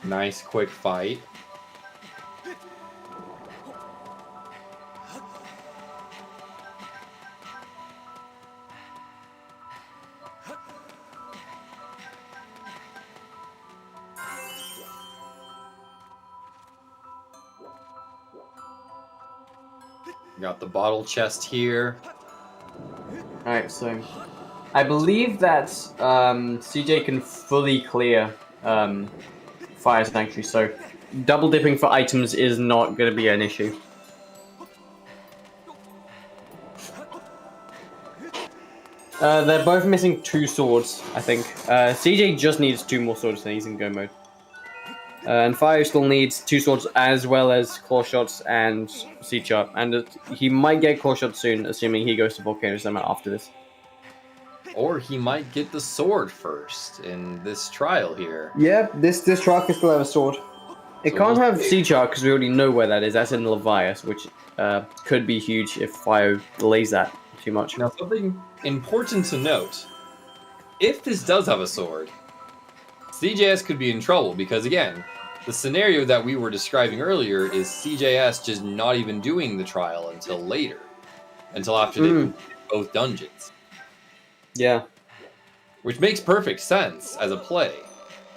Nice quick fight. Got the bottle chest here. Alright, so I believe that CJ can fully clear Fire Sanctuary, so double dipping for items is not going to be an issue. They're both missing 2 swords, I think. CJ just needs 2 more swords, then he's in go mode. And Phio still needs 2 swords as well as claw shots and seed sharp. And he might get claw shots soon, assuming he goes to Volcano Summit after this. Or he might get the sword first in this trial here. Yeah, this truck can still have a sword. It So can't we'll have seed sharp because we already know where that is. That's in Levias, which could be huge if Phio delays that too much. Now, something important to note. If this does have a sword, CJS could be in trouble because, again, the scenario that we were describing earlier is CJS just not even doing the trial until later. Until after they complete both dungeons. Yeah. Which makes perfect sense as a play.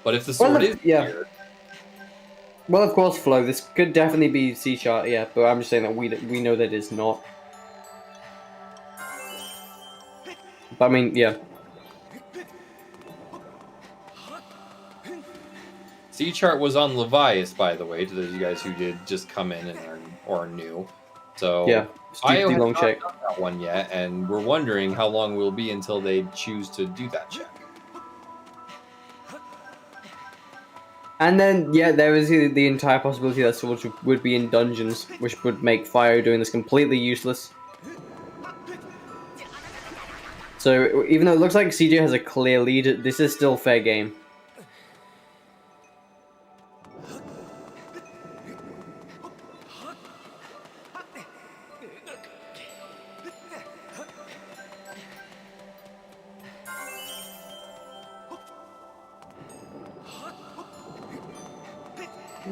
But if the sword is here... Well, of course, Flo, this could definitely be C sharp, yeah, but I'm just saying that we know that it's not. But I mean, yeah. C chart was on Levias, by the way, to those of you guys who did just come in and are new. So Yeah, Phio stupidly has long not check. done that one yet, and we're wondering how long will be until they choose to do that check. And then, yeah, there is the entire possibility that swords would be in dungeons, which would make Phio doing this completely useless. So, even though it looks like CJ has a clear lead, this is still fair game.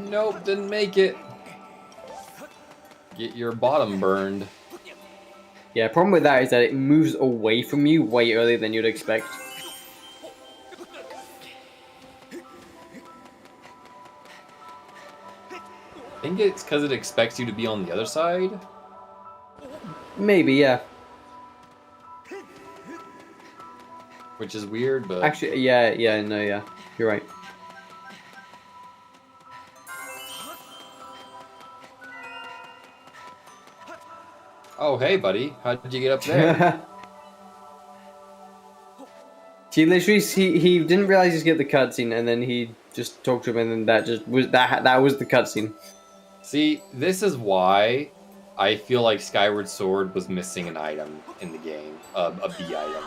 Nope, didn't make it. Get your bottom burned. Yeah, problem with that is that it moves away from you way earlier than you'd expect. I think it's because it expects you to be on the other side. Maybe, yeah. Which is weird, but... Actually, yeah, no, yeah. You're right. Oh, hey, buddy. How did you get up there? He literally, he didn't realize he's get the cutscene, and then he just talked to him, and then that was the cutscene. See, this is why I feel like Skyward Sword was missing an item in the game, a B item.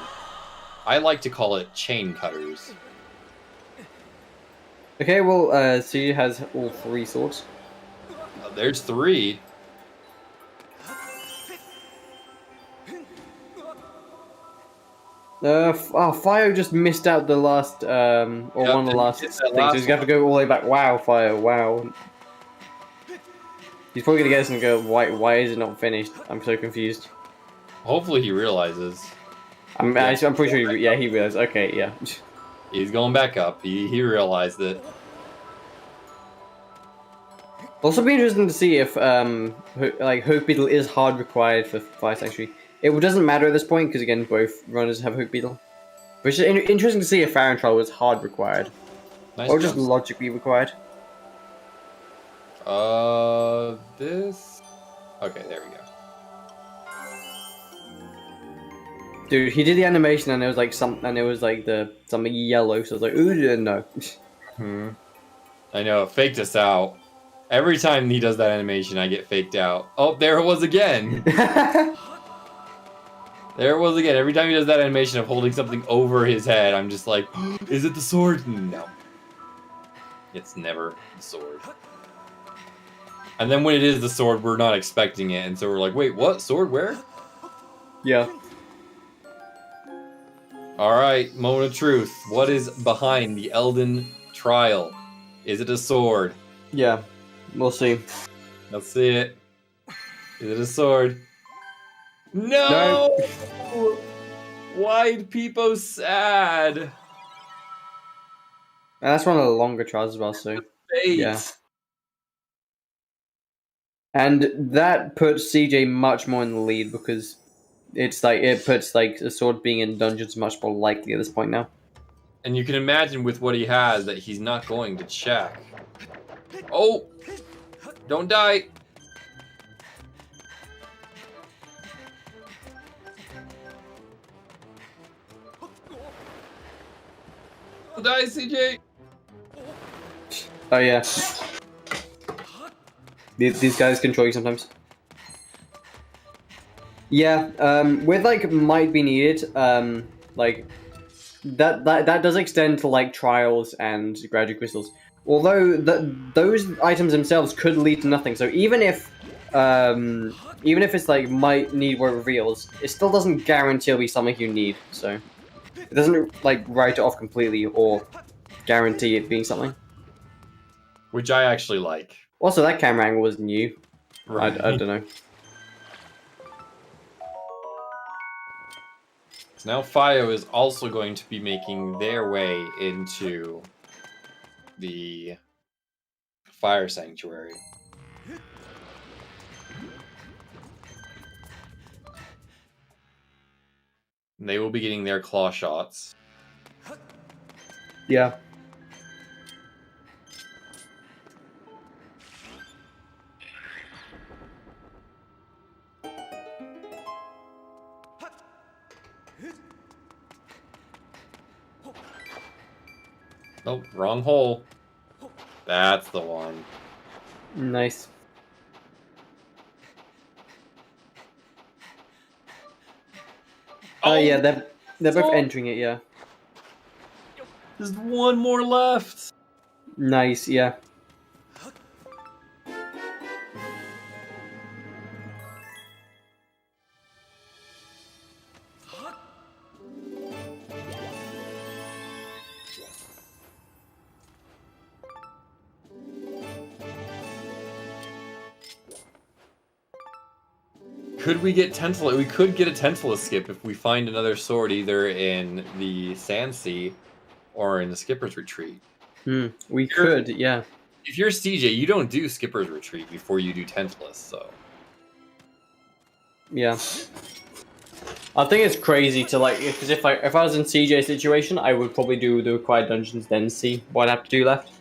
I like to call it chain cutters. Okay, well, CJ has all 3 swords. There's 3. Phio just missed out the last, or Yep, one of the last it's things, that last so he's gonna have to go all the way back. Wow, Phio, wow. He's probably gonna get us and go, why is it not finished? I'm so confused. Hopefully he realizes. I'm pretty sure, he realized. Okay, yeah. He's going back up. He realized it. Also be interesting to see if, Hope Beetle is hard required for Fire Sanctuary. It doesn't matter at this point, because again, both runners have Hope Beetle. But it's just interesting to see if Fire and Trial was hard required. Nice Or just jumps. logically required. This... Okay, there we go. Dude, he did the animation and it was like something yellow, so I was like, ooh, no. I know, it faked us out. Every time he does that animation, I get faked out. Oh, there it was again! There it was again. Every time he does that animation of holding something over his head, I'm just like, is it the sword? No. It's never the sword. And then when it is the sword, we're not expecting it, and so we're like, wait, what? Sword where? Yeah. Alright, moment of truth. What is behind the Elden trial? Is it a sword? Yeah. We'll see. Let's see it. Is it a sword? No! Why'd people sad? And that's one of the longer trials as well, so Fate. yeah. And that puts CJ much more in the lead because it puts a sword being in dungeons much more likely at this point now. And you can imagine with what he has that he's not going to check. Oh! Don't die! Don't die, CJ! Oh yeah. These guys control you sometimes. Yeah, with might be needed, that does extend to trials and graduate crystals. Although those items themselves could lead to nothing. So even if it's might need what it reveals, it still doesn't guarantee it'll be something you need. So it doesn't write it off completely or guarantee it being something. Which I actually like. Also, that camera angle was new. Right. I don't know. So now Phio is also going to be making their way into the Fire Sanctuary. They will be getting their claw shots. Yeah. Oh, wrong hole. That's the one. Nice. Oh, yeah, they're both entering it, yeah. There's one more left. Nice, yeah. Could we get Tentala? We could get a Tentala skip if we find another sword either in the Sand Sea or in the Skipper's Retreat. We could, yeah. If you're CJ, you don't do Skipper's Retreat before you do Tentala, so. Yeah. I think it's crazy to like, because if I was in CJ's situation, I would probably do the required dungeons, then see what I have to do left.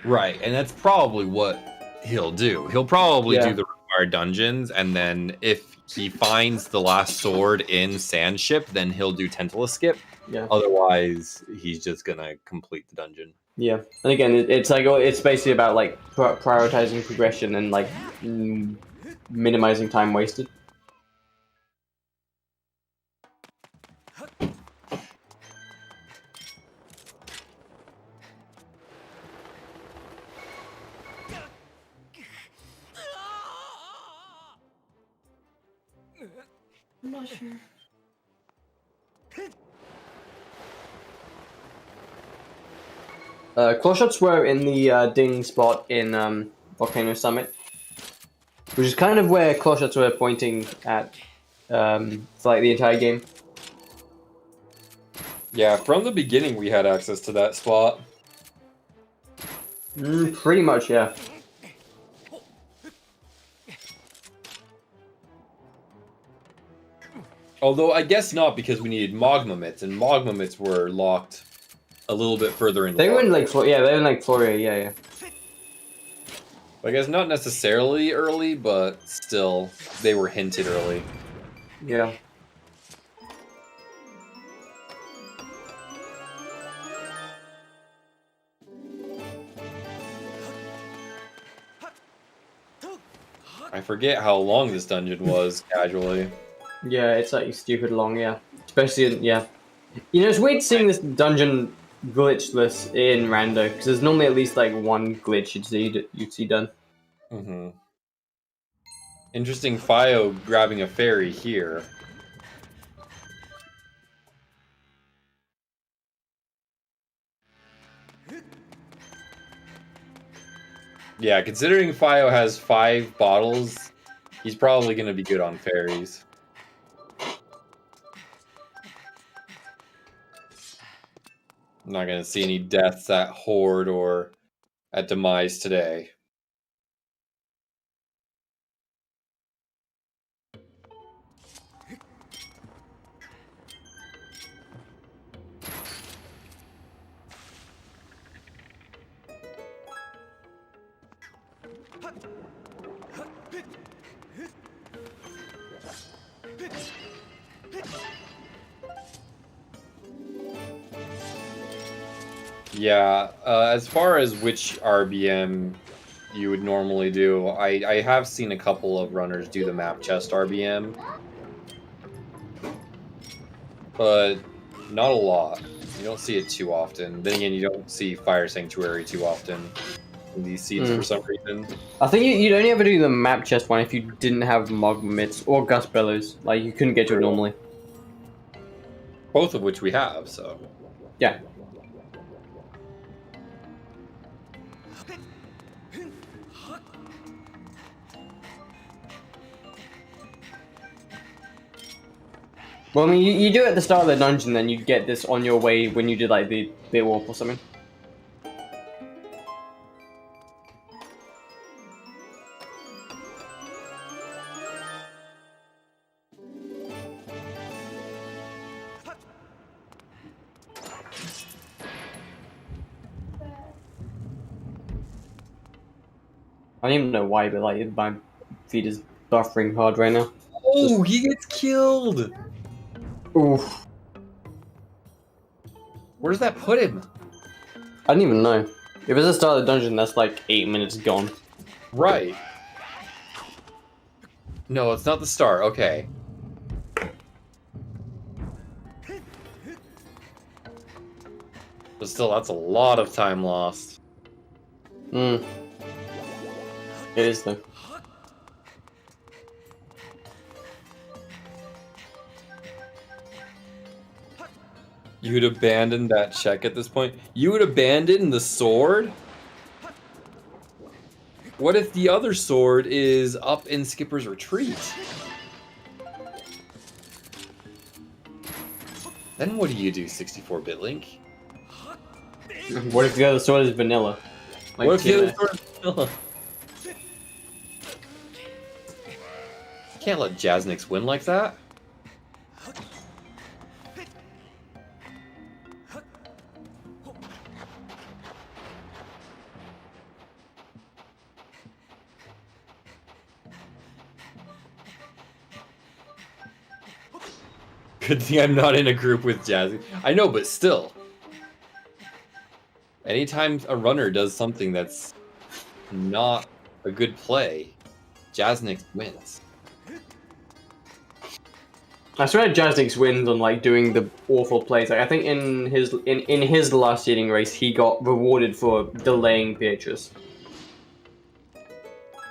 Right, and that's probably what he'll do. He'll probably Yeah. do the required dungeons, and then if he finds the last sword in Sandship, then he'll do Tentala skip. Yeah. Otherwise, he's just gonna complete the dungeon. Yeah, and again, it's like it's basically about like prioritizing progression and like minimizing time wasted. I'm not sure. Claw shots were in the ding spot in Volcano Summit, which is kind of where claw shots were pointing at for like the entire game. Yeah, from the beginning we had access to that spot. Pretty much, yeah. Although I guess not, because we needed Magma Mitts, and Magma Mitts were locked a little bit further in. They were in like they were in like Floria, yeah. I guess not necessarily early, but still, they were hinted early. Yeah. I forget how long this dungeon was, casually. Yeah, it's like stupid long, yeah. Especially in, yeah. You know, it's weird seeing this dungeon glitchless in Rando, because there's normally at least like one glitch you'd see done. Mm-hmm. Interesting Phio grabbing a fairy here. Yeah, considering Phio has 5 bottles, he's probably going to be good on fairies. I'm not going to see any deaths at Horde or at Demise today. Yeah, as far as which RBM you would normally do, I have seen a couple of runners do the map chest RBM, but not a lot. You don't see it too often. Then again, you don't see Fire Sanctuary too often in these seeds for some reason. I think you'd only ever do the map chest one if you didn't have Magma Mitts or Gust Bellows. Like, you couldn't get to it normally. Both of which we have, so. Yeah. Well, I mean, you do it at the start of the dungeon, then you'd get this on your way when you did, like, the warp or something. I don't even know why, but like my feed is buffering hard right now. Oh, he gets killed. Oof. Where does that put him? I don't even know. If it's the start of the dungeon, that's like 8 minutes gone. Right. No, it's not the start. Okay. But still, that's a lot of time lost. Hmm. It is though. You would abandon that check at this point? You would abandon the sword? What if the other sword is up in Skipper's retreat? Then what do you do, 64-bit Link? What if the other sword is vanilla? Like What if the other TMS? sword is vanilla? Can't let Jaznix win like that. Good thing I'm not in a group with Jazzy. I know, but still. Anytime a runner does something that's not a good play, Jaznix wins. I swear Jaznix wins on like doing the awful plays. Like I think in his last seeding race, he got rewarded for delaying Beatrice.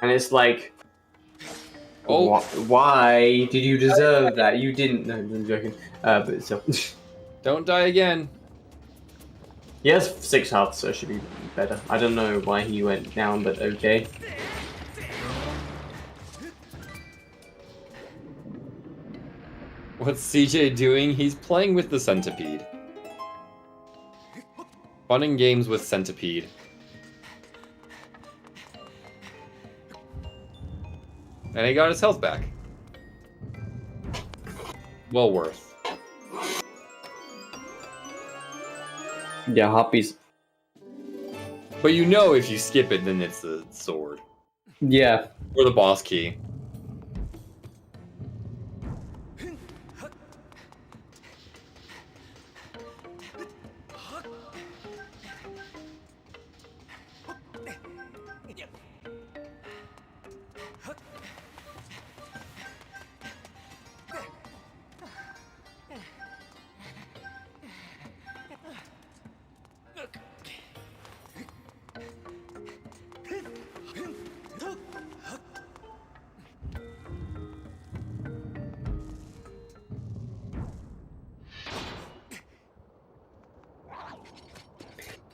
And it's like, Oh. why did you deserve that? You didn't. No, I'm joking. But so Don't die again. he has 6 health, so it should be better. I don't know why he went down, but okay. What's CJ doing? He's playing with the centipede. Fun and games with centipede. And he got his health back. Well worth. Yeah, Hoppies. But you know if you skip it, then it's the sword. Yeah. Or the boss key.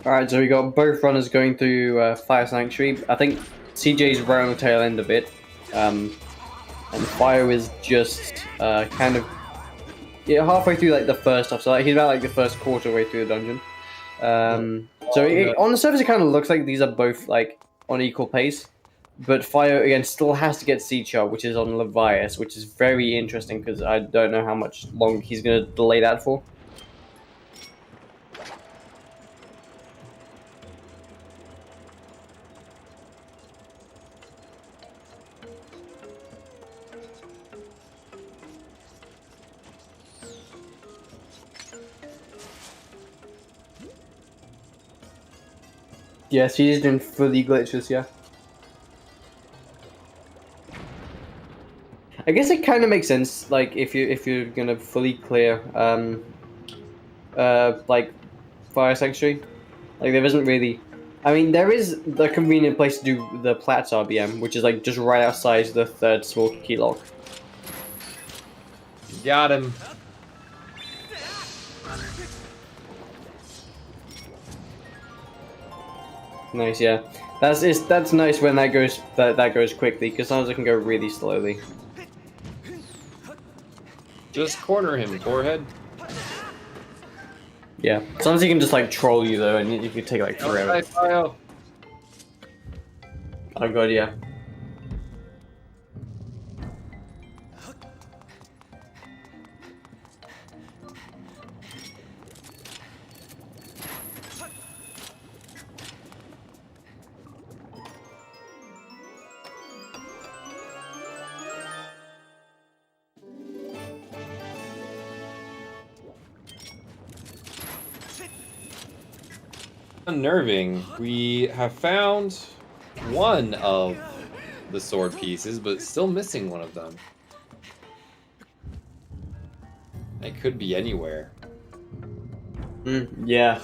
Alright, so we got both runners going through Fire Sanctuary. I think CJ's right on the tail end of it. And Phio is just kind of halfway through like the first half. So like, he's about like the first quarter way through the dungeon. On the surface, it kind of looks like these are both like on equal pace. But Phio again still has to get C-Chart, which is on Levias, which is very interesting because I don't know how much longer he's going to delay that for. Yes, he's doing fully glitches, yeah. I guess it kind of makes sense, like if you're gonna fully clear like Fire Sanctuary, like there isn't really. I mean, there is the convenient place to do the Platts RBM, which is like just right outside the 3rd small key lock. Got him. Nice, yeah. That's nice when that goes quickly, because sometimes it can go really slowly. Just corner him, forehead. Yeah. Sometimes he can just like troll you though, and you can take like forever. Okay, Phio. Oh god, yeah. unnerving. We have found one of the sword pieces, but still missing one of them. It could be anywhere. Yeah.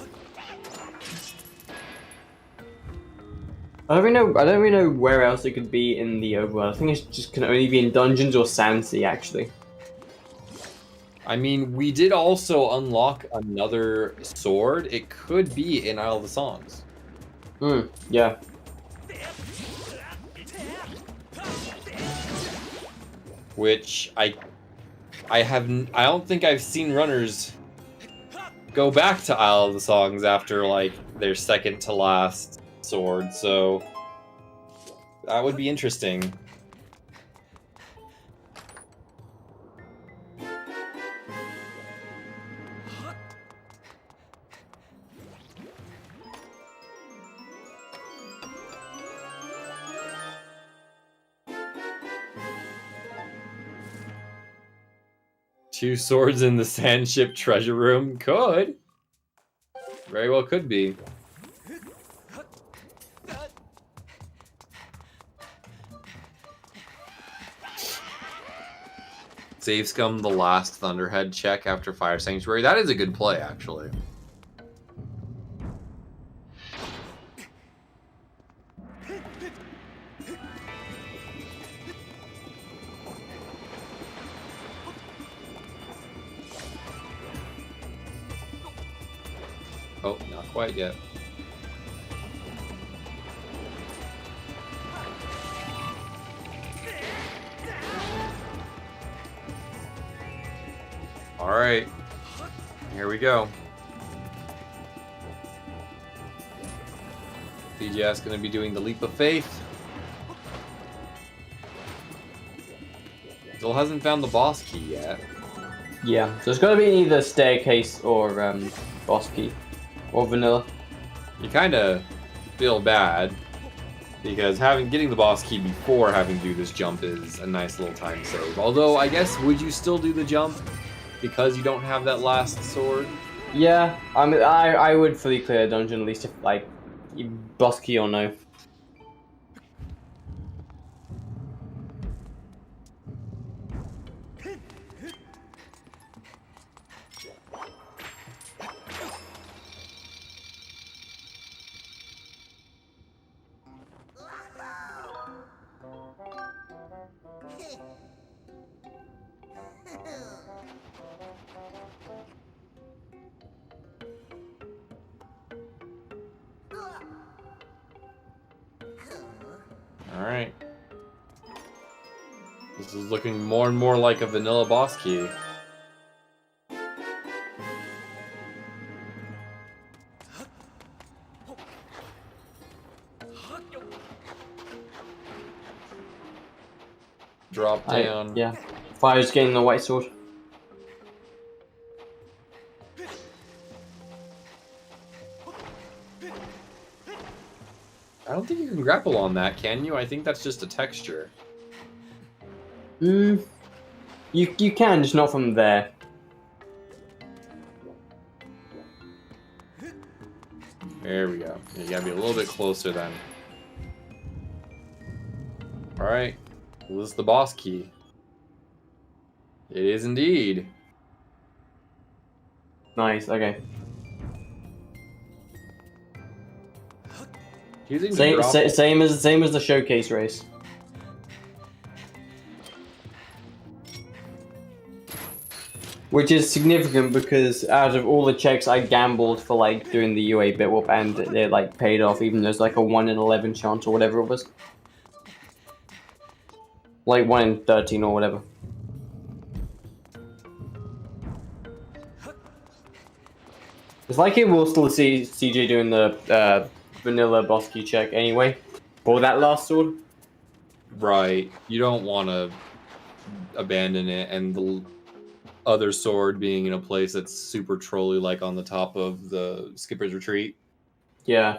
I don't really know where else it could be in the overworld. I think it just can only be in dungeons or Sandsea, actually. I mean, we did also unlock another sword. It could be in Isle of the Songs. Yeah. Which I don't think I've seen runners go back to Isle of the Songs after like their second to last sword, so that would be interesting. Two swords in the Sandship treasure room? Could. Very well could be. Save scum the last Thunderhead check after Fire Sanctuary. That is a good play, actually. Oh, not quite yet. All right, here we go. CJS going to be doing the leap of faith. Still hasn't found the boss key yet. Yeah, so it's got to be either staircase or boss key. Or vanilla. You kind of feel bad because getting the boss key before having to do this jump is a nice little time save. Although, I guess, would you still do the jump because you don't have that last sword? Yeah, I mean, I would fully clear a dungeon at least if, like, boss key or no. Alright. This is looking more and more like a vanilla boss key. Drop down. Yeah. Fire's getting the white sword. I don't think you can grapple on that, can you? I think that's just a texture. You can, just not from there. There we go. You gotta be a little bit closer then. Alright. Well, this is the boss key. It is indeed. Nice, okay. Same Same as the showcase race. Which is significant because out of all the checks I gambled for like doing the UA bit whoop and it like paid off, even though there's like a 1 in 11 chance or whatever it was. Like 1 in 13 or whatever. It's like it will still see CJ doing the vanilla boss key check anyway. For that last sword. Right. You don't want to abandon it and the other sword being in a place that's super trolly, like on the top of the Skipper's Retreat. Yeah.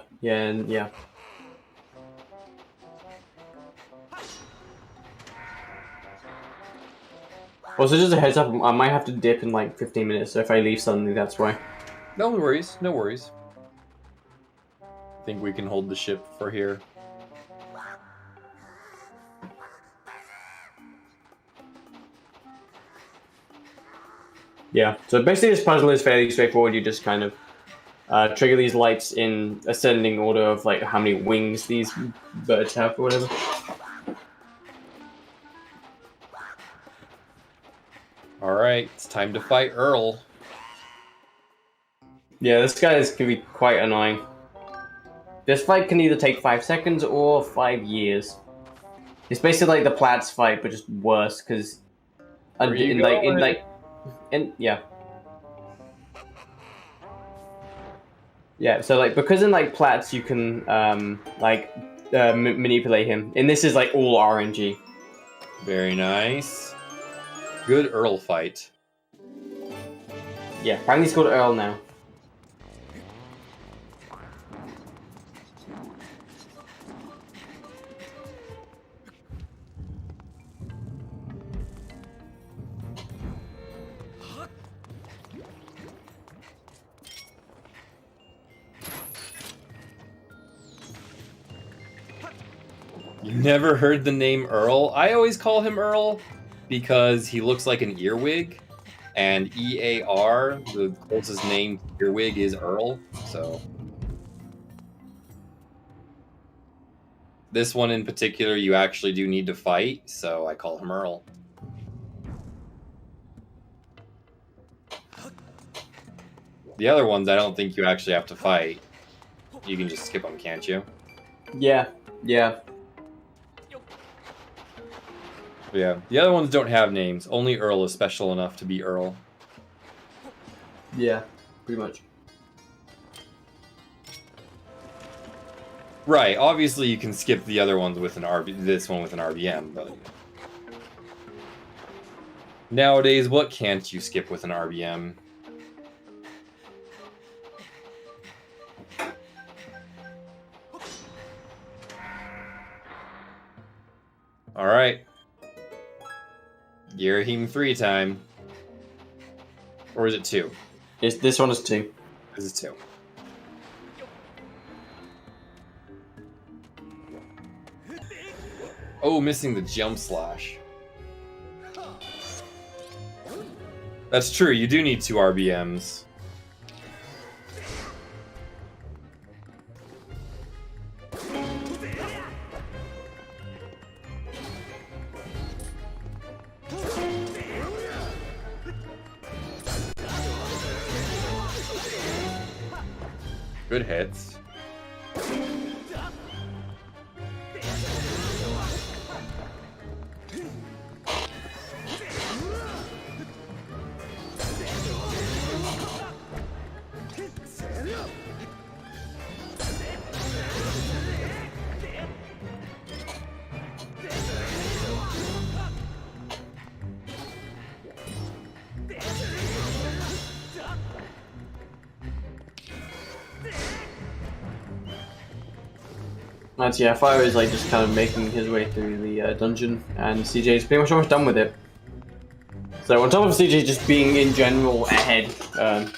Also, just a heads up, I might have to dip in like 15 minutes, so if I leave suddenly, that's why. No worries, no worries. think we can hold the ship for here. Yeah, so basically this puzzle is fairly straightforward. You just kind of trigger these lights in ascending order of like how many wings these birds have or whatever. Alright, it's time to fight Earl. Yeah, this guy can be quite annoying. This fight can either take 5 seconds or 5 years. It's basically like the Platts fight, but just worse, because yeah, so like because in like Platts you can manipulate him, and this is like all RNG. Very nice. Good Earl fight. Yeah, apparently he's called Earl now. You never heard the name Earl? I always call him Earl because he looks like an earwig, and EAR, the closest name to earwig, is Earl, so... This one in particular, you actually do need to fight, so I call him Earl. The other ones, I don't think you actually have to fight. You can just skip them, can't you? Yeah. Yeah, the other ones don't have names. Only Earl is special enough to be Earl. Yeah, pretty much. Right, obviously you can skip the other ones with an this one with an RBM, but... Nowadays, what can't you skip with an RBM? Alright. Girahim 3 time. Or is it 2? This one is 2. This is 2. Oh, missing the jump slash. That's true, you do need 2 RBMs. Good hits. That's yeah, Phio is like just kind of making his way through the dungeon, and CJ is pretty much almost done with it. So on top of CJ just being in general ahead,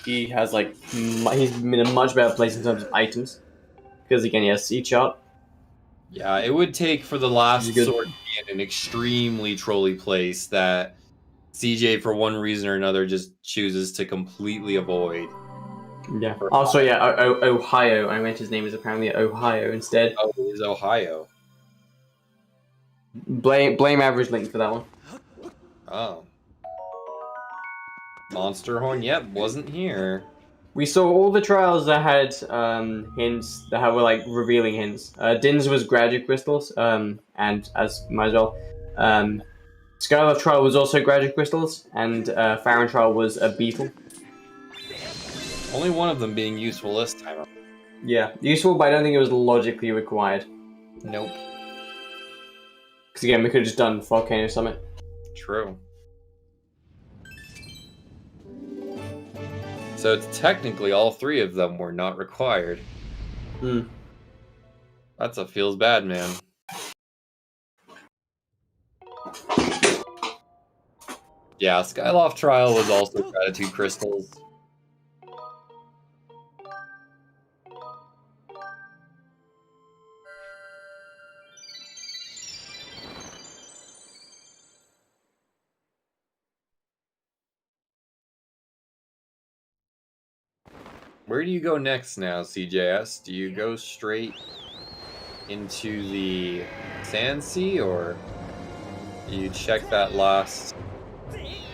he has like he's in a much better place in terms of items, because again he has C-chart. Yeah, it would take for the last sword to be in an extremely trolly place that CJ, for one reason or another, just chooses to completely avoid. Yeah. Also, yeah, Ohio. I meant his name is apparently Ohio instead. Oh, it is Ohio. Blame Average Link for that one. Oh. Monster Horn, yep, wasn't here. We saw all the trials that had hints that were like revealing hints. Din's was graduate crystals, and as might as well. Skyward trial was also graduate crystals, and Farron trial was a beetle. Only one of them being useful this time. Yeah, useful, but I don't think it was logically required. Nope. Because again, we could have just done Volcano Summit. True. So it's technically all 3 of them were not required. That's a feels bad, man. Yeah, Skyloft Trial was also gratitude crystals. Where do you go next now, CJS? Do you go straight into the Sand Sea, or you check that last...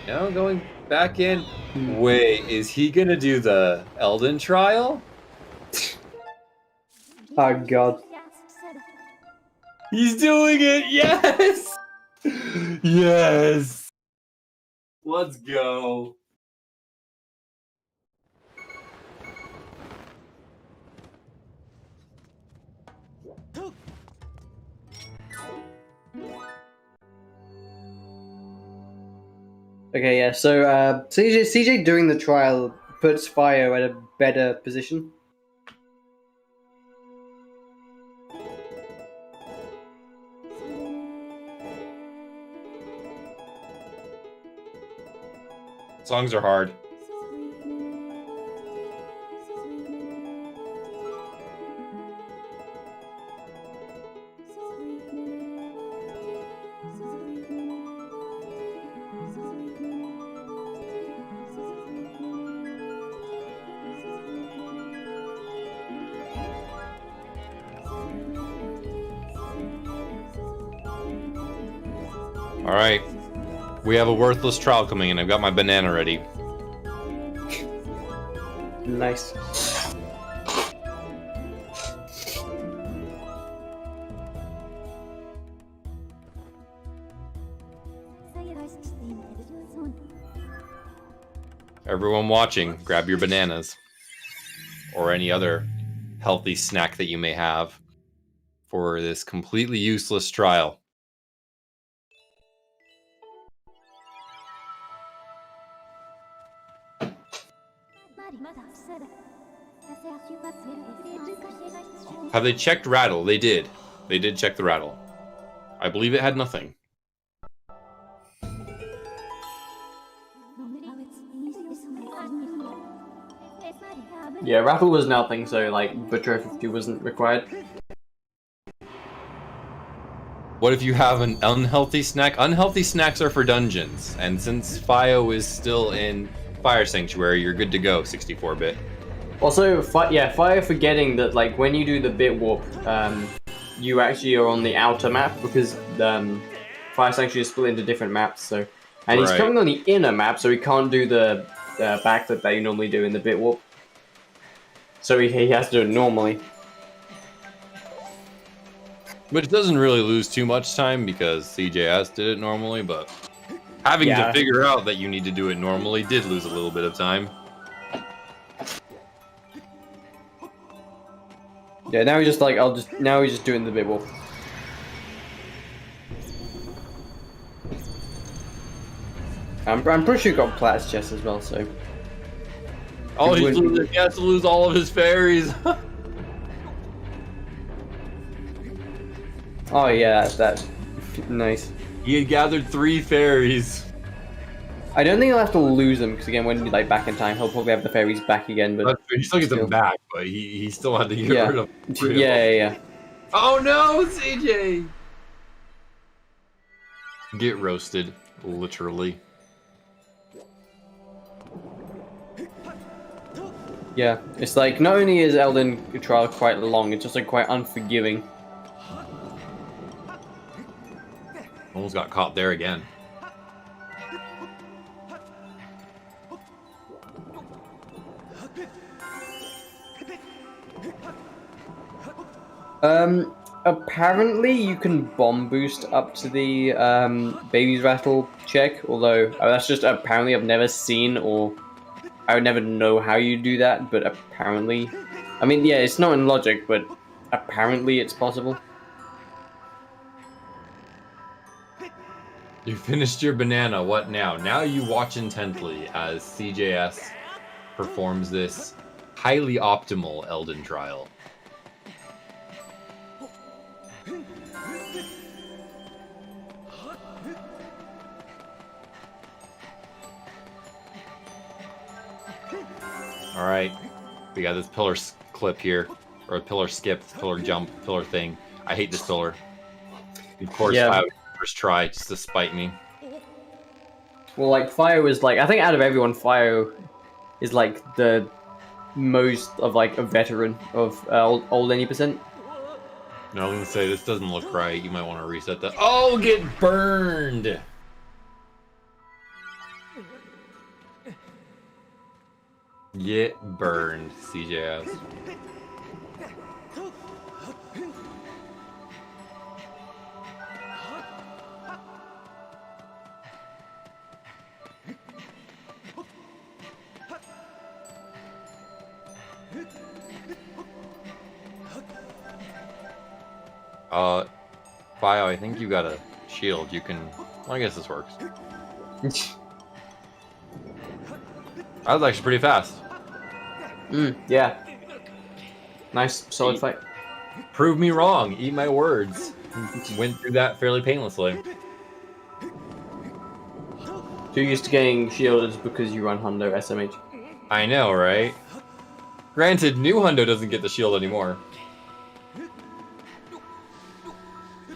No, going back in? Wait, is he gonna do the Elden Trial? Oh god. He's doing it! Yes! Yes! Let's go. Okay, yeah, so CJ doing the trial puts Phio at a better position. Songs are hard. Alright. We have a worthless trial coming in. I've got my banana ready. Nice. Everyone watching, grab your bananas. Or any other healthy snack that you may have for this completely useless trial. Have they checked rattle? They did. They did check the rattle. I believe it had nothing. Yeah, rattle was nothing, so like Butcher 50 wasn't required. What if you have an unhealthy snack? Unhealthy snacks are for dungeons, and since Phio is still in Fire Sanctuary, you're good to go, 64-bit. Also, Fire forgetting that like when you do the bit warp, you actually are on the outer map because Fire Sanctuary is split into different maps. So, and he's Right. currently on the inner map, so he can't do the backflip that you normally do in the bit warp. So he has to do it normally. Which doesn't really lose too much time because CJS did it normally, but having Yeah. to figure out that you need to do it normally did lose a little bit of time. Yeah, now he's just like now he's just doing the bit warp. I'm pretty sure he got Plat's chest as well, so... Oh, He he has to lose all of his fairies. Oh yeah, that's nice. He had gathered 3 fairies. I don't think he'll have to lose them, because again, when like back in time, he'll probably have the fairies back again, but... He still gets them still. back, but he still had to get Yeah. rid of them. Yeah. Oh no, CJ! Get roasted, literally. Yeah, it's like, not only is Elden Trial quite long, it's just like quite unforgiving. Almost got caught there again. Apparently you can bomb boost up to the, Baby's Rattle check, although, that's just apparently I've never seen, or I would never know how you do that, but apparently... I mean, yeah, it's not in logic, but apparently it's possible. You finished your banana, what now? Now you watch intently as CJS performs this highly optimal Elden Trial. Alright, we got this pillar clip here, or a pillar skip, pillar jump, pillar thing. I hate this pillar. Of course, Yeah. I would first try just to spite me. Well, like, Phio is like, I think out of everyone, Phio is like the most of like a veteran of old any percent. No, I'm gonna say this doesn't look right. You might want to reset that. Oh, get burned! Get burned, CJS. Phio, I think you got a shield. You can... Well, I guess this works. That was actually pretty fast. Yeah. Nice, solid fight. Prove me wrong. Eat my words. Went through that fairly painlessly. Too used to getting shielded because you run Hundo SMH. I know, right? Granted, new Hundo doesn't get the shield anymore.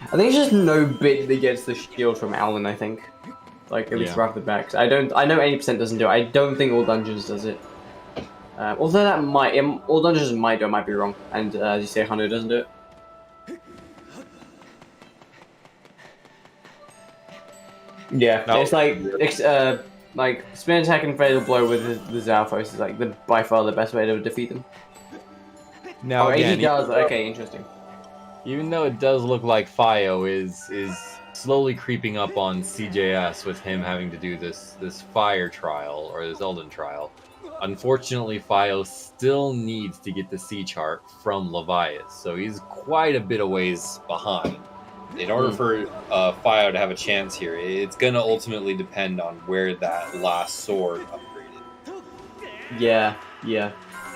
I think it's just no bit that gets the shield from Alan, I think. Like, at least right off the back. I know 80% doesn't do it. I don't think all dungeons does it. Although that might... all dungeons might do it, I might be wrong. And as you say, Hundo doesn't do it. Yeah, No. it's like spin attack and fatal blow with the Zalfos is like by far the best way to defeat them. Now, Oh, again, he does. Okay, interesting. even though it does look like Phio is slowly creeping up on CJS with him having to do this fire trial or this Elden trial, unfortunately Phio still needs to get the C chart from Levias, so he's quite a bit of ways behind. In order for Phio to have a chance here, it's gonna ultimately depend on where that last sword upgraded. Yeah.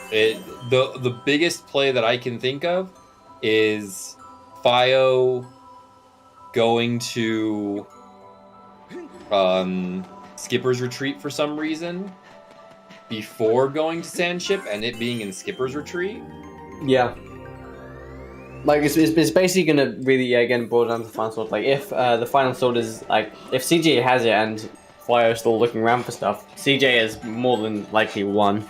The biggest play that I can think of is Phio going to Skipper's Retreat for some reason before going to Sandship, and it being in Skipper's Retreat. Yeah. Like, it's basically gonna really, again, boil down to the final sword. Like, if the final sword is, like, if CJ has it and Phio is still looking around for stuff, CJ is more than likely won.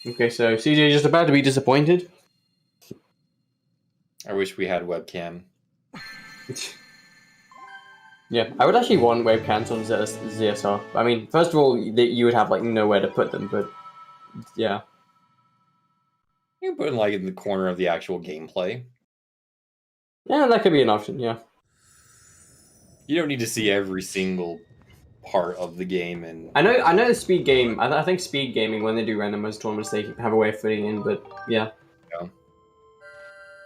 Okay, so CJ is just about to be disappointed. I wish we had webcam. Yeah, I would actually want webcams on ZSR. I mean, first of all, you would have, like, nowhere to put them, but yeah. You can put it like in the corner of the actual gameplay. Yeah, that could be an option, yeah. You don't need to see every single part of the game, and I know the speed game, I think speed gaming, when they do randomized tournaments, they have a way of fitting in, but yeah. Yeah.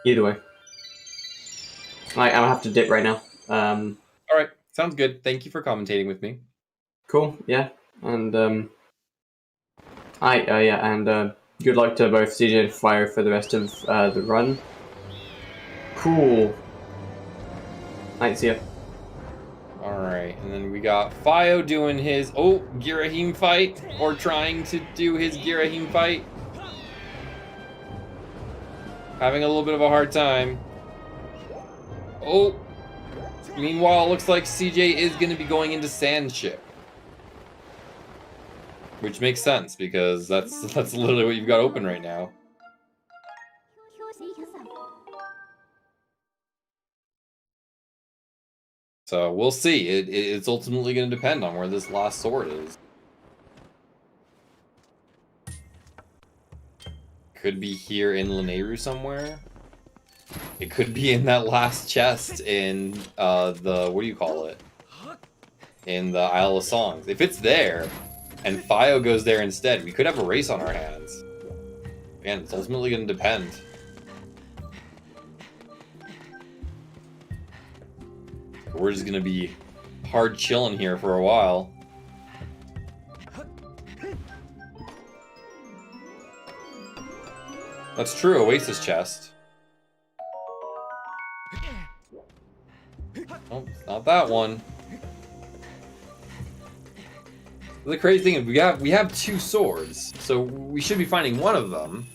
Either way. I'm gonna have to dip right now. All right, sounds good. Thank you for commentating with me. Cool, yeah. And, good luck to both CJ and Phio for the rest of the run. Cool. Alright, see ya. Alright, and then we got Phio doing his Girahim fight, or trying to do his Girahim fight. Having a little bit of a hard time. Meanwhile, it looks like CJ is going to be going into Sandship. Which makes sense, because that's literally what you've got open right now. So we'll see. It's ultimately going to depend on where this last sword is. Could be here in Lanayru somewhere. It could be in that last chest in what do you call it? In the Isle of Songs. If it's there, and Phio goes there instead, we could have a race on our hands. Again, it's ultimately going to depend. We're just going to be hard chilling here for a while. That's true, Oasis chest. Oh, not that one. The crazy thing is we have two swords, so we should be finding one of them.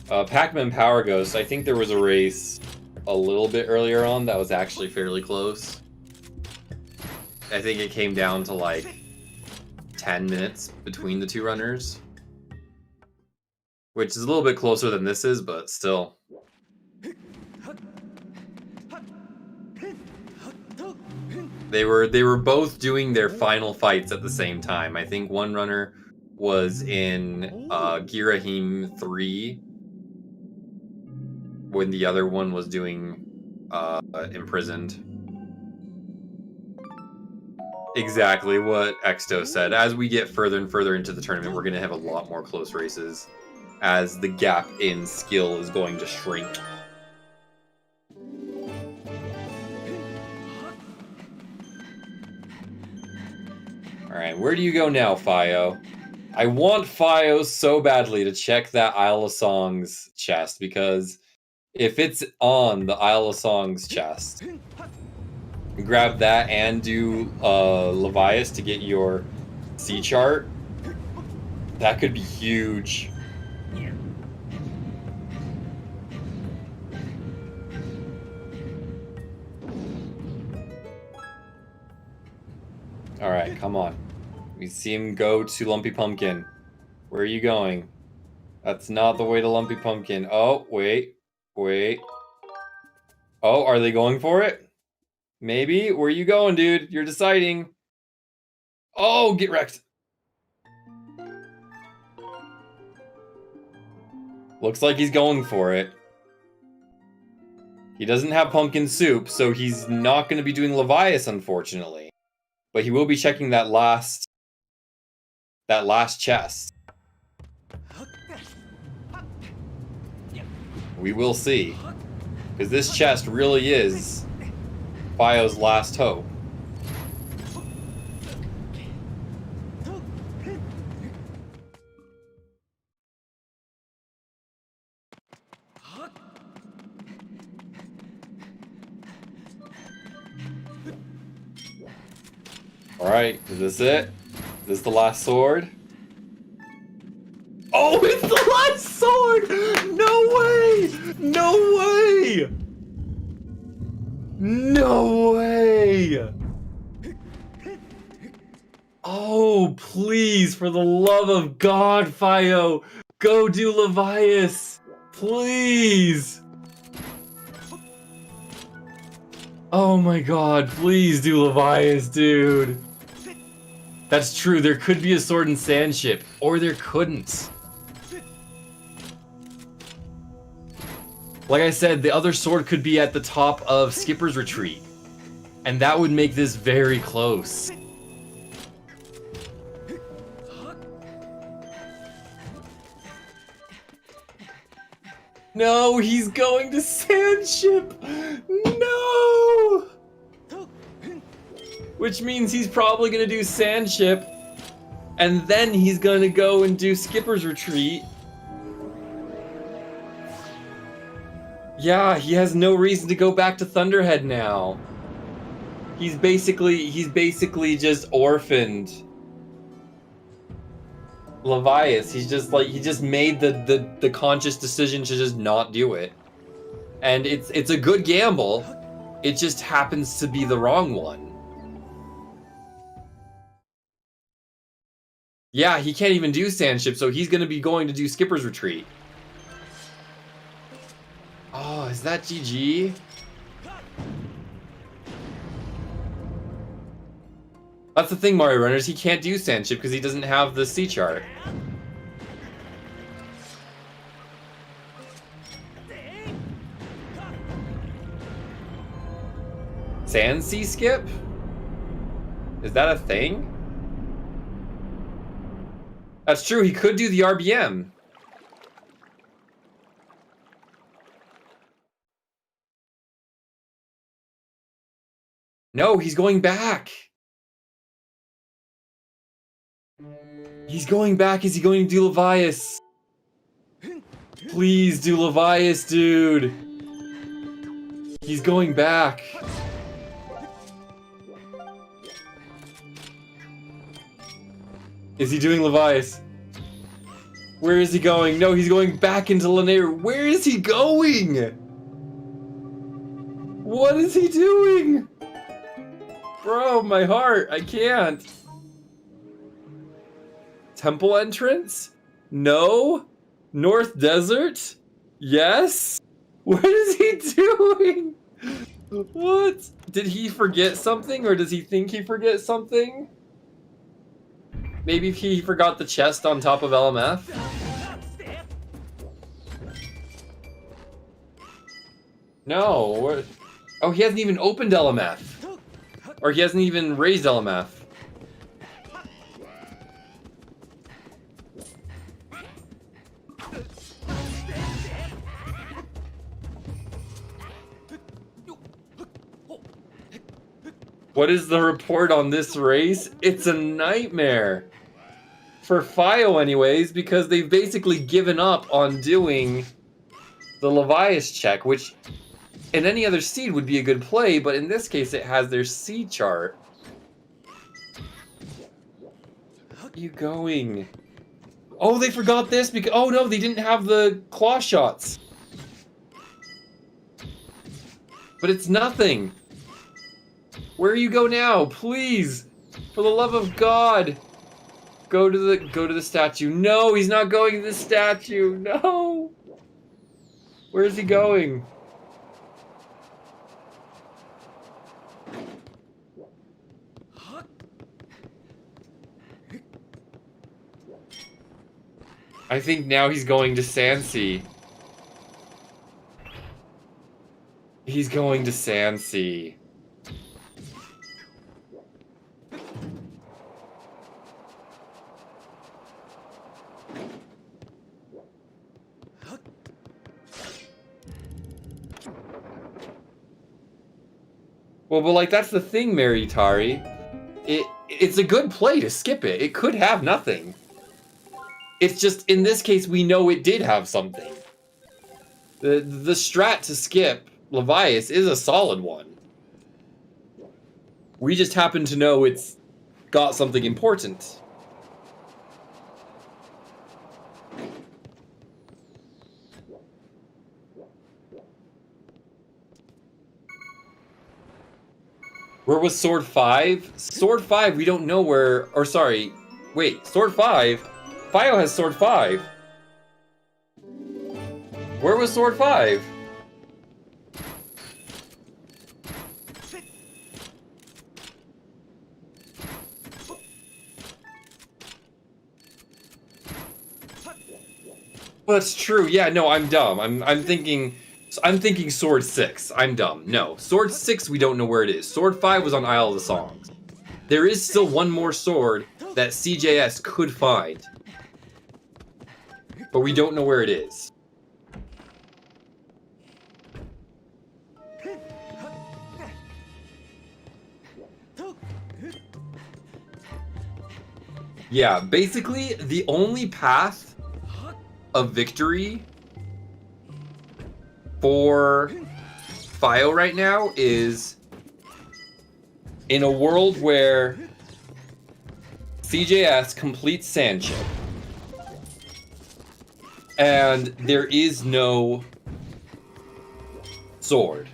Pac-Man Power Ghost, I think there was a race a little bit earlier on that was actually fairly close. I think it came down to like 10 minutes between the two runners. Which is a little bit closer than this is, but still. They were both doing their final fights at the same time. I think one runner was in Girahim 3 when the other one was doing Imprisoned. Exactly what Exto said. As we get further and further into the tournament, we're going to have a lot more close races as the gap in skill is going to shrink. Alright, where do you go now, Phio? I want Phio so badly to check that Isle of Songs chest, because if it's on the Isle of Songs chest, grab that and do Levias to get your C chart, that could be huge. Alright, come on. We see him go to Lumpy Pumpkin. Where are you going? That's not the way to Lumpy Pumpkin. Oh, wait. Wait. Oh, are they going for it? Maybe? Where are you going, dude? You're deciding. Oh, get wrecked. Looks like he's going for it. He doesn't have pumpkin soup, so he's not going to be doing Levias, unfortunately. But he will be checking that last chest. We will see. Because this chest really is Phio's last hope. Alright, is this it? Is this the last sword? Oh, it's the last sword! No way! No way! No way! Oh, please, for the love of God, Phio, go do Levias! Please! Oh my God, please do Levias, dude! That's true, there could be a sword and sand ship, or there couldn't. Like I said, the other sword could be at the top of Skipper's Retreat, and that would make this very close. No, he's going to sand ship! No! Which means he's probably gonna do sand ship, and then he's gonna go and do Skipper's Retreat. Yeah, he has no reason to go back to Thunderhead now. He's basically just orphaned Levias. He's just like, he just made the conscious decision to just not do it. And it's a good gamble. It just happens to be the wrong one. Yeah, he can't even do sand ship, so he's gonna be going to do Skipper's Retreat. Oh, is that GG? That's the thing, Mario Runners, he can't do sand ship because he doesn't have the C chart. Sand sea skip? Is that a thing? That's true, he could do the RBM. No, he's going back. He's going back. Is he going to do Levias? Please do Levias, dude. He's going back. Is he doing Levias? Where is he going? No, he's going back into Lanayru. Where is he going? What is he doing? Bro, my heart, I can't. Temple entrance? No. North Desert? Yes. What is he doing? What? Did he forget something, or does he think he forget something? Maybe he forgot the chest on top of LMF? No. What? Oh, he hasn't even opened LMF. Or he hasn't even raised LMF. What is the report on this race? It's a nightmare. For Phio anyways, because they've basically given up on doing the Levias check, which in any other seed would be a good play, but in this case it has their seed chart. Where are you going? Oh, they forgot this because, oh no, they didn't have the claw shots. But it's nothing. Where you go now? Please, for the love of God, go to the statue. No, he's not going to the statue. No. Where is he going? I think now he's going to Sansi. He's going to Sansi. Well, but like that's the thing, Mary Tari. It's a good play to skip it. It could have nothing. It's just in this case we know it did have something. The strat to skip Levias is a solid one. We just happen to know it's got something important. Where was Sword 5? Sword 5, we don't know where... Or sorry, wait, Sword 5? Phio has Sword 5. Where was Sword 5? Well, that's true. Yeah, no, I'm dumb. I'm thinking Sword 6. I'm dumb. No, Sword 6 we don't know where it is. Sword 5 was on Isle of the Songs. There is still one more sword that CJS could find. But we don't know where it is. Yeah, basically the only path of victory for Phio right now is in a world where CJS completes Sandship and there is no sword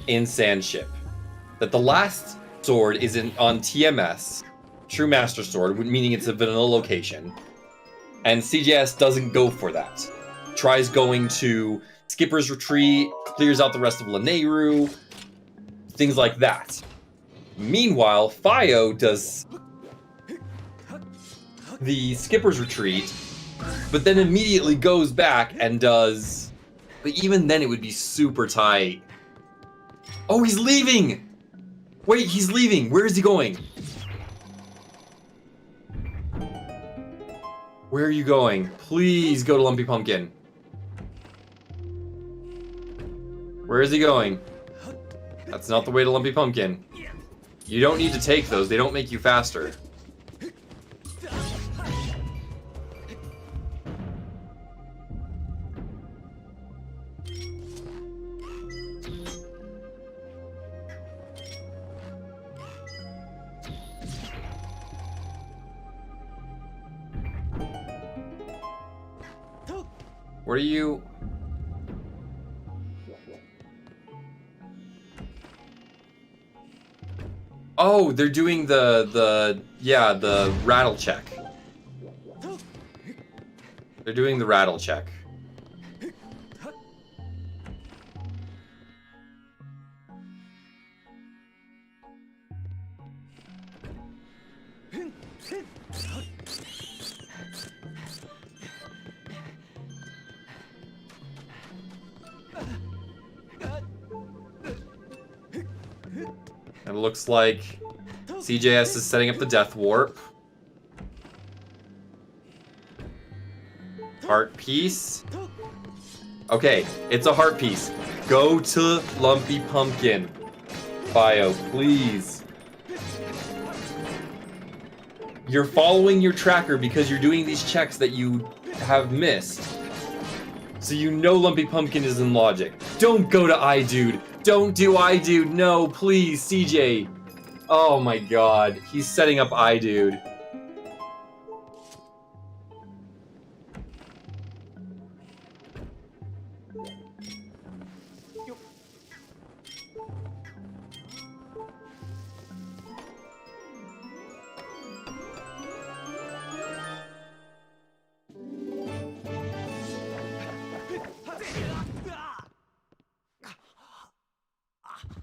in Sandship. That the last sword is on TMS, True Master Sword, meaning it's a vanilla location. And CJS doesn't go for that. Tries going to Skipper's Retreat, clears out the rest of Lanayru, things like that. Meanwhile, Phio does the Skipper's Retreat, but then immediately goes back and does... But even then it would be super tight. Oh, he's leaving! Wait, he's leaving! Where is he going? Where are you going? Please go to Lumpy Pumpkin. Where is he going? That's not the way to Lumpy Pumpkin. You don't need to take those. They don't make you faster. What are you? Oh, they're doing the rattle check. They're doing the rattle check. It looks like CJS is setting up the death warp. Heart piece. Okay, it's a heart piece. Go to Lumpy Pumpkin. Phio, please. You're following your tracker because you're doing these checks that you have missed. So you know Lumpy Pumpkin is in logic. Don't go to iDude. Don't do iDude. No, please, CJ. Oh my god. He's setting up iDude.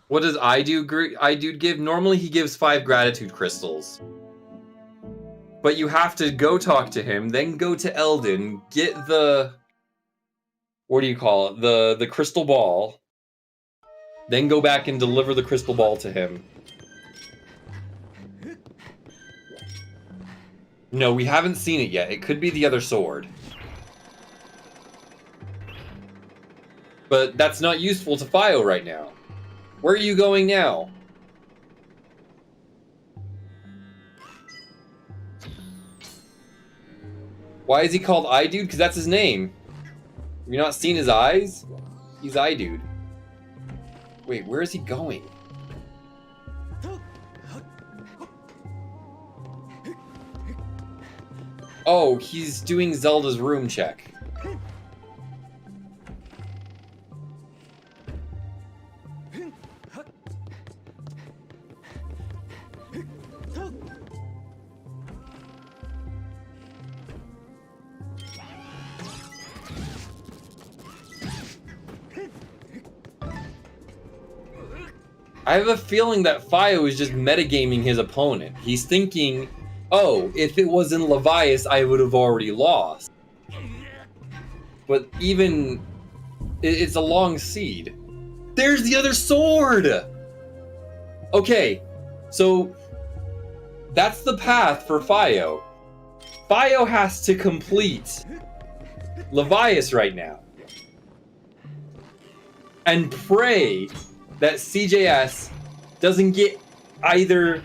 What does iDude give? Normally he gives 5 gratitude crystals. But you have to go talk to him, then go to Eldin, get the... What do you call it? The crystal ball. Then go back and deliver the crystal ball to him. No, we haven't seen it yet. It could be the other sword. But that's not useful to Phio right now. Where are you going now? Why is he called iDude? Because that's his name. Have you not seen his eyes? He's iDude. Wait, where is he going? Oh, he's doing Zelda's room check. I have a feeling that Phio is just metagaming his opponent. He's thinking, oh, if it was in Levias, I would have already lost. But even... It's a long seed. There's the other sword! Okay, so... That's the path for Phio. Phio has to complete Levias right now. And pray that CJS doesn't get either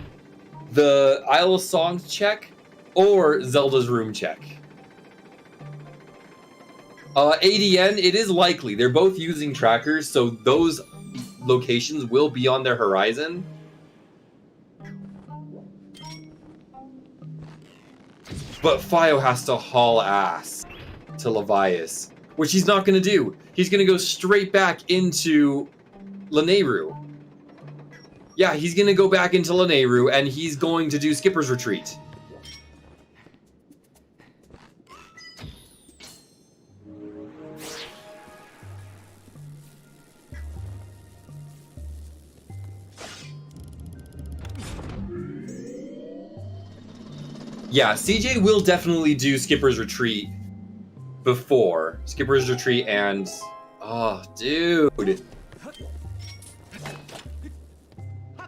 the Isle of Songs check or Zelda's room check. ADN, it is likely. They're both using trackers, so those locations will be on their horizon. But Phio has to haul ass to Levias, which he's not going to do. He's going to go straight back into Lanayru. Yeah, he's going to go back into Lanayru, and he's going to do Skipper's Retreat. Yeah, CJ will definitely do Skipper's Retreat before. Skipper's Retreat and... Oh, dude.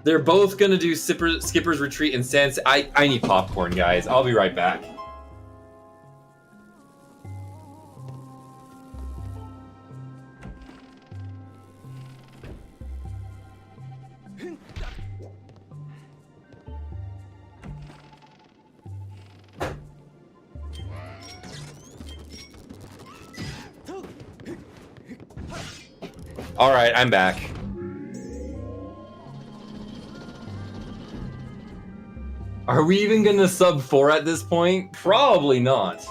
They're both gonna do Skipper's Retreat and Sans... I need popcorn, guys. I'll be right back. Alright, I'm back. Are we even gonna sub 4 at this point? Probably not.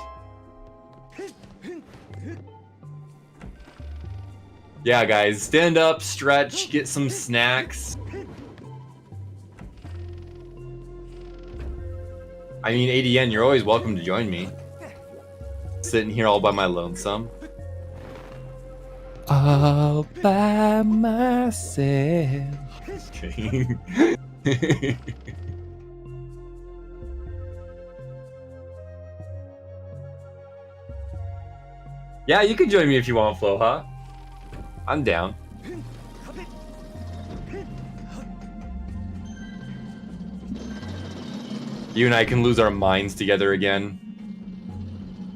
Yeah, guys, stand up, stretch, get some snacks. I mean, ADN, you're always welcome to join me. Sitting here all by my lonesome. All by myself. Okay. Yeah, you can join me if you want, Flo, huh? I'm down. You and I can lose our minds together again.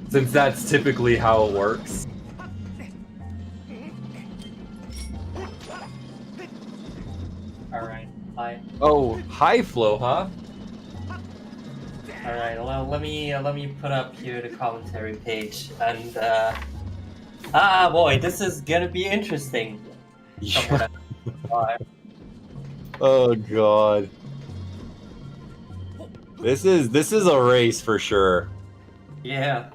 Since that's typically how it works. Alright, hi. Oh, hi, Flo, huh? Alright, well, let me put up here the commentary page, and boy, this is gonna be interesting. Yeah. Oh god. This is a race for sure. Yeah.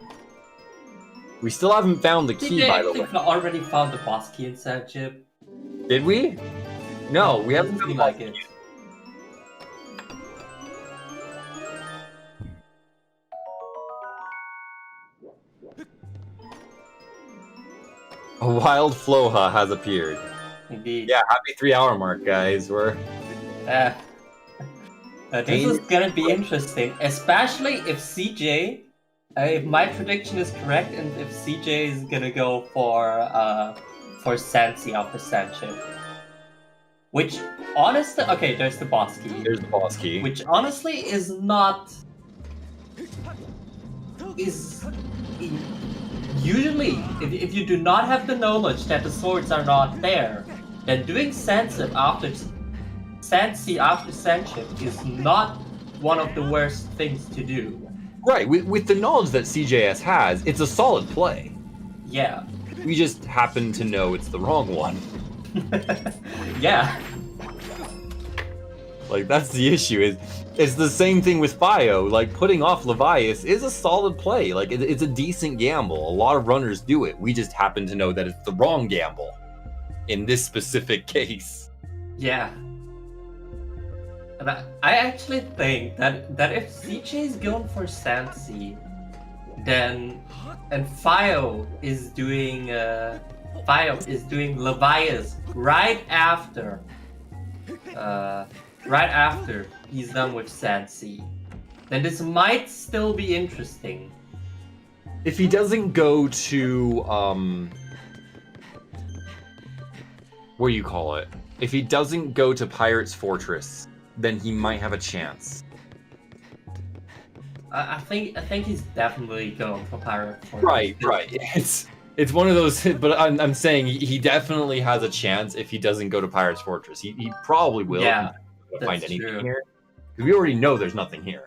We still haven't found the key, by the way. I already found the boss key inside Chip. Did we? No, we haven't Doesn't found seem the like it. A wild Floha has appeared. Indeed. Yeah, happy 3-hour mark, guys. We're This is gonna be interesting, especially if CJ, if my prediction is correct, and if CJ is gonna go for Sansi after Sanchip. Which, honestly, okay, there's the boss key. Here's the boss key. Which honestly is not... Usually, if you do not have the knowledge that the swords are not there, then doing Sansi after Sanchip is not one of the worst things to do. Right, with the knowledge that CJS has, it's a solid play. Yeah. We just happen to know it's the wrong one. Yeah. Like, that's the issue, it's the same thing with Phio. Like, putting off Levias is a solid play. Like, it's a decent gamble. A lot of runners do it. We just happen to know that it's the wrong gamble in this specific case. Yeah. And I actually think that if CJ is going for Sansi, then and Phio is doing Levias right after he's done with Sansi, then this might still be interesting. If he doesn't go to what do you call it? If he doesn't go to Pirate's Fortress, then he might have a chance. I think he's definitely going for Pirate Fortress. Right. It's one of those, but I'm saying he definitely has a chance if he doesn't go to Pirate's Fortress. He probably will. Yeah, If he find that's anything true. here. Because we already know there's nothing here.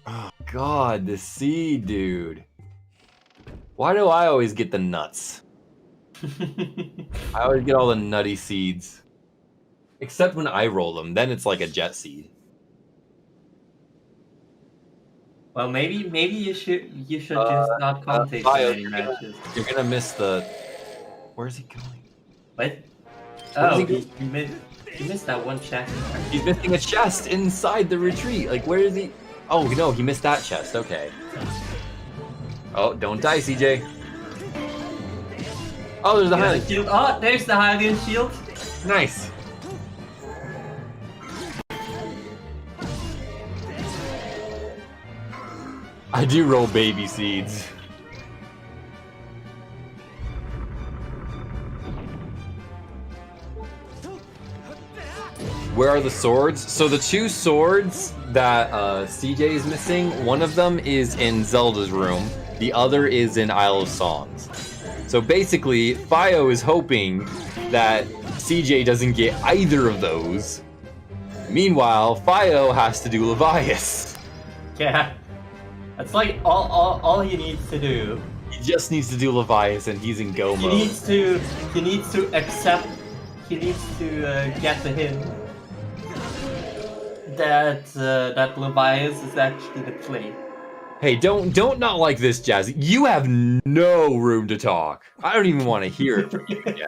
Oh god, the seed, dude. Why do I always get the nuts? I always get all the nutty seeds. Except when I roll them, then it's like a jet seed. Well, maybe you should just not commentate Phio, any matches. You're gonna miss the... Where's he going? What? Where's Oh, he go- you missed that one chest. He's missing a chest inside the retreat. Like, where is he? Oh, no, he missed that chest. Okay. Oh, don't die, CJ. Oh, there's the Yeah, Hylian. shield. Oh, there's the Hylian shield. Nice. I do roll baby seeds. Where are the swords? So the two swords that CJ is missing, one of them is in Zelda's room, the other is in Isle of Songs. So basically, Phio is hoping that CJ doesn't get either of those. Meanwhile, Phio has to do Levias. Yeah. That's like all he needs to do. He just needs to do Levias and he's in go He mode. needs to accept. He needs to get to him. that Levias is actually the play. Hey, don't not like this, Jazzy. You have no room to talk. I don't even want to hear it from you, Jazzy.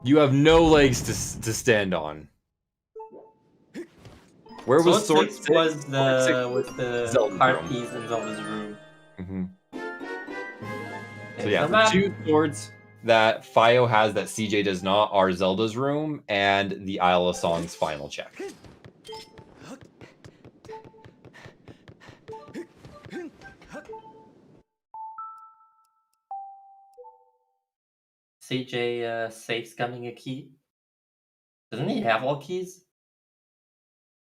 You have no legs to stand on. Where was Sword 6? Was the Zelda's heart room. piece in Zelda's room. Mm-hmm. So yeah, the two swords that Phio has that CJ does not are Zelda's room and the Isle of Song's final check. CJ safe scanning a key. Doesn't he have all keys?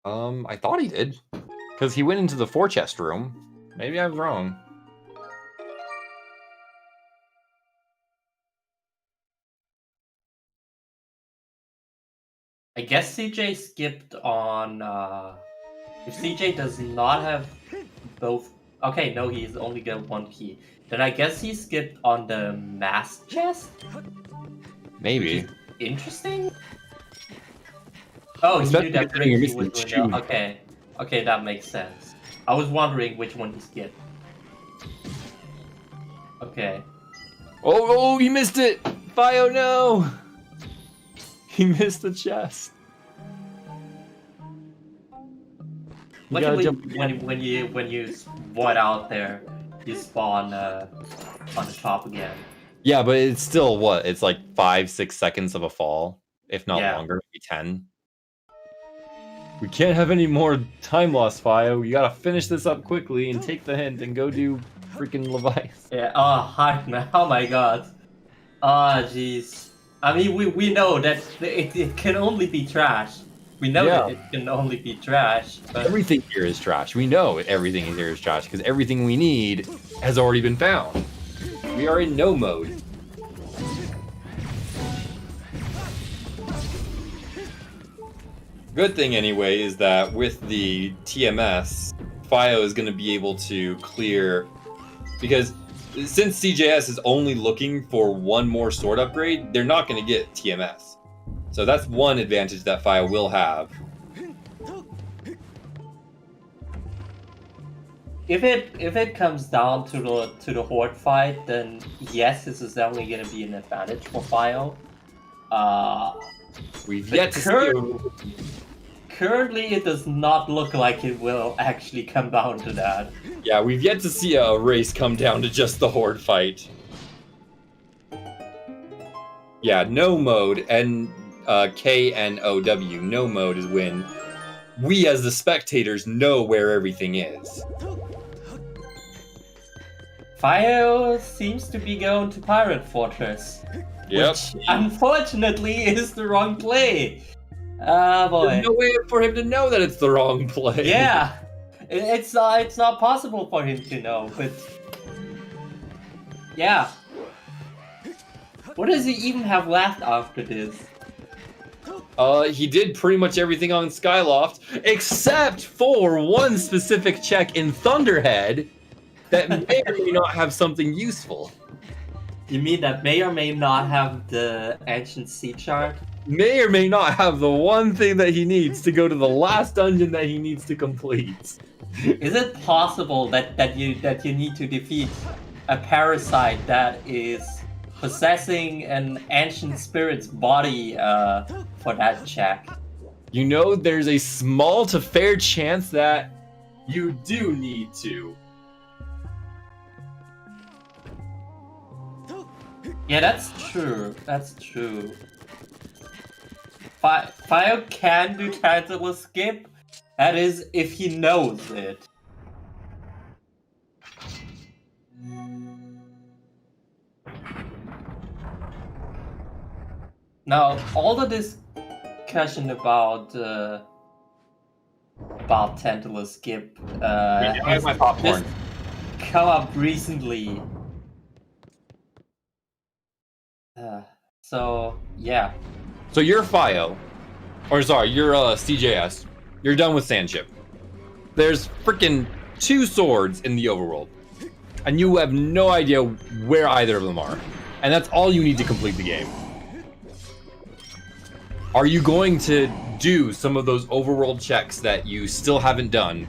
I thought he did, because he went into the 4-chest room. Maybe I was wrong. I guess CJ skipped on. If CJ does not have both. Okay, no, he's only got one key. Then I guess he skipped on the mask chest? Maybe. Interesting? Oh, he knew that Brick was going down. Okay. Okay, that makes sense. I was wondering which one he skipped. Okay. Oh, he missed it! Phio, no! He missed the chest. Luckily, when you spawn out there, you spawn on the top again. Yeah, but it's still what? It's like 5-6 seconds of a fall, if not longer, maybe 10. We can't have any more time loss, Phio. You gotta finish this up quickly and take the hint and go do freaking Levias. Yeah. Oh, hi, man. Oh my god. Oh, jeez. I mean, we know that it can only be trash. We know that it can only be trash. But... Everything here is trash. We know everything here is trash because everything we need has already been found. We are in no mode. Good thing, anyway, is that with the TMS, Phio is going to be able to clear... Because since CJS is only looking for one more sword upgrade, they're not going to get TMS. So that's one advantage that Phio will have. If it comes down to the horde fight, then yes, this is definitely going to be an advantage for Phio. We've yet to see. Currently, it does not look like it will actually come down to that. Yeah, we've yet to see a race come down to just the horde fight. Yeah, no mode, and KNOW, no mode is when we as the spectators know where everything is. Phio seems to be going to Pirate Fortress. Yep. Which, unfortunately, is the wrong play. Ah, boy. There's no way for him to know that it's the wrong play. Yeah. It's not possible for him to know, but... Yeah. What does he even have left after this? He did pretty much everything on Skyloft, except for one specific check in Thunderhead that may or may not have something useful. You mean that may or may not have the Ancient Sea Chart? May or may not have the one thing that he needs to go to the last dungeon that he needs to complete. Is it possible that you need to defeat a parasite that is possessing an ancient spirit's body for that check? You know, there's a small to fair chance that you do need to. Yeah, that's true. That's true. Phio can do Tantala skip. That is, if he knows it. Now, all the discussion about Tantala skip has my popcorn. just come up recently. So yeah. So you're Phio, or sorry, you're CJS. You're done with Sandship. There's freaking 2 swords in the overworld, and you have no idea where either of them are, and that's all you need to complete the game. Are you going to do some of those overworld checks that you still haven't done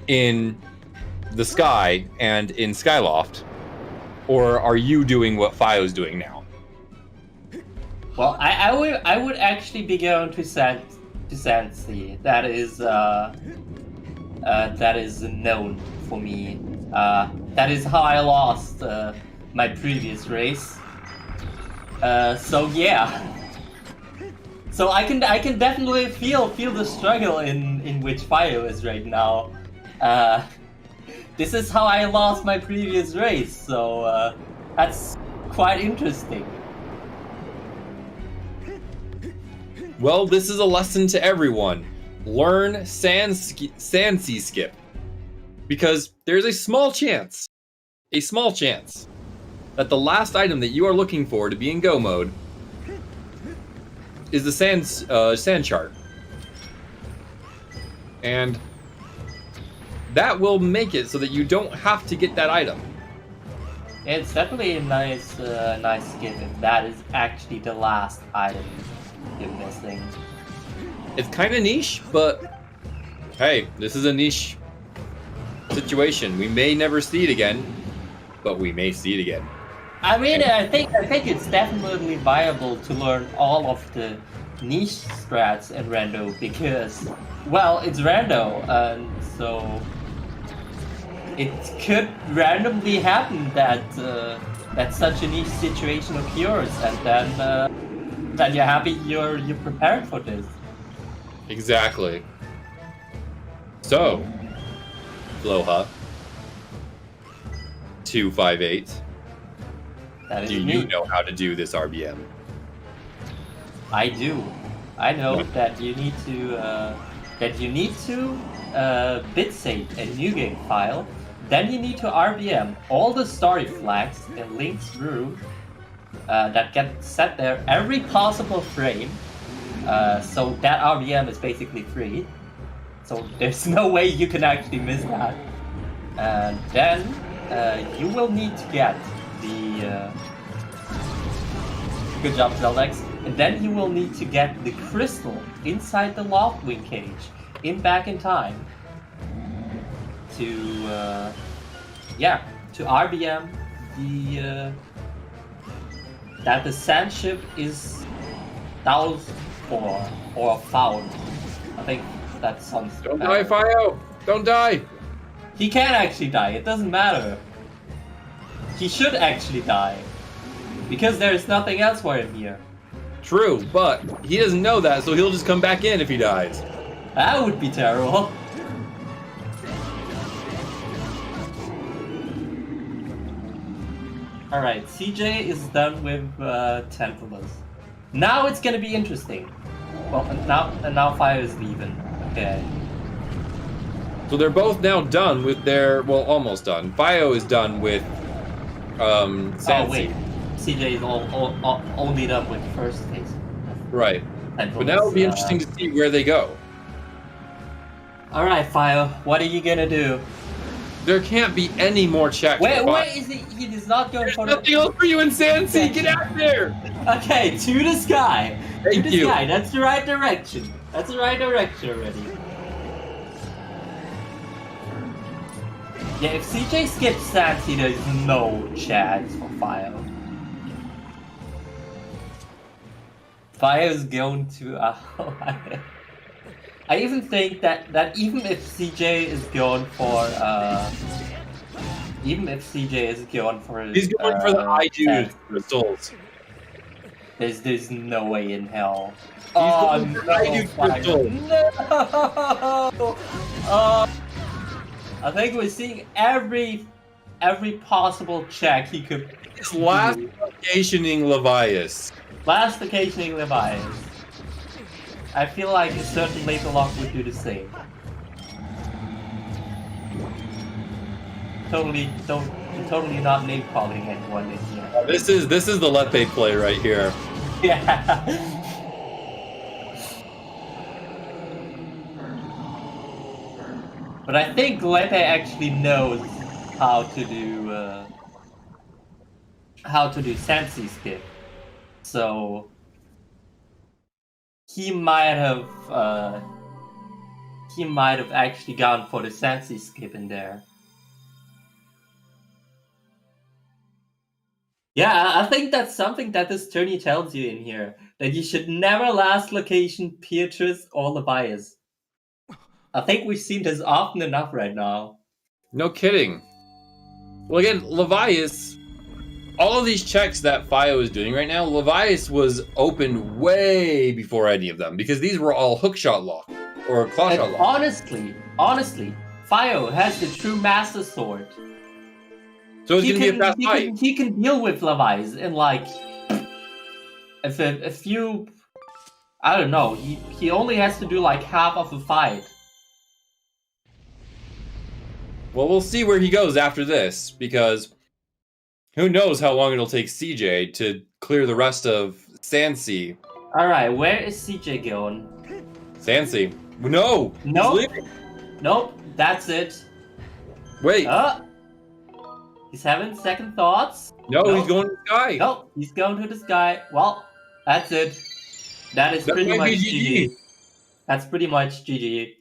in the sky and in Skyloft? Or are you doing what Phio's doing now? Well, I would actually be going to Sansi. That is known for me. That is how I lost my previous race. So yeah. So I can definitely feel the struggle in which Phio is right now. This is how I lost my previous race, so that's quite interesting. Well, this is a lesson to everyone. Learn Sansi skip. Because there's a small chance that the last item that you are looking for to be in go mode is the sand chart. And that will make it so that you don't have to get that item. It's definitely a nice skip if that is actually the last item you're missing. It's kind of niche, but hey, this is a niche situation. We may never see it again, but we may see it again. I mean, I think it's definitely viable to learn all of the niche strats in Rando because, well, it's Rando, and so it could randomly happen that that such a niche situation occurs, and then you're happy you're prepared for this. Exactly. So, Floha 258. That is Do me. you know how to do this RBM? I do. I know that you need to bit save a new game file. Then you need to RBM all the story flags and links through that get set there every possible frame. So that RBM is basically free. So there's no way you can actually miss that. And then you will need to get the good job, Zeldex. And then you will need to get the crystal inside the Loftwing cage back in time to RBM the that the sand ship is doused or found. I think that sounds Don't better. die, Phio! Don't die! He can actually die, it doesn't matter. He should actually die. Because there is nothing else for him here. True, but he doesn't know that, so he'll just come back in if he dies. That would be terrible. Alright, CJ is done with Tempulus. Now it's gonna be interesting. Well, and now Fire is leaving. Okay. So they're both now done with their, well, almost done. Phio is done with Sansi. Oh wait, CJ is only done with the first phase. Right. Tempulus, But now it'll be interesting to see where they go. Alright, Fire, what are you gonna do? There can't be any more checks. Wait, for Phio. wait, he is not going There's for nothing else for you in Sansi! Get out there! Okay, to the sky. Thank to the you. sky. That's the right direction. That's the right direction already. Yeah, if CJ skips Sansi, there's no chance for Phio. Phio's going to. I even think that even if CJ is going for he's going for the I-Dude crystals. There's no way in hell. going for I-Dude Phio. crystals. No! I think we're seeing every possible check he could. It's last do. vacationing Levias. Last occasioning Levias. I feel like a certain later lock would do the same. Totally not name calling anyone in here. This is the Lepe play right here. Yeah. But I think Lepe actually knows how to do Sansi skip. So he might have actually gone for the Sansi skip in there. Yeah, I think that's something that this tourney tells you in here, that you should never last location Beatrice or Levias. I think we've seen this often enough right now. No kidding. Well, again, Levias, all of these checks that Phio is doing right now, Levias was opened way before any of them, because these were all hookshot lock or claw shot lock. Honestly, Phio has the true Master Sword. So it's going to be a fast fight. He can deal with Levi's in like a few. I don't know. He only has to do like half of a fight. Well, we'll see where he goes after this, because who knows how long it'll take CJ to clear the rest of Sansi. All right, where is CJ going? Sansi. No. Nope. That's it. Wait. He's having second thoughts. No, he's going to the sky. No, he's going to the sky. Well, that's it. That's pretty much GG. That's pretty much GG.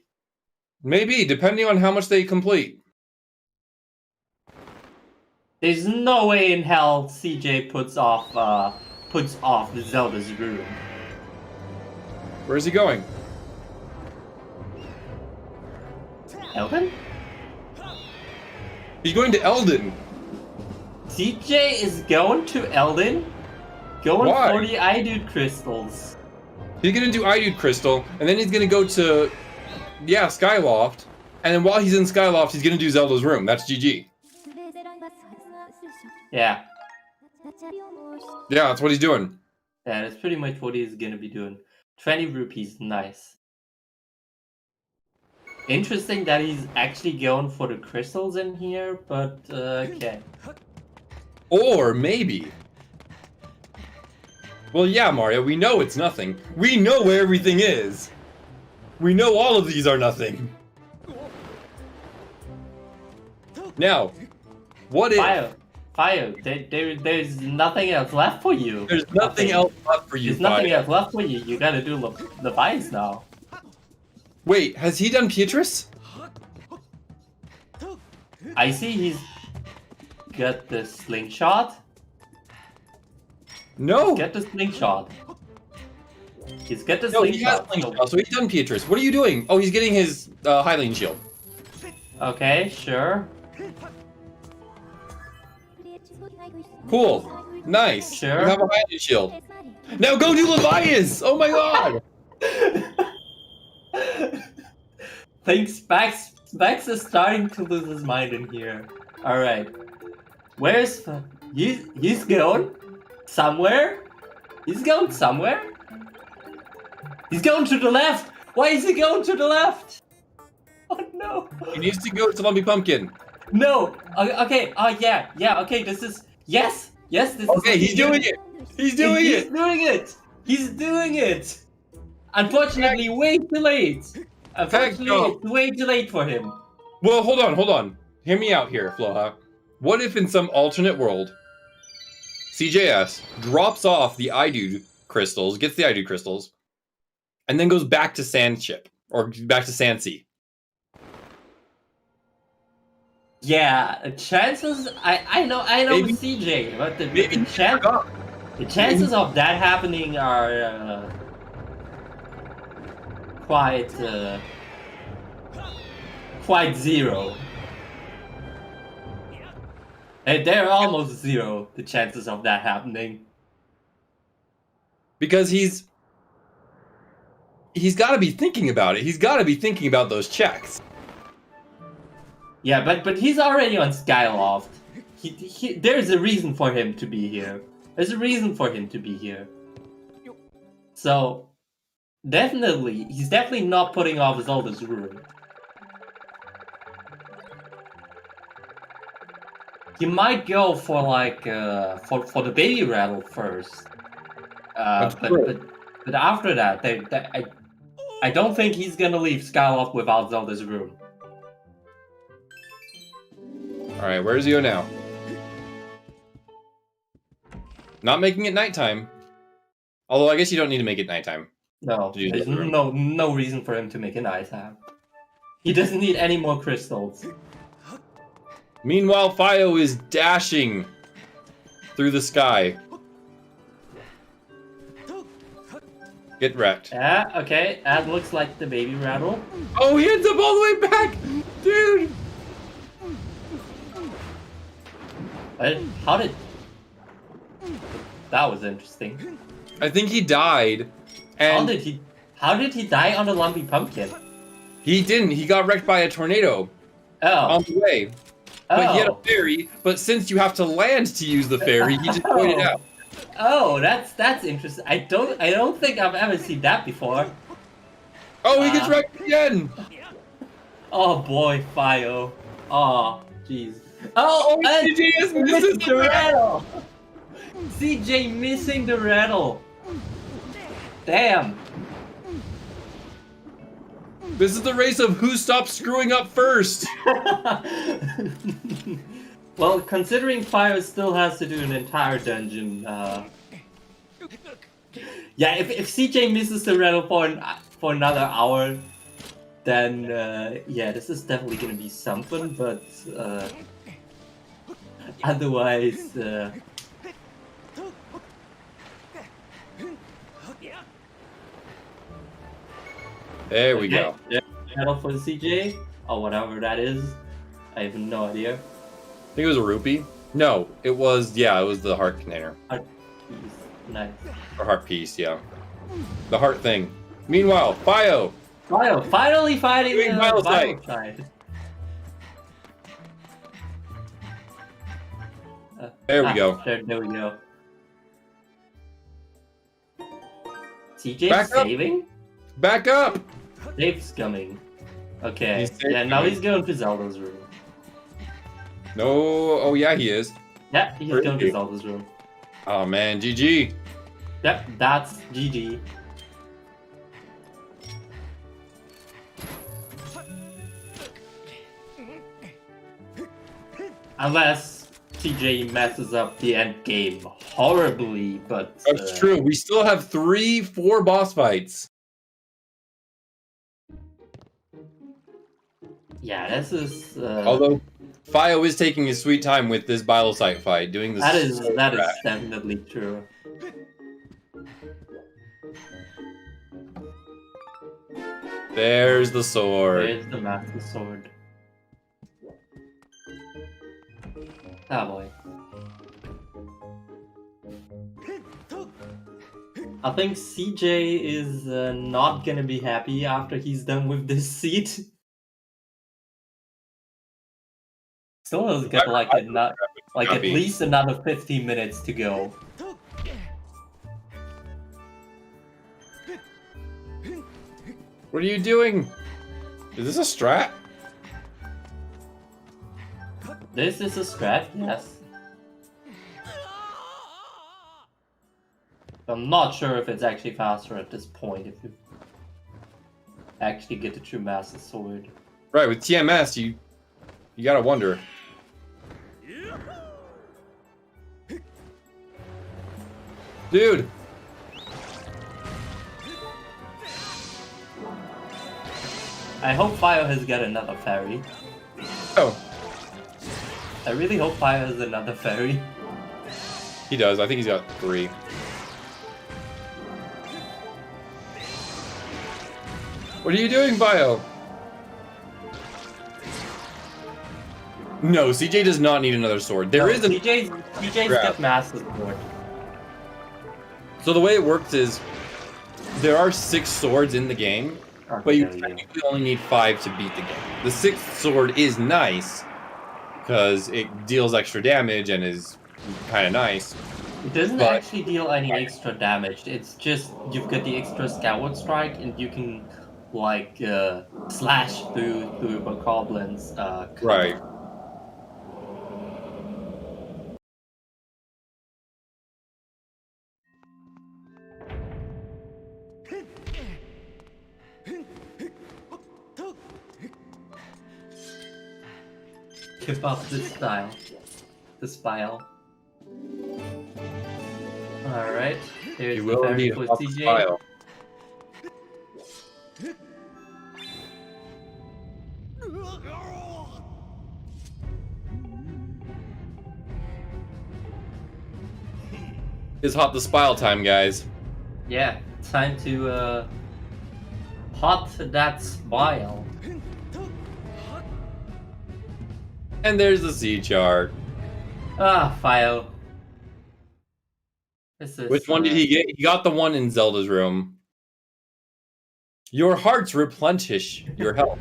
Maybe, depending on how much they complete. There's no way in hell CJ puts off the Zelda's room. Where's he going? Elden? He's going to Elden. CJ is going to Elden, going Why? for the Idude crystals. He's gonna do Idude Crystal, and then he's gonna go to, Skyloft, and then while he's in Skyloft, he's gonna do Zelda's room. That's GG. Yeah. Yeah, that's what he's doing. Yeah, that's pretty much what he's gonna be doing. 20 rupees, nice. Interesting that he's actually going for the crystals in here, but okay. Or maybe. Well, yeah, Mario, we know it's nothing. We know where everything is. We know all of these are nothing. Now, what if... Phio, there's nothing else left for you. There's nothing else left for you, There's nothing else left for you. You gotta do Levi's now. Wait, has he done Beatrice? I see he's got the slingshot. No. Get the slingshot. He's got the No, he has slingshot. slingshot, so he's done Beatrice. What are you doing? Oh, he's getting his Hylian shield. Okay, sure. Cool. Nice. Sure. You have a Hylian shield. Now go do Levias! Oh my god! Thanks, Bax is starting to lose his mind in here. Alright. Where's... He's going? Somewhere? He's going somewhere? He's going to the left! Why is he going to the left? Oh no! He needs to go to Lumpy Pumpkin. No! Okay, yeah, okay, this is... Yes, this is... Okay, he's doing it! He's doing it! He's doing it! Unfortunately, way too late! Unfortunately, it's way too late for him. Well, hold on. Hear me out here, Floha. What if in some alternate world, CJS drops off the Idude crystals, gets the Idude crystals, and then goes back to Sandship, or back to Sansi? Yeah, chances... I know Maybe, with CJ, but the chances of that happening are... quite zero. They're almost zero, the chances of that happening. Because he's got to be thinking about it. He's got to be thinking about those checks. Yeah, but he's already on Skyloft. There's a reason for him to be here. So, he's definitely not putting off Zelda's room. He might go for like for the baby rattle first. But after that, I don't think he's gonna leave Skyloft without Zelda's room. All right, where's Zio now? Not making it nighttime. Although I guess you don't need to make it nighttime. No, To use there's the room. no reason for him to make an ice ham. He doesn't need any more crystals. Meanwhile, Phio is dashing through the sky. Get wrecked. Yeah, okay, that looks like the baby rattle. Oh, he ends up all the way back! Dude! How did... That was interesting. I think he died. And How did he die on the lumpy pumpkin? he didn't. He got wrecked by a tornado Oh. on the way. But he had a Oh. ferry, but since you have to land to use the ferry, he just pointed out. Oh, that's interesting. I don't think I've ever seen that before. Oh, he gets wrecked again! Oh boy, Phio. Oh, jeez. Oh, and CJ has missed the rattle. CJ missing the rattle. Damn. This is the race of who stops screwing up first. Well, considering Phio still has to do an entire dungeon, yeah, if CJ misses the rattle for another hour, then yeah, this is definitely gonna be something. But otherwise, There we go. Yeah, rattle for the CJ or whatever that is. I have no idea. I think it was a rupee. No, it was, yeah, it was the heart container. Nice. Or heart piece, yeah. The heart thing. Meanwhile, Phio! Phio, finally fighting Doing the battle battle side. There we go. There we go. CJ Back up. saving? Back up! Dave's coming. Okay. He's safe Yeah, now coming. he's going to Zelda's room. No, oh yeah, he is. Yeah, he's Where is going he? to Zelda's room. Oh man, GG. Yep, that's GG. Unless TJ messes up the end game horribly, but That's true. We still have 4 boss fights. yeah, this is Although Phio is taking his sweet time with this Biosite fight, doing this. that is definitely true. There's the sword. There's the Master Sword. Ah boy. I think CJ is not gonna be happy after he's done with this seat. Still has got like at Happy. least another 15 minutes to go. What are you doing? Is this a strat? This is a strat, yes. I'm not sure if it's actually faster at this point if you actually get the true Master Sword. Right, with TMS, you gotta wonder. Dude! I hope Phio has got another fairy. Oh, I really hope Phio has another fairy. he does. I think he's got 3. What are you doing, Phio? No, CJ does not need another sword. There is a... TJ's Grab. got Master Sword. So the way it works is, there are 6 swords in the game, but you technically only need 5 to beat the game. The 6th sword is nice, because it deals extra damage and is kind of nice. It doesn't but- actually deal any extra damage. It's just you've got the extra Skyward strike, and you can like slash through the goblins. Right. Keep up the style. The spile. Alright. Here's You the will fairy need for a CJ. file. It's hot the spile time, guys. Yeah, time to hot that smile. And there's the C chart. Ah, Phio. This is, Which one did he get? He got the one in Zelda's room. Your hearts replenish your health.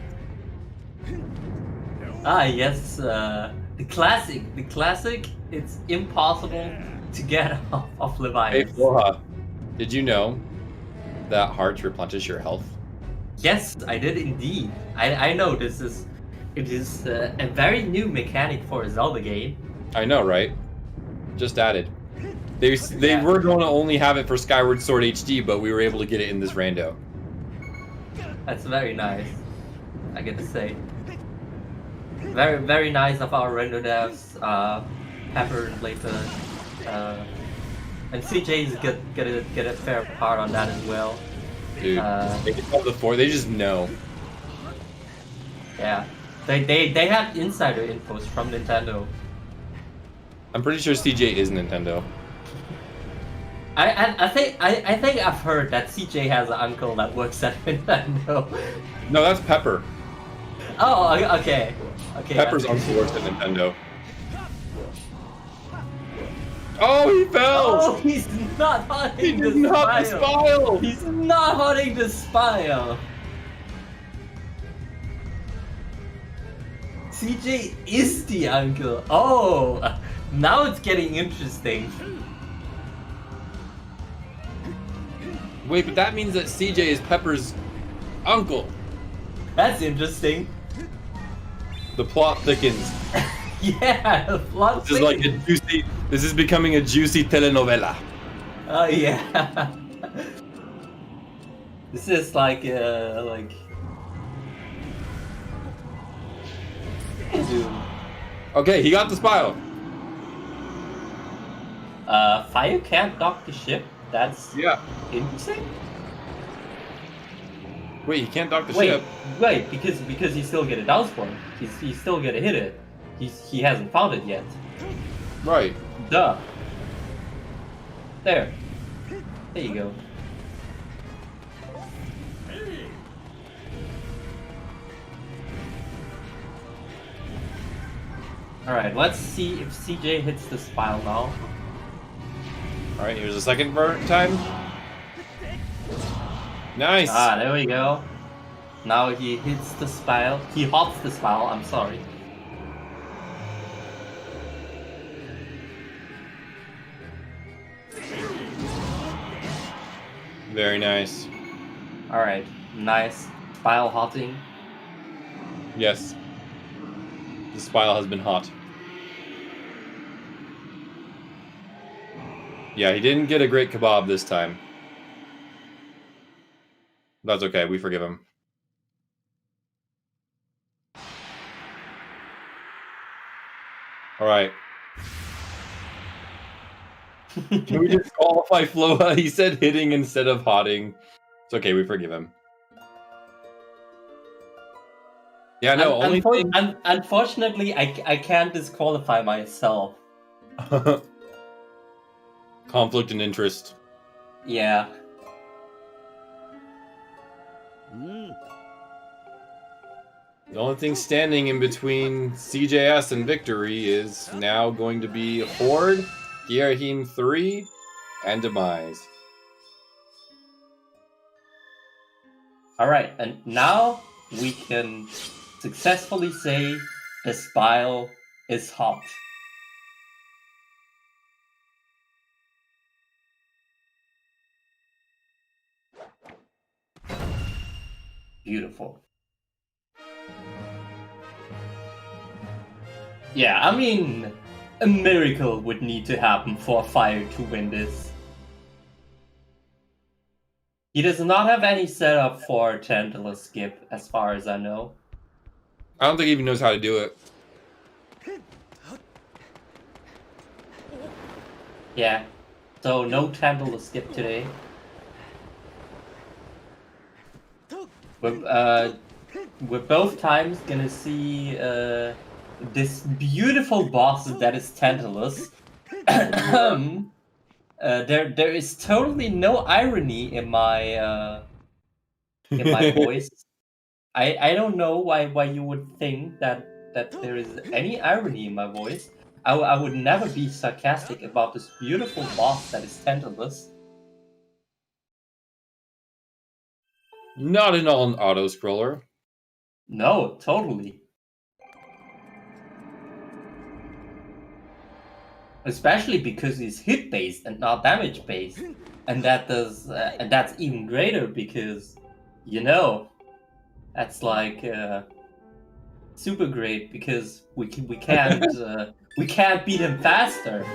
Ah, yes, the classic. The classic, it's impossible to get off of Hey, Leviathan. Floha, did you know that hearts replenish your health? Yes, I did indeed. I know it is a very new mechanic for a Zelda game. I know, right? Just added. They were going to only have it for Skyward Sword HD, but we were able to get it in this rando. That's very nice, I get to say. Very, very nice of our render devs, Pepper and later, and CJ's get a fair part on that as well. Dude, they just have the four. They just know. Yeah, they have insider infos from Nintendo. I'm pretty sure CJ is Nintendo. I think I've heard that CJ has an uncle that works at Nintendo. No, that's Pepper. Oh, okay. Pepper's uncle works at Nintendo. Oh, he fell! Oh, he's not hunting the Not the spile! He's not hunting the spile. CJ is the uncle. Oh, now it's getting interesting. Wait, but that means that CJ is Pepper's uncle. That's interesting. The plot thickens. Yeah, the plot This is like a juicy. This is becoming a juicy telenovela. Oh yeah. This is like. Okay, he got the spile. Phio can't dock the ship. That's interesting. Wait, he can't dock the ship. Wait, because he still get a downsport. He's still gonna hit it. He hasn't found it yet. Right. Duh. There you go. Alright, let's see if CJ hits the spile now. Alright, here's a second time. Nice! Ah, there we go. Now he hits the spile. He hops the spile, I'm sorry. Very nice. Alright, nice. Spile hopping. Yes. The spile has been hot. Yeah, he didn't get a great kebab this time. That's okay, we forgive him. Alright. Can we disqualify Floha? He said hitting instead of hotting. It's okay, we forgive him. Yeah, no, Unfortunately, I can't disqualify myself. Conflict and interest. Yeah. The only thing standing in between CJS and victory is now going to be Horde, Gyarhim 3, and Demise. Alright, and now we can successfully say the spile is hot. Beautiful. Yeah, I mean, a miracle would need to happen for Phio to win this. He does not have any setup for Tentacle skip, as far as I know. I don't think he even knows how to do it. Yeah, so no Tentacle skip today. But we're both times gonna see this beautiful boss that is Tantalus. There is totally no irony in my voice. I don't know why you would think that there is any irony in my voice. I would never be sarcastic about this beautiful boss that is Tantalus. Not an auto scroller. No, totally. Especially because he's hit based and not damage based, and that's even greater because, you know, that's like super great because we can't beat him faster,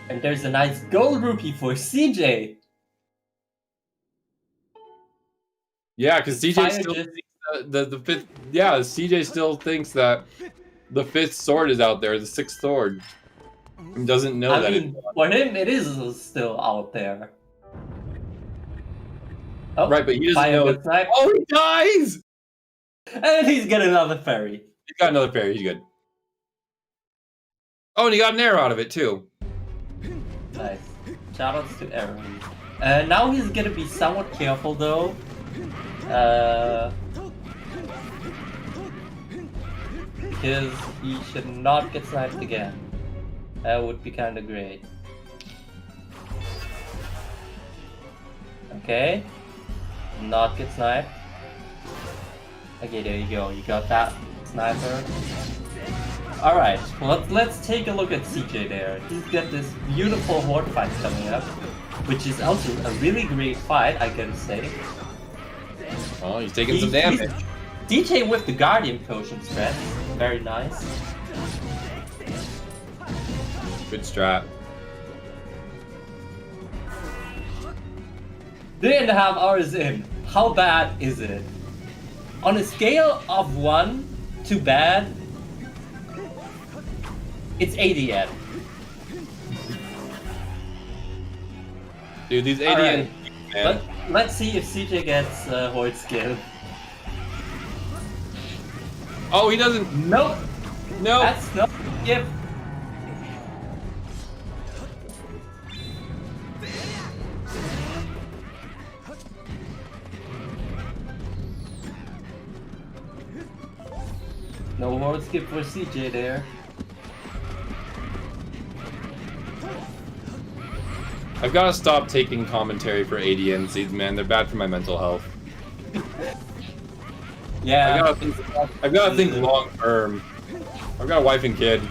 and there's a nice gold rupee for CJ. Yeah, because CJ Fire still just- thinks the fifth. Yeah, CJ still thinks that the fifth sword is out there, the sixth sword. He doesn't know I that. mean, for him, it is still out there. Oh, Right, but he doesn't Fire know. gets sniped, Oh, he dies! and he's got another fairy. He got another fairy. He's good. Oh, and he got an arrow out of it too. Nice. Shoutouts to Aaron. Now he's gonna be somewhat careful though. Because he should not get sniped again. That would be kinda great. Okay. Not get sniped. Okay, there you go. You got that sniper. Alright, well, let's take a look at CJ there. He's got this beautiful horde fight coming up, which is also a really great fight, I gotta say. Oh, he's taking some damage. DJ with the Guardian Potion spread. Very nice. Good strat. 3.5 hours in. How bad is it? On a scale of 1 to bad, it's 80 yen. Dude, these 80 Alright. man. Let's see if CJ gets Horde skill. Oh, he doesn't. Nope, No. that's not yep. No Horde skip for CJ there. I've got to stop taking commentary for ADN seeds, man. They're bad for my mental health. Yeah. I've got to think long term. I've got a wife and kid.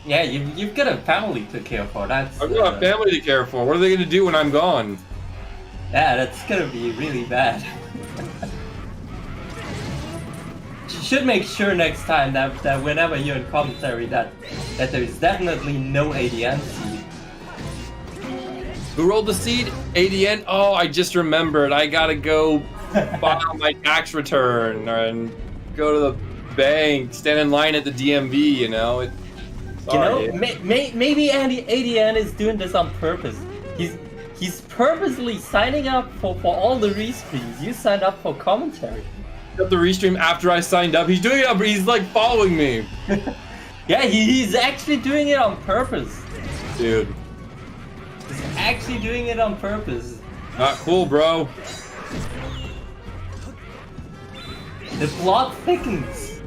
Yeah, you've got a family to care for. That's I've got a family to care for. What are they going to do when I'm gone? yeah, that's gonna be really bad. You should make sure next time that whenever you're in commentary that there is definitely no ADN seed. Who rolled the seed? ADN? Oh, I just remembered. I gotta go file my tax return and go to the bank, stand in line at the DMV, you know? Sorry. You know, maybe ADN is doing this on purpose. He's purposely signing up for all the restreams. You signed up for commentary. Up the restream after I signed up. He's doing it, but he's like following me. Yeah, he's actually doing it on purpose. Dude. He's actually doing it on purpose. Not cool, bro. The plot thickens.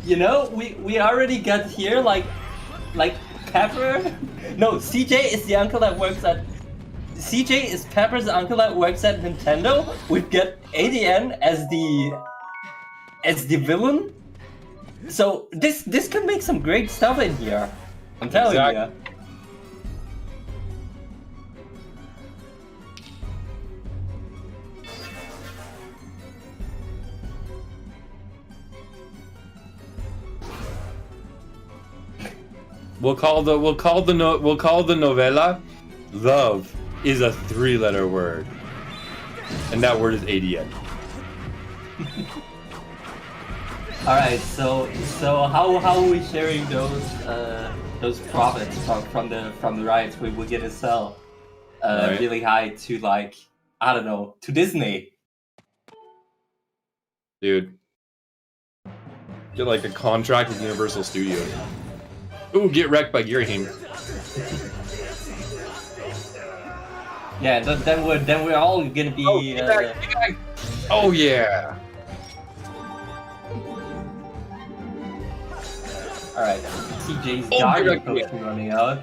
You know, we already got here like Pepper. No, CJ is the uncle that works at. CJ is Pepper's uncle that works at Nintendo. We get ADN as the villain. So this could make some great stuff in here. I'm telling you. We'll call the novella "Love" is a 3-letter word, and that word is ADN. All right, so how are we sharing those profits from the rights? We're gonna sell Right. really high to, like, I don't know, to Disney. Dude. Get like a contract with Universal Studios. Ooh, get wrecked by Girahim. Yeah, then we're all gonna be. Oh yeah. Alright, CJ's Oh, Guardian you're potion running out.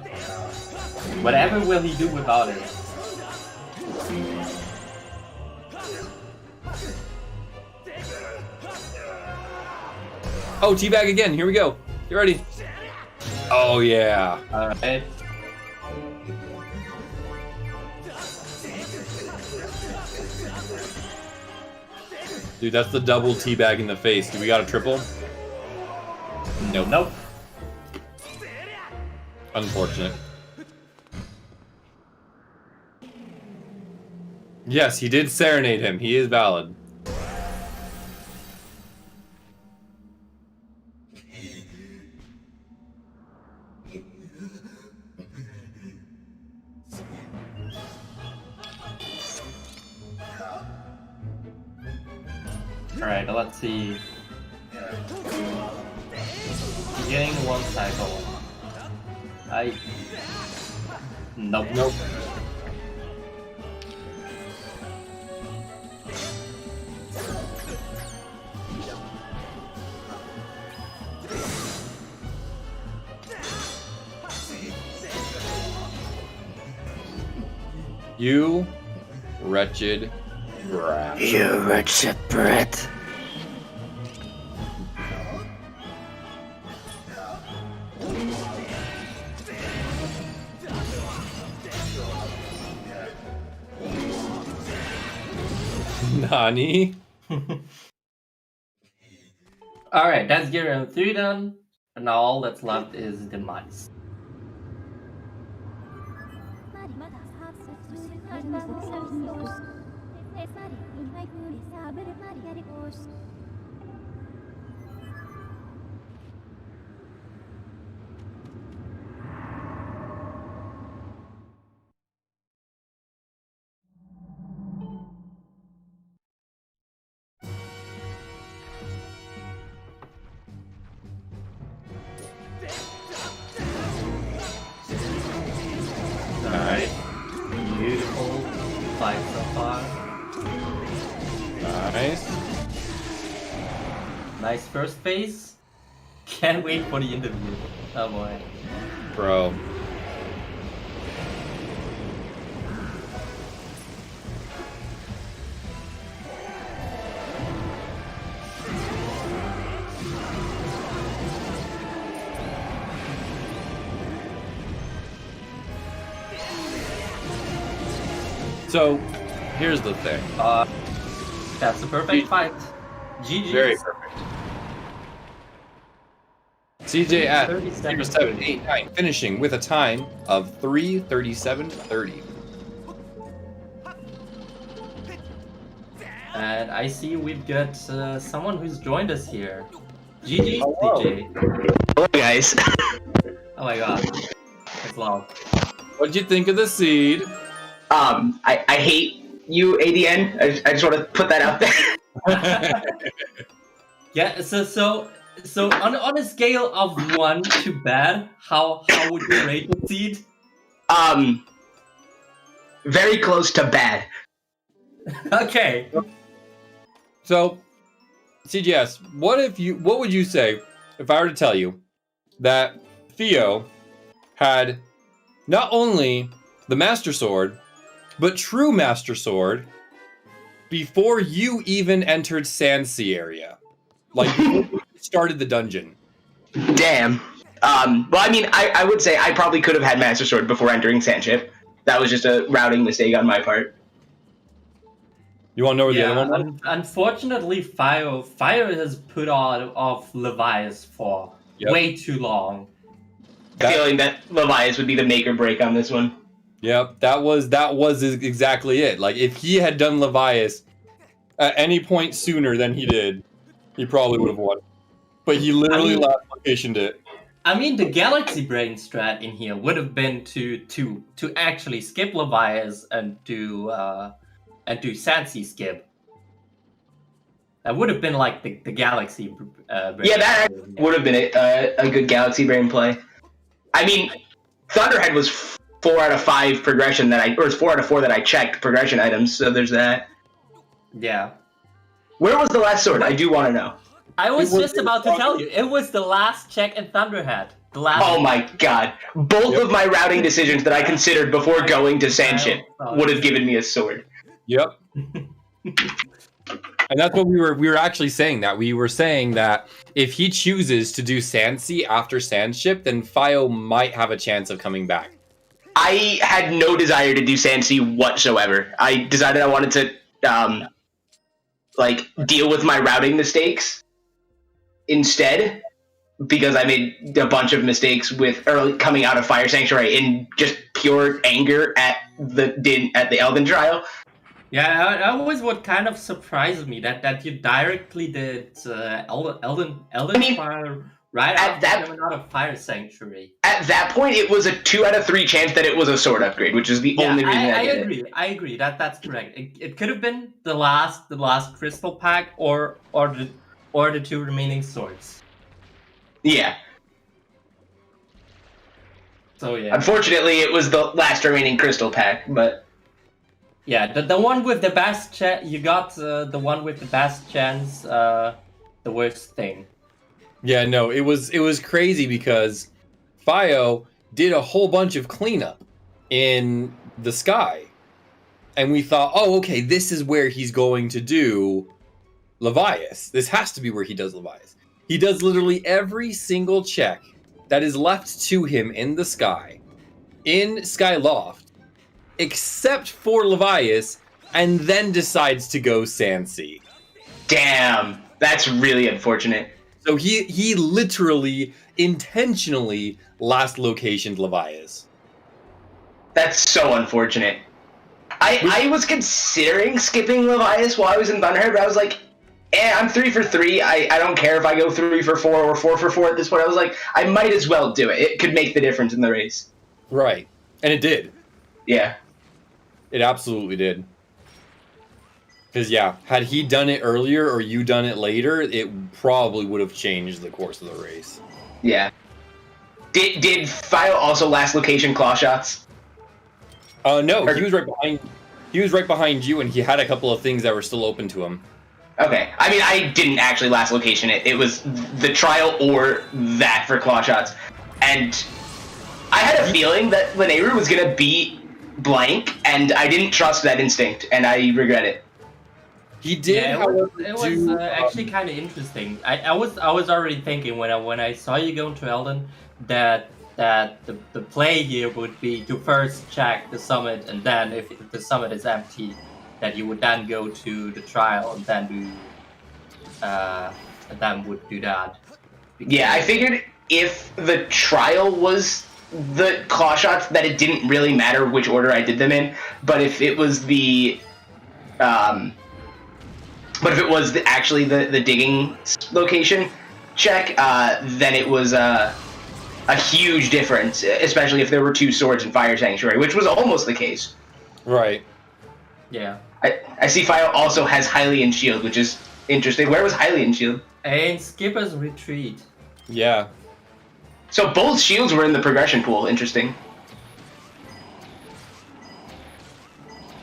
Whatever will he do without it? Oh, teabag again. Here we go. Get ready. Oh yeah. Alright. Dude, that's the double teabag in the face. Do we got a triple? Nope. Nope. Unfortunate. Yes, he did serenade him. He is valid. Alright, let's see. Getting one cycle. Nope. Nope. You wretched brat. You wretched brat. Nani? Alright, that's gear round 3 done. And now all that's left is the mice. Alright. Beautiful fight so far. Nice. Nice first phase. Can't wait for the interview. Oh boy. Bro. So, here's the thing. That's a perfect fight. GG. Very perfect. CJ at 37. 0789, finishing with a time of 3:37:30. And I see we've got someone who's joined us here. GG, Hello. CJ. Hello, guys. Oh my god. It's loud. What'd you think of the seed? I hate you, ADN. I just want to put that out there. Yeah, so on a scale of 1 to bad, how would you rate the seed? Very close to bad. Okay. So, CGS, what would you say if I were to tell you that Phio had not only the Master Sword, but true Master Sword before you even entered Sandsea area? Like, before you started the dungeon. Damn. Well, I mean, I would say I probably could have had Master Sword before entering Sandship. That was just a routing mistake on my part. You want to know where the other one went? Unfortunately, Phio has put off Levias for way too long. Feeling that Levias would be the make or break on this one. Yep, that was exactly it. Like, if he had done Levias at any point sooner than he did, he probably would have won. But he literally last locationed it. I mean, the Galaxy Brain strat in here would have been to actually skip Levias and do Sandsea skip. That would have been like the Galaxy. Yeah, that would have been a good Galaxy Brain play. I mean, Thunderhead was 4 out of 5 progression or it's 4 out of 4 that I checked progression items. So there's that. Yeah. Where was the last sword? I do want to know. I was just about to tell you. It was the last check in Thunderhead. The last. Oh my god! Both of my routing decisions that I considered before going to Sandship would have given me a sword. Yep. And that's what we were actually saying. That we were saying that if he chooses to do Sandsea after Sandship, then Phio might have a chance of coming back. I had no desire to do Sandsea whatsoever. I decided I wanted to deal with my routing mistakes instead, because I made a bunch of mistakes with coming out of Fire Sanctuary in just pure anger at the Elden Trial. Yeah, that was what kind of surprised me, that you directly did Elden Trial right after coming out of Fire Sanctuary. At that point, it was a 2 out of 3 chance that it was a sword upgrade, which is the only reason I did it. I agree. That's correct. It could have been the last crystal pack or the 2 remaining swords. Yeah. So yeah. Unfortunately, it was the last remaining crystal pack, but. Yeah, the one with the best you got the one with the best chance, the worst thing. Yeah, no, it was crazy because Phio did a whole bunch of cleanup in the sky. And we thought, oh, okay, this is where he's going to do Levias. This has to be where he does Levias. He does literally every single check that is left to him in the sky, in Skyloft, except for Levias, and then decides to go Sandsea. Damn, that's really unfortunate. So he literally, intentionally last locationed Levias. That's so unfortunate. I was considering skipping Levias while I was in Thunderhead, but I was like, I'm 3 for 3. I don't care if I go 3 for 4 or 4 for 4 at this point. I was like, I might as well do it. It could make the difference in the race. Right. And it did. Yeah. It absolutely did. Because, yeah, had he done it earlier or you done it later, it probably would have changed the course of the race. Yeah. Did Phio also last location claw shots? No, he was right behind. He was right behind you, and he had a couple of things that were still open to him. Okay. I mean, I didn't actually last location it. It was the trial or that for claw shots. And I had a feeling that Lineru was going to be blank, and I didn't trust that instinct, and I regret it. He did. Yeah, it was actually kind of interesting. I was already thinking when I saw you go into Elden that the play here would be to first check the summit, and then if the summit is empty, that you would then go to the trial and then would do that. Yeah, I figured if the trial was the claw shots, that it didn't really matter which order I did them in, but if it was the actually the digging location check, then it was a huge difference, especially if there were 2 swords in Fire Sanctuary, which was almost the case. Right. Yeah. I see Phio also has Hylian Shield, which is interesting. Where was Hylian Shield? And Skipper's Retreat. Yeah. So both shields were in the progression pool. Interesting.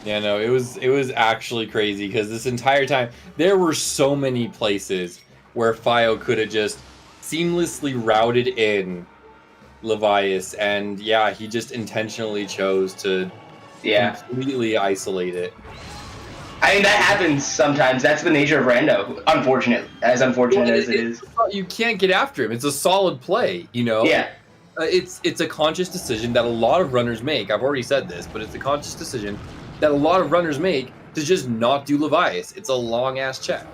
Yeah, no, it was actually crazy because this entire time there were so many places where Phio could have just seamlessly routed in Levias, and yeah, he just intentionally chose to completely isolate it. I mean, that happens sometimes. That's the nature of Rando. Unfortunate as it is. You can't get after him. It's a solid play, you know? Yeah. It's a conscious decision that a lot of runners make. I've already said this, but it's a conscious decision that a lot of runners make to just not do Levias. It's a long-ass check.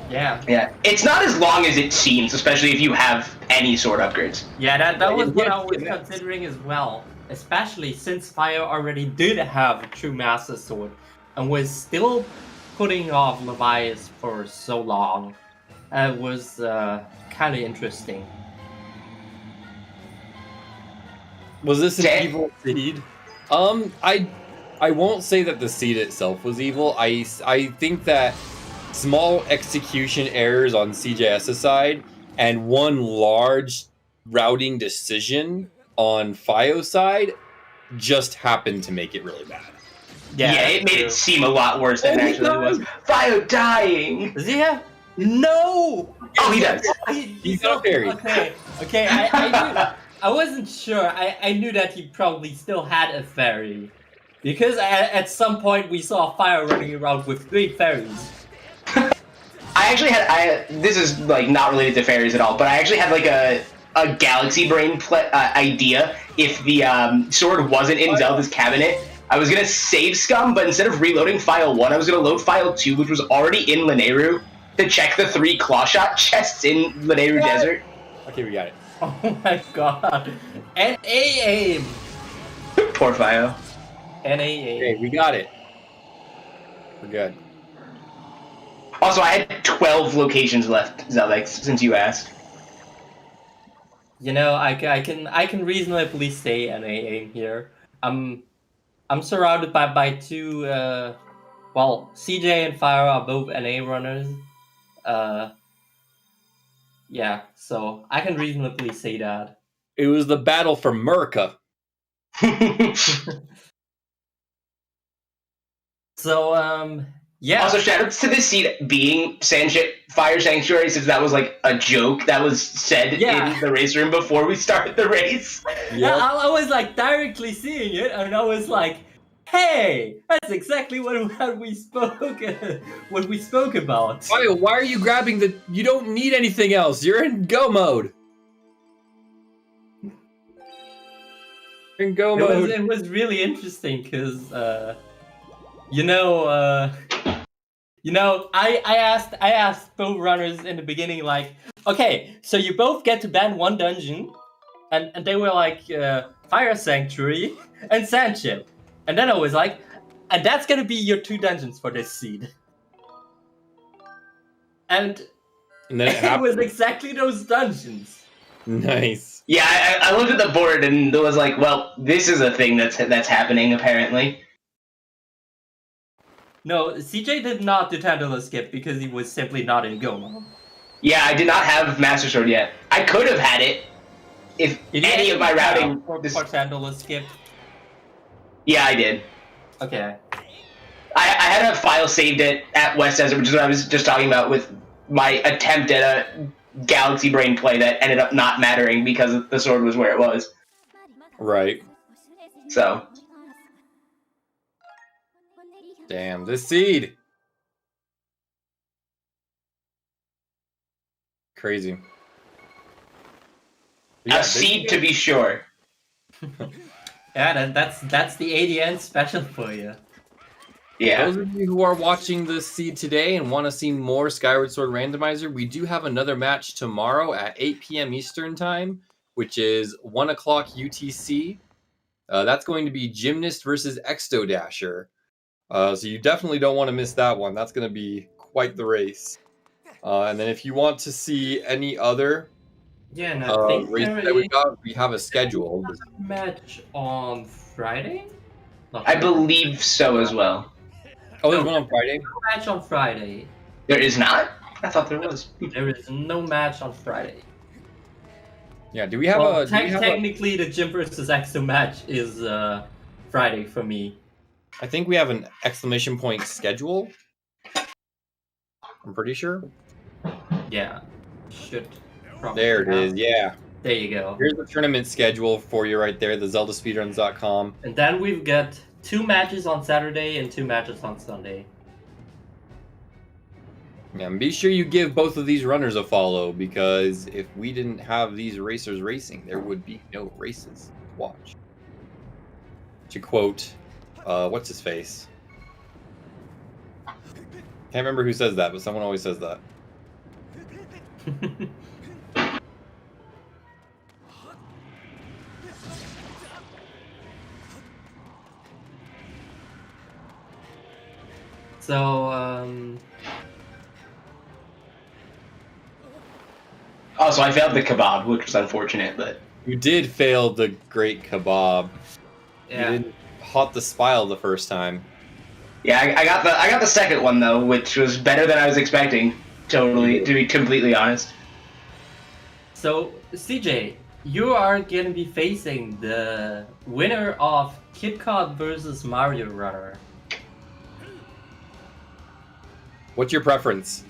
Yeah. Yeah. It's not as long as it seems, especially if you have any sword upgrades. Yeah, that was what I was considering as well. Especially since Phio already did have a true Master Sword and was still putting off Levias for so long. It was kind of interesting. Was this an evil seed? I won't say that the seed itself was evil. I think that small execution errors on CJS's side and one large routing decision on Phio's side just happened to make it really bad. Yeah, it made it seem a lot worse than it actually was. Phio dying! Does he have? No! Oh, he does. He's got fairies. Okay, I wasn't sure. I knew that he probably still had a fairy. Because at some point we saw Phio running around with 3 fairies. I actually had, this is like not related to fairies at all, but I actually had like a galaxy brain idea. If the sword wasn't in Zelda's cabinet, I was gonna save Scum, but instead of reloading File 1, I was gonna load File 2, which was already in Lanayru, to check the 3 clawshot chests in Lanayru Desert. Okay, we got it. Oh my god. N-A-aim! Poor Fio. N-A-aim. Okay, we got it. We're good. Also, I had 12 locations left, Zelda, since you asked. You know, I can reasonably say N-A-aim here. I'm surrounded by 2, well, CJ and Phio are both NA runners. Yeah, so I can reasonably say that. It was the battle for Murka. So, yeah. Also, shoutouts to this seed being Fire Sanctuary, since that was like a joke that was said in the race room before we started the race. Yeah, I was like directly seeing it, and I was like, "Hey, that's exactly what we spoke about." Why are you grabbing the? You don't need anything else. You're in go mode. In go mode. It was really interesting because, I asked both runners in the beginning, like, okay, so you both get to ban 1 dungeon, and they were like, Fire Sanctuary and Sandship. And then I was like, and that's gonna be your 2 dungeons for this seed. And then it was exactly those dungeons. Nice. Yeah, I looked at the board and it was like, well, this is a thing that's happening apparently. No, CJ did not do Tandala skip because he was simply not in go mode. Yeah, I did not have Master Sword yet. I could have had it if any of my routing. For Tandala skip. Yeah, I did. Okay. I had a file saved at West Desert, which is what I was just talking about with my attempt at a Galaxy Brain play that ended up not mattering because the sword was where it was. Right. So. Damn, this seed. Crazy. A seed to be sure. Yeah, that's the ADN special for you. Yeah. Those of you who are watching this seed today and want to see more Skyward Sword Randomizer, we do have another match tomorrow at 8 p.m. Eastern Time, which is 1 o'clock UTC. That's going to be Gymnast versus Exodasher. So you definitely don't want to miss that one. That's going to be quite the race. And then if you want to see any other races that we have a schedule. Match on Friday? I believe so as well. Oh, there's one on Friday? No match on Friday. There is not? I thought there was. There is no match on Friday. Yeah, do we have technically, the Gym versus Exo match is Friday for me. I think we have an exclamation point schedule. I'm pretty sure. Yeah. Should probably there it is, yeah. There you go. Here's the tournament schedule for you right there, the ZeldaSpeedRuns.com. And then we've got 2 matches on Saturday and 2 matches on Sunday. Yeah, and be sure you give both of these runners a follow, because if we didn't have these racers racing, there would be no races to watch. To quote, what's his face? Can't remember who says that, but someone always says that. So, Also, I failed the kebab, which was unfortunate, but... You did fail the great kebab. Yeah. You didn't hot the spile the first time. Yeah, I got the second one though, which was better than I was expecting. Totally, to be completely honest. So, CJ, you are going to be facing the winner of KitKat versus Mario Runner. What's your preference?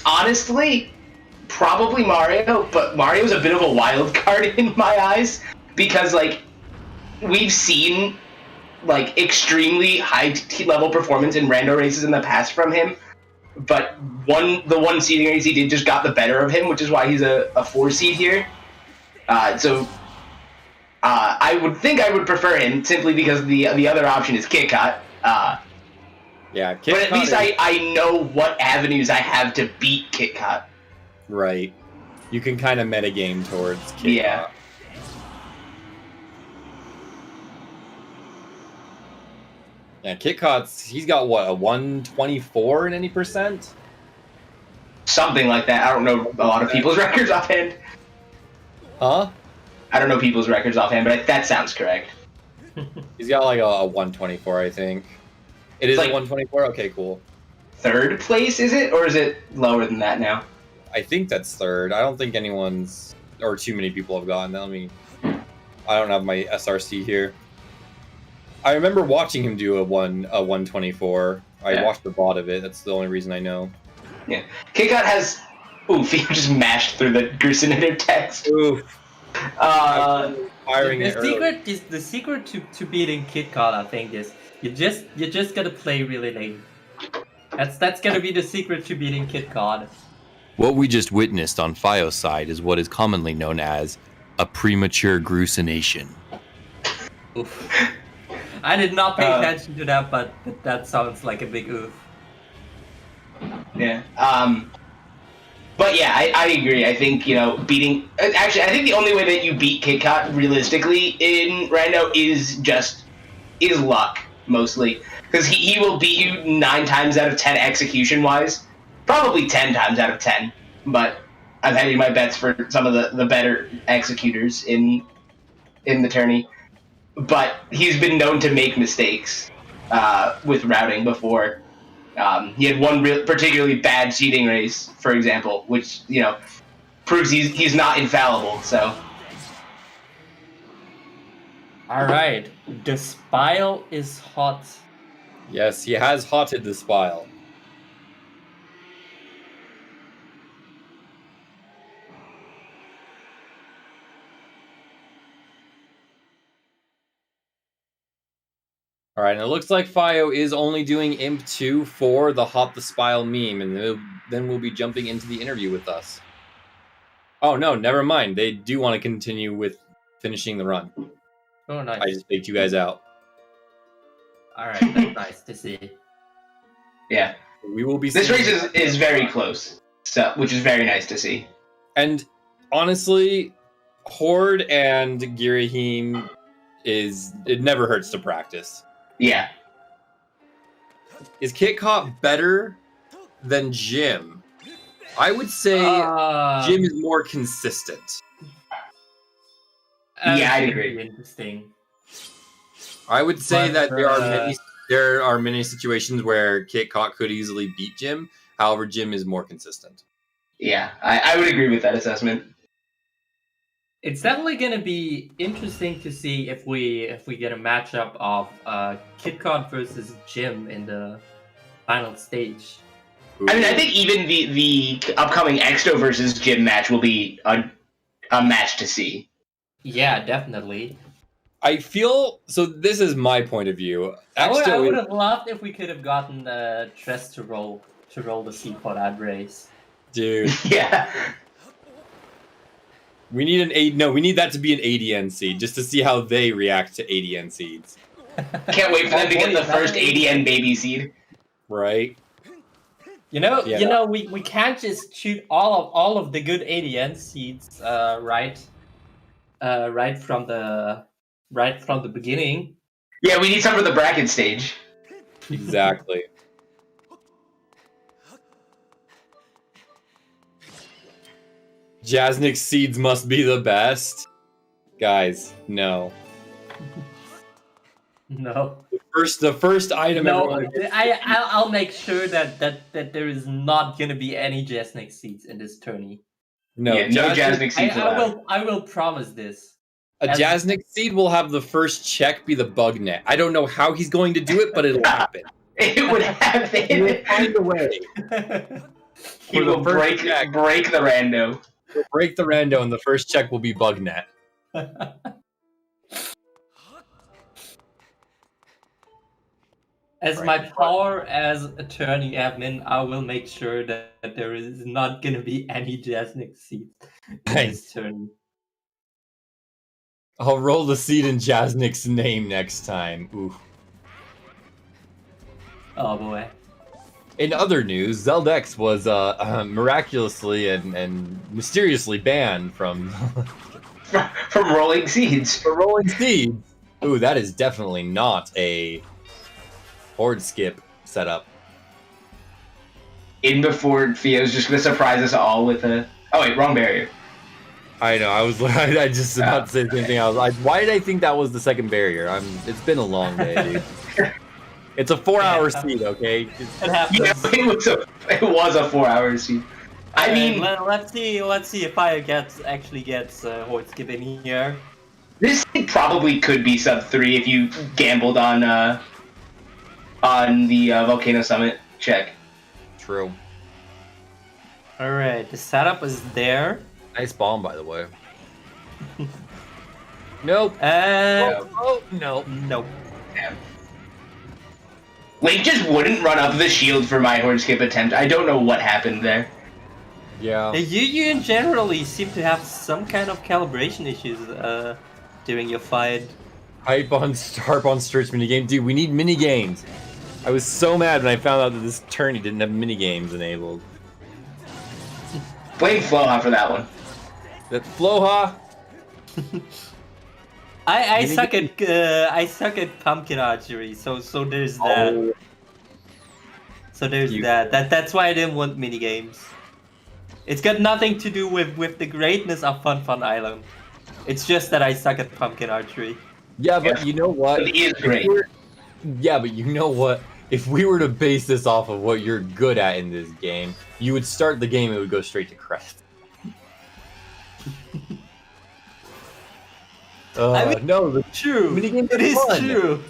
Honestly, probably Mario, but Mario's a bit of a wild card in my eyes because like we've seen like extremely high level performance in rando races in the past from him, but the one seeding race he did just got the better of him, which is why he's a 4 seed here. So I would think I would prefer him simply because the other option is KitKat. Yeah, but at least I know what avenues I have to beat KitKat. Right. You can kind of metagame towards KitKat. Yeah. Yeah, KitKat's, he's got what, a 124 in any percent? Something like that. I don't know a lot of people's records offhand. Huh? I don't know people's records offhand, but that sounds correct. He's got like a 124, I think. It is like a 124? Okay, cool. Third place, is it? Or is it lower than that now? I think that's third. I don't think anyone's, or too many people have gotten that. I don't have my SRC here. I remember watching him do a 124. I watched the VOD of it. That's the only reason I know. Yeah. KitKat has... Oof, he just mashed through the Grusenator text. Oof. Firing The secret to beating KitKat, I think, is you just gotta play really late. That's gonna be the secret to beating KitKat. What we just witnessed on Phio's side is what is commonly known as a premature grusination. Oof. I did not pay attention to that, but that sounds like a big oof. Yeah. But yeah, I agree. I think, beating... Actually, I think the only way that you beat KitKat realistically in Rando is luck, mostly. Because he will beat you 9 times out of 10 execution-wise. Probably 10 times out of 10. But I'm hedging my bets for some of the better executors in the tourney. But he's been known to make mistakes with routing before. He had one particularly bad seeding race, for example, which proves he's not infallible. So, all right, the spile is hot. Yes, he has hotted the spile. All right, and it looks like Phio is only doing Imp 2 for the Hot the Spile meme, and then we'll be jumping into the interview with us. Oh, no, never mind. They do want to continue with finishing the run. Oh, nice. I just faked you guys out. All right, that's nice to see. Yeah. We will be. This race is very close, so which is very nice to see. And honestly, Horde and Girahim it never hurts to practice. Yeah. Is KitKat better than Jim? I would say Jim is more consistent. Yeah, I agree. Interesting. I would say that there are many situations where KitKat could easily beat Jim. However, Jim is more consistent. Yeah, I would agree with that assessment. It's definitely going to be interesting to see if we get a matchup of KitKat versus Jim in the final stage. Ooh. I mean, I think even the upcoming Exto versus Jim match will be a match to see. Yeah, definitely. I feel so. This is my point of view. I would have loved if we could have gotten Tress to roll the seed for that race. Dude. Yeah. We need we need that to be an ADN seed just to see how they react to ADN seeds. Can't wait for them to get the first ADN baby seed. Right. We can't just shoot all of the good ADN seeds right from the beginning. Yeah, we need some for the bracket stage. Exactly. Jasnik's seeds must be the best. Guys, no. No. The first item. No, everyone- I'll make sure that there is not gonna be any Jasnik seeds in this tourney. No, Yeah, no Jasnik seeds allowed. I will promise this. A Jasnik seed will have the first check be the bug net. I don't know how he's going to do it, but it'll happen. It would happen. He will find a way. He For the will first break check. the rando. He'll break the rando, and the first check will be bug net. As my power as attorney admin, I will make sure that there is not gonna be any Jasnik seeds in this turn. I'll roll the seed in Jasnik's name next time. Ooh. Oh boy. In other news, Zeldex was miraculously and mysteriously banned from From rolling seeds. for rolling seeds. Ooh, that is definitely not a horde skip setup. In before Phio's just gonna surprise us all with a. Oh wait, wrong barrier. I know. I just about to say the same thing. I was like, why did I think that was the second barrier? It's been a long day, dude. It's a 4-hour seed, okay? It happens. Yeah, it was a 4-hour seed. I mean, let's see if I actually gets horde skip in here. this seed probably could be sub 3 if you gambled on the Volcano Summit check. True. All right, the setup is there. Nice bomb, by the way. Nope. Oh, no. Nope. Link just wouldn't run up the shield for my horde skip attempt. I don't know what happened there. Yeah. You generally seem to have some kind of calibration issues during your fight. Harp on Sturge minigame. Dude, we need minigames. I was so mad when I found out that this tourney didn't have minigames enabled. Blame Floha for that one. That Floha. I suck at pumpkin archery, so there's that. Oh. So there's that. That's why I didn't want minigames. It's got nothing to do with the greatness of Fun Fun Island. It's just that I suck at pumpkin archery. Yeah, but you know what? It is great. Yeah, but you know what? If we were to base this off of what you're good at in this game, you would start the game and it would go straight to crest. I mean, no, the true. minigames It are is fun. true.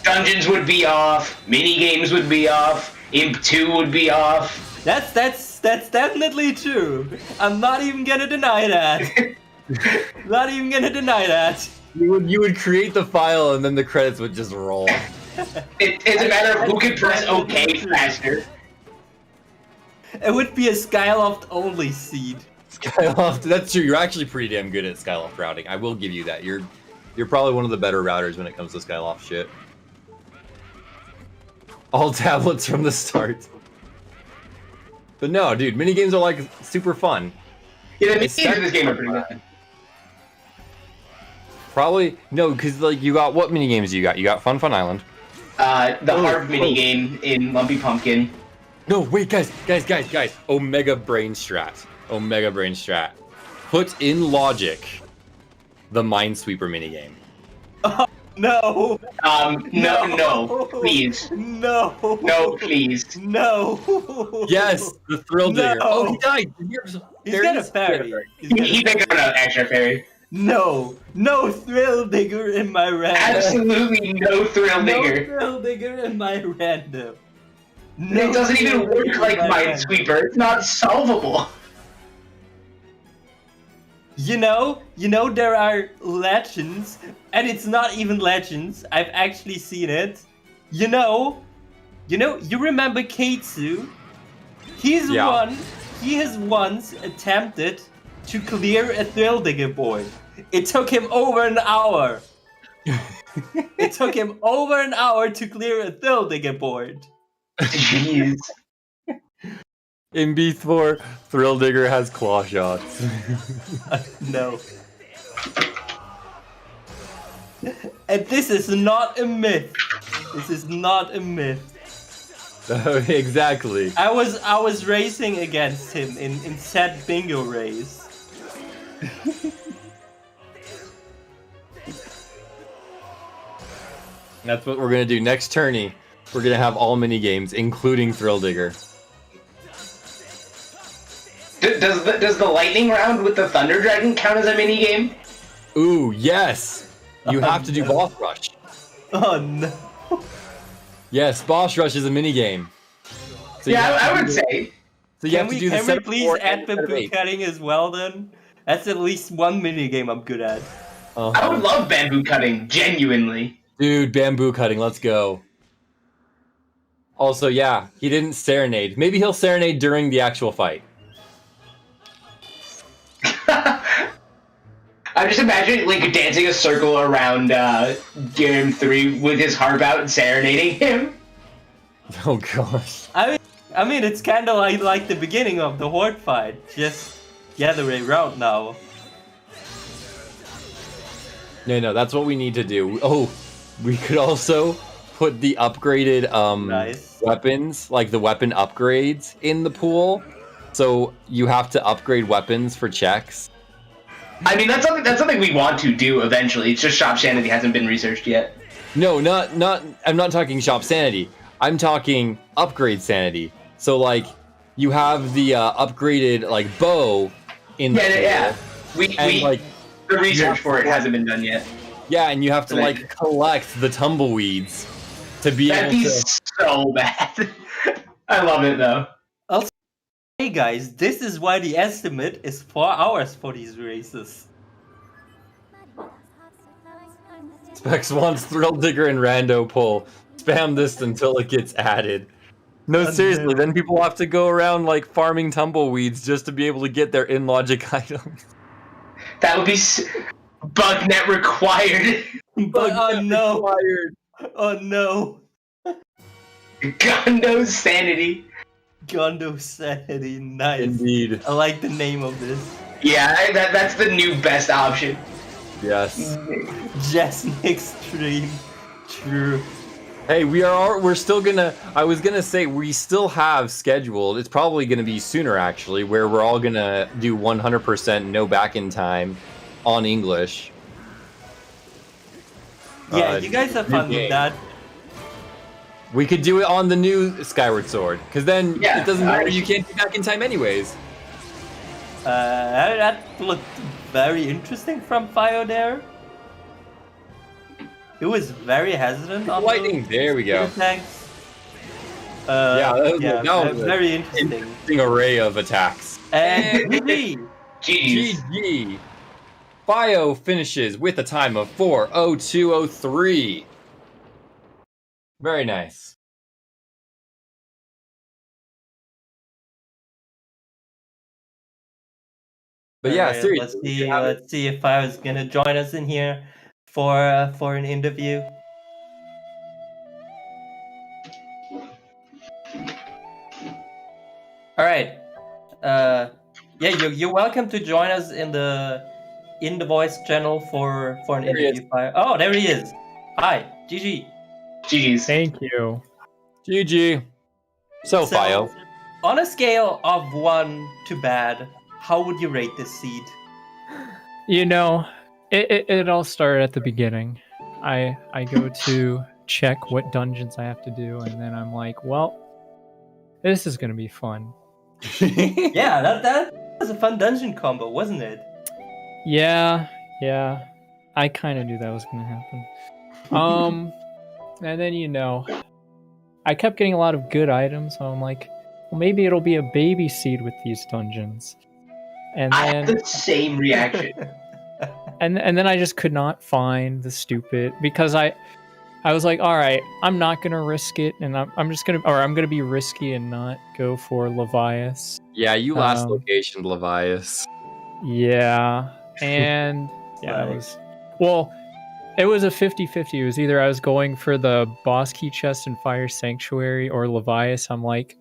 Dungeons would be off. Mini games would be off. Imp 2 would be off. That's definitely true. I'm not even gonna deny that. Not even gonna deny that. You would create the file and then the credits would just roll. It's a matter of who can press OK faster. It would be a Skyloft only seed. Skyloft, that's true. You're actually pretty damn good at Skyloft routing. I will give you that. You're probably one of the better routers when it comes to Skyloft shit. All tablets from the start. But no, dude, minigames are like super fun. Yeah, the games in this game are pretty good. Probably no, because like you got what minigames do you got? You got Fun Fun Island. The hard mini game in Lumpy Pumpkin. No, wait, guys. Omega Brain Strat. Put in logic the Minesweeper minigame. Oh, no. No, please. No. No, please. No. Yes, the Thrill Digger. No. Oh, he died. He's got a fairy. He picked up an extra fairy. No Thrill Digger in my random. Absolutely no Thrill Digger. No Thrill Digger in my random. It doesn't even work like Minesweeper. It's not solvable. You know there are legends, and it's not even legends. I've actually seen it. You remember Keitsu? He has once attempted to clear a Thrill Digger board. It took him over an hour. It took him over an hour to clear a Thrill Digger board. Jeez. In B4, Thrill Digger has claw shots. No. And this is not a myth. This is not a myth. Exactly. I was racing against him in said bingo race. That's what we're gonna do next tourney. We're gonna have all mini games, including Thrill Digger. Does the lightning round with the Thunder Dragon count as a mini game? Ooh, yes. You have to do boss rush. Oh no. Yes, boss rush is a mini game. So Yeah, I would say. So you have to do the Can we set of please 4 add and set of bamboo 8. cutting as well then? That's at least one mini game I'm good at. I would love bamboo cutting, genuinely. Dude, bamboo cutting, let's go. Also, yeah, he didn't serenade. Maybe he'll serenade during the actual fight. I'm just imagining Link dancing a circle around Game 3 with his harp out and serenading him. Oh gosh. I mean, it's kind of like the beginning of the Horde fight, just the other way around now. No, that's what we need to do. Oh, we could also put the upgraded Nice. weapons, like the weapon upgrades, in the pool. So you have to upgrade weapons for checks. I mean, that's something we want to do eventually. It's just shop sanity hasn't been researched yet. No, not. I'm not talking shop sanity. I'm talking upgrade sanity. So like, you have the upgraded like bow in the pool, Yeah. and like The research for it hasn't been done yet. yeah, and you have to like collect the tumbleweeds to be That'd able be to. so bad. I love it though. Hey guys, this is why the estimate is 4 hours for these races. Specs wants Thrill Digger and Rando pull. Spam this until it gets added. No, seriously, then people have to go around like farming tumbleweeds just to be able to get their in-logic items. That would be bug net required. But oh no, Required. oh no. Gondo sanity. Gondo sanity, nice. Indeed. I like the name of this. Yeah, that's the new best option. Yes. Just extreme. True. Hey, we're still gonna. I was gonna say we still have scheduled. It's probably gonna be sooner actually, where we're all gonna do 100% no back in time on English. Yeah, you guys have new fun with game. that. We could do it on the new Skyward Sword, because then Yeah, it doesn't matter. You can't do back in time anyways. That looked very interesting from Phio there. It was very hesitant on Lightning. There we go. attacks. Yeah, that was a very interesting. Interesting array of attacks. And GG! Jeez. GG. Phio finishes with a time of 4:02:03. Very nice. But yeah, Okay, seriously. let's see if I was gonna join us in here for an interview. All right. Yeah, you're welcome to join us in the voice channel for an There he interview. Oh, there he is. Hi, GG. Jeez. Thank you. GG. So, Phio. On a scale of 1 to bad, how would you rate this seed? You know, it all started at the beginning. I go to check what dungeons I have to do, and then I'm like, well, this is gonna be fun. Yeah, that was a fun dungeon combo, wasn't it? Yeah. I kind of knew that was gonna happen. And then I kept getting a lot of good items, so I'm like, well, maybe it'll be a baby seed with these dungeons. And I then had the same reaction. and then I just could not find the stupid, because I was like, all right, I'm not gonna risk it, and I'm gonna be risky and not go for Levias. Yeah, you last Um, location, Levias. Yeah, and yeah, it was a 50-50. It was either I was going for the boss key chest in Fire Sanctuary or Levias. I'm like,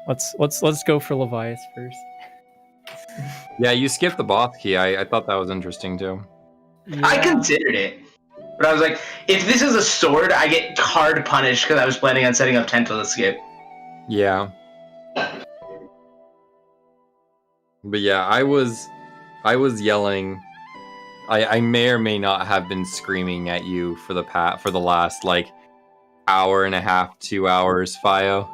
let's go for Levias first. Yeah, you skipped the boss key. I thought that was interesting too. I Yeah. considered it. But I was like, if this is a sword, I get hard punished because I was planning on setting up Tenta to skip. Yeah. But yeah, I was yelling I may or may not have been screaming at you for the last like hour and a half, 2 hours, Phio.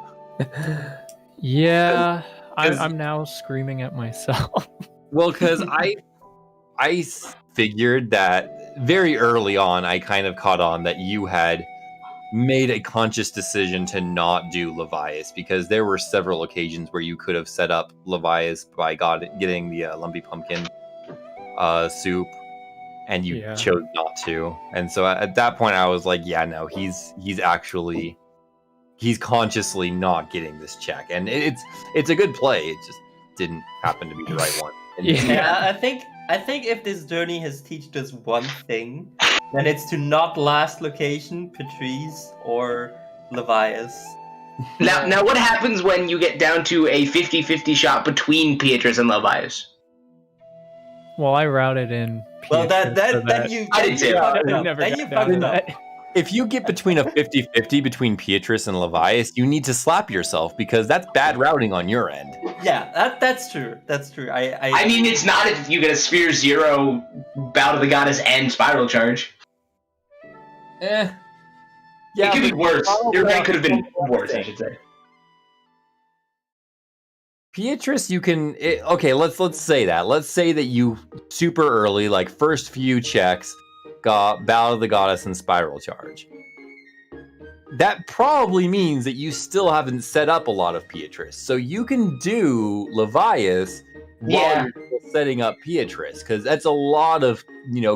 Yeah, I'm now screaming at myself. Well, because I figured that very early on, I kind of caught on that you had made a conscious decision to not do Levias, because there were several occasions where you could have set up Levias by getting the lumpy pumpkin soup, and you chose not to. And so at that point, I was like, yeah, no, he's consciously not getting this check, and it's a good play. It just didn't happen to be the right one. Yeah, I think if this journey has taught us one thing, then it's to not last location Patrice or Levias. Now, what happens when you get down to a 50-50 shot between Beatrice and Levias? Well, I routed in. Well, Beatrice, then you fucked up. If you get between a 50-50 between Beatrice and Levias, you need to slap yourself, because that's bad routing on your end. Yeah, that's true. That's true. I mean, it's not if you get a Sphere 0, Bow to the Goddess, and Spiral Charge. Yeah, it could be worse. Your rank could have been worse, I should say. Beatrice, you can... okay, let's say that. Let's say that you super early, like first few checks, got Bow to the Goddess and Spiral Charge. That probably means that you still haven't set up a lot of Beatrice. So you can do Levias while you're still setting up Beatrice, because that's a lot of,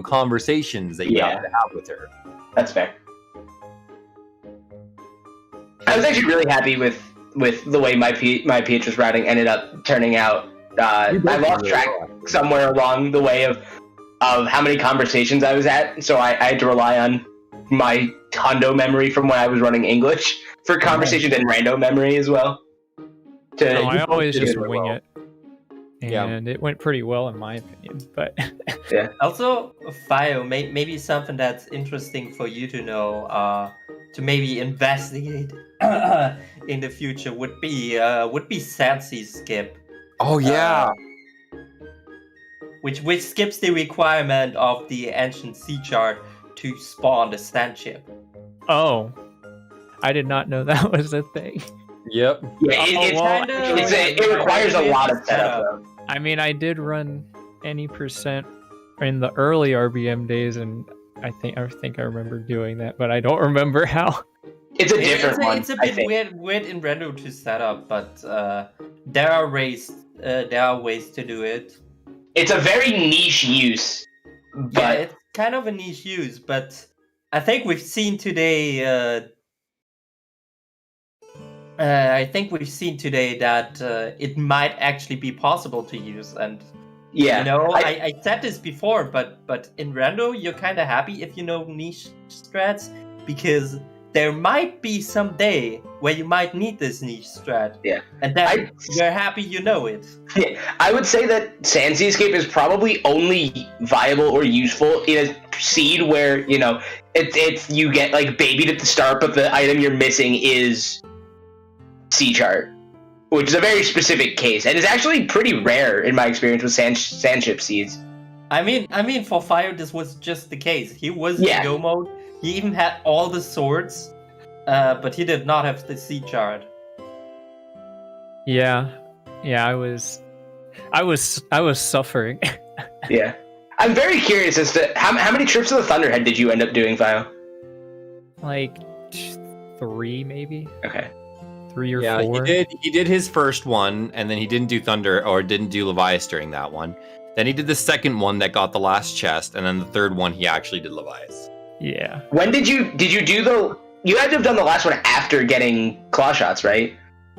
conversations that you have to have with her. That's fair. I was actually really happy with the way my Beatrice routing ended up turning out. I lost track somewhere along the way of how many conversations I was at, so I had to rely on my Hondo memory from when I was running English for conversations and rando memory as well. I always just wing it. And it went pretty well in my opinion, but... yeah. Also, Phio, maybe something that's interesting for you to know, to maybe investigate in the future would be Sansi's skip. Oh yeah! Which skips the requirement of the ancient sea chart to spawn the stand ship. Oh, I did not know that was a thing. Yep. Yeah, it requires a lot of setup. I mean, I did run any percent in the early RBM days, and I think I remember doing that, but I don't remember how. It's a different one. It's a bit weird in Rendo to set up, but there are ways to do it. It's a very niche use. But... yeah, it's kind of a niche use, but I think we've seen today. That it might actually be possible to use, and I said this before, but in Rando you're kind of happy if you know niche strats, because there might be some day where you might need this niche strat. Yeah. And then you're happy you know it. Yeah, I would say that Sand Seascape is probably only viable or useful in a seed where, it's you get like babied at the start, but the item you're missing is Sea Chart, which is a very specific case, and it's actually pretty rare in my experience with sandship seeds. I mean, for Phio, this was just the case. He was in go mode. He even had all the swords, but he did not have the sea chart. Yeah, I was suffering. Yeah, I'm very curious as to how many trips to the Thunderhead did you end up doing, Phio? Like 3, maybe. Okay. 3 or 4. He did his first one, and then he didn't do didn't do Levias during that one. Then he did the second one that got the last chest, and then the third one he actually did Levias. Yeah. When did you do you had to have done the last one after getting claw shots, right?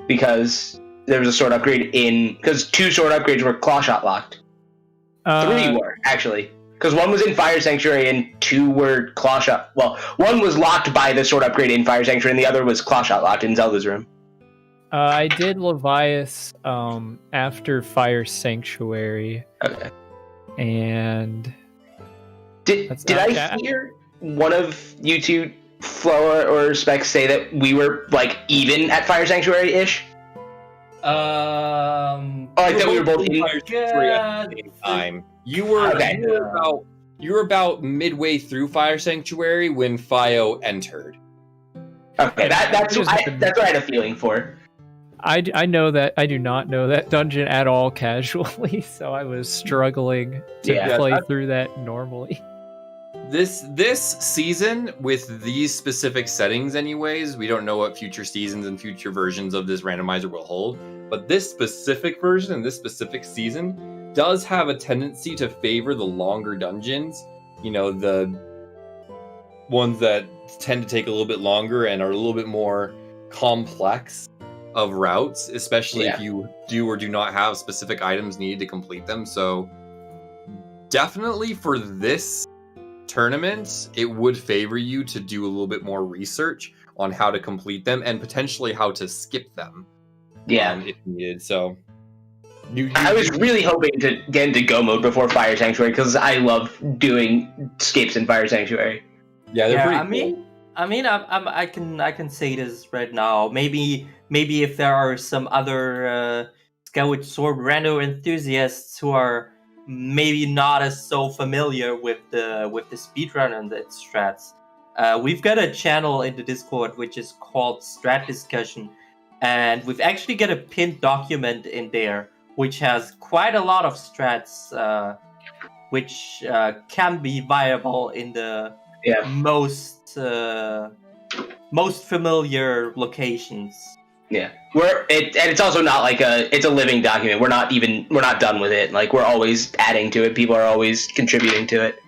Because there was a sword upgrade because 2 sword upgrades were claw shot locked. 3 were, actually. Because 1 was in Fire Sanctuary and 2 were claw shot. Well, 1 was locked by the sword upgrade in Fire Sanctuary and the other was claw shot locked in Zelda's room. I did Levias after Fire Sanctuary. Okay. And did I hear one of you two, Flo or Specs, say that we were like even at Fire Sanctuary-ish? That we were both in Fire Sanctuary at the same time. You were about You were about midway through Fire Sanctuary when Phio entered. Okay, that's what I had a feeling for. I know that I do not know that dungeon at all casually, so I was struggling to play through that normally. This season, with these specific settings anyways, we don't know what future seasons and future versions of this randomizer will hold, but this specific version and this specific season does have a tendency to favor the longer dungeons, you know, the ones that tend to take a little bit longer and are a little bit more complex of routes, especially if you do or do not have specific items needed to complete them. So definitely for this tournament, it would favor you to do a little bit more research on how to complete them and potentially how to skip them. If needed. So I was really hoping to get into Go mode before Fire Sanctuary because I love doing skips in Fire Sanctuary. Yeah, they're pretty cool. I can say this right now. Maybe if there are some other Skyward Sword rando enthusiasts who are maybe not as so familiar with the speedrun and its strats, we've got a channel in the Discord which is called Strat Discussion, and we've actually got a pinned document in there which has quite a lot of strats which can be viable in the most familiar locations. Yeah, it's also not like it's a living document. We're not done with it. Like, we're always adding to it. People are always contributing to it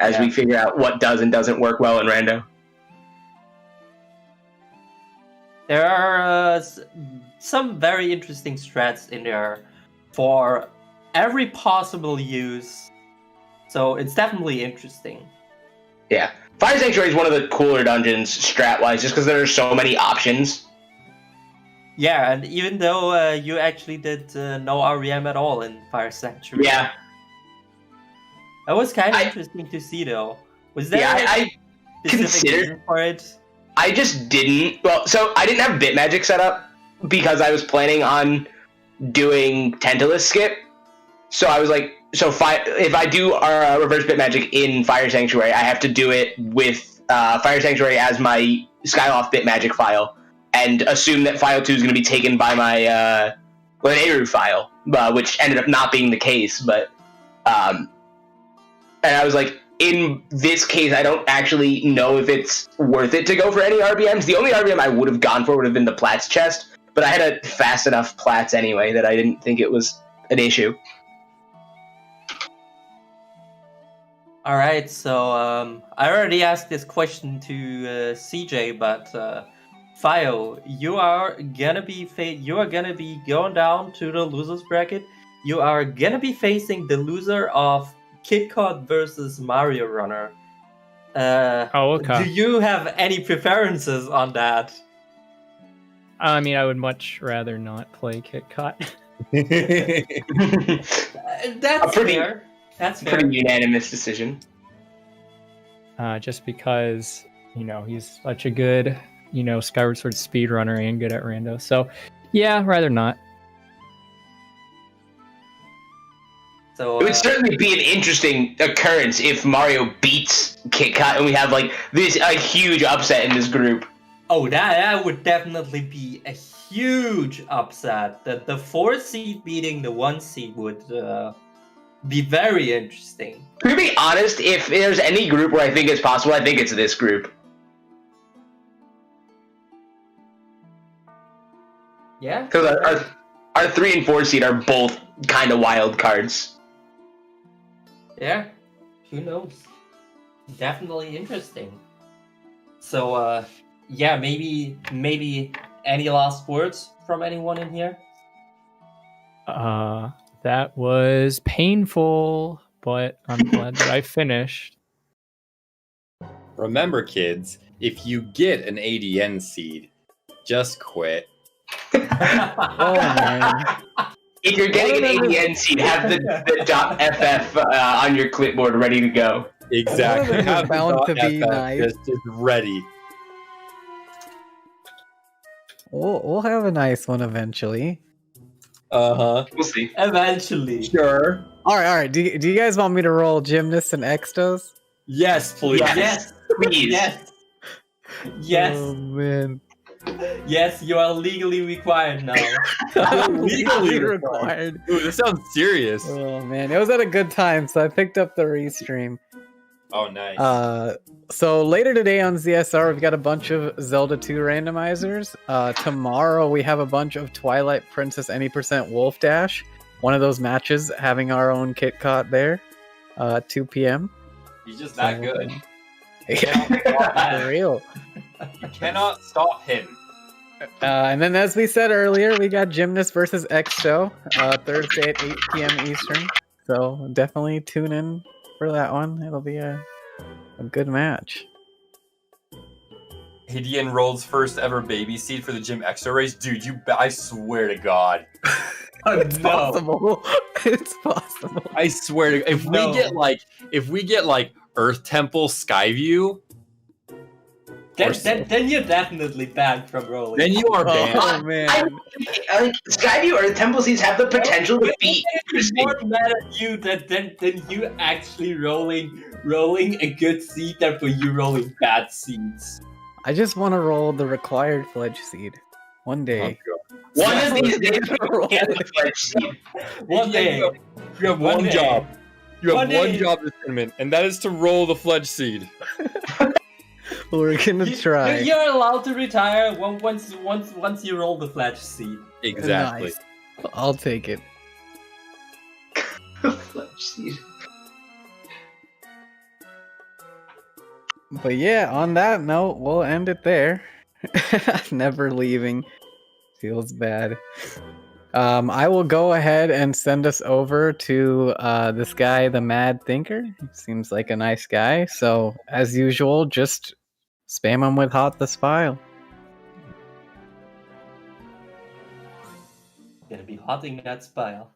as we figure out what does and doesn't work well in rando. There are some very interesting strats in there for every possible use, so it's definitely interesting. Yeah, Fire Sanctuary is one of the cooler dungeons strat-wise, just because there are so many options. Yeah, and even though you actually did no REM at all in Fire Sanctuary. Yeah. That was kind of interesting to see, though. Was there I specific reason for it? I just didn't. Well, so I didn't have bit magic set up because I was planning on doing Tantalus skip. So I was like, if I do reverse bit magic in Fire Sanctuary, I have to do it with Fire Sanctuary as my Skyloft bit magic file, and assume that file 2 is going to be taken by my Eru file, which ended up not being the case. But and I was like, in this case, I don't actually know if it's worth it to go for any RBMs. The only RBM I would have gone for would have been the Platts chest, but I had a fast enough Platts anyway that I didn't think it was an issue. All right, so I already asked this question to CJ, but Phio, you are gonna be going down to the losers bracket. You are gonna be facing the loser of KitKat versus Mario Runner. Okay. Do you have any preferences on that? I mean, I would much rather not play KitKat. That's fair. That's fair. Pretty unanimous decision. Just because, he's such a good, Skyward Sword speedrunner and good at rando. So, yeah, rather not. So, it would certainly be an interesting occurrence if Mario beats KitKat and we have a huge upset in this group. Oh, that would definitely be a huge upset. The 4th seed beating the 1 seed would be very interesting. To be honest, if there's any group where I think it's possible, I think it's this group. Yeah? Because our 3 and 4 seed are both kind of wild cards. Yeah, who knows? Definitely interesting. So, maybe any last words from anyone in here? That was painful, but I'm glad that I finished. Remember, kids, if you get an ADN seed, just quit. Oh, man. If you're getting an ADN seed, have the .ff on your clipboard ready to go. Exactly. It's Have bound the to be .ff nice. just ready. We'll have a nice one eventually. Uh-huh. We'll see. Eventually. Sure. All right. Do you guys want me to roll gymnasts and extos? Yes, please. Yes. Please. Yes. Yes. Oh man. Yes, you are legally required now. Legally required. Ooh, this sounds serious. Oh man, it was at a good time, so I picked up the restream. Oh, nice. So later today on ZSR, we've got a bunch of Zelda 2 randomizers. Tomorrow we have a bunch of Twilight Princess Any % Wolf Dash. One of those matches having our own Kit Kat there. 2 p.m. He's just that good. Yeah, for real. You cannot stop him. And then, as we said earlier, we got Gymnast versus Exto Thursday at 8 p.m. Eastern. So definitely tune in for that one. It'll be a good match. Hideon Roll's first ever baby seed for the Gym Extra race. Dude, I swear to God. It's possible. It's possible. I swear to if we get like Earth Temple Skyview, Then you're definitely banned from rolling. then you are banned. Oh man. Like Skyview or Temple Seeds have the potential to beat. It's more mad at you than you actually rolling a good seed than for you rolling bad seeds. I just want to roll the required fledge seed. One day. One of these days, we'll get the fledge seed. One day. You have One one day. job. You have One one day. job this tournament, and that is to roll the fledge seed. We're gonna try. You're allowed to retire once you roll the fledge seed. Exactly. Nice. I'll take it. Fledge seed. But yeah, on that note, we'll end it there. Never leaving. Feels bad. I will go ahead and send us over to this guy, the Mad Thinker. He seems like a nice guy. So, as usual, just spam him with Hot the Spile. Gonna be hotting that spile.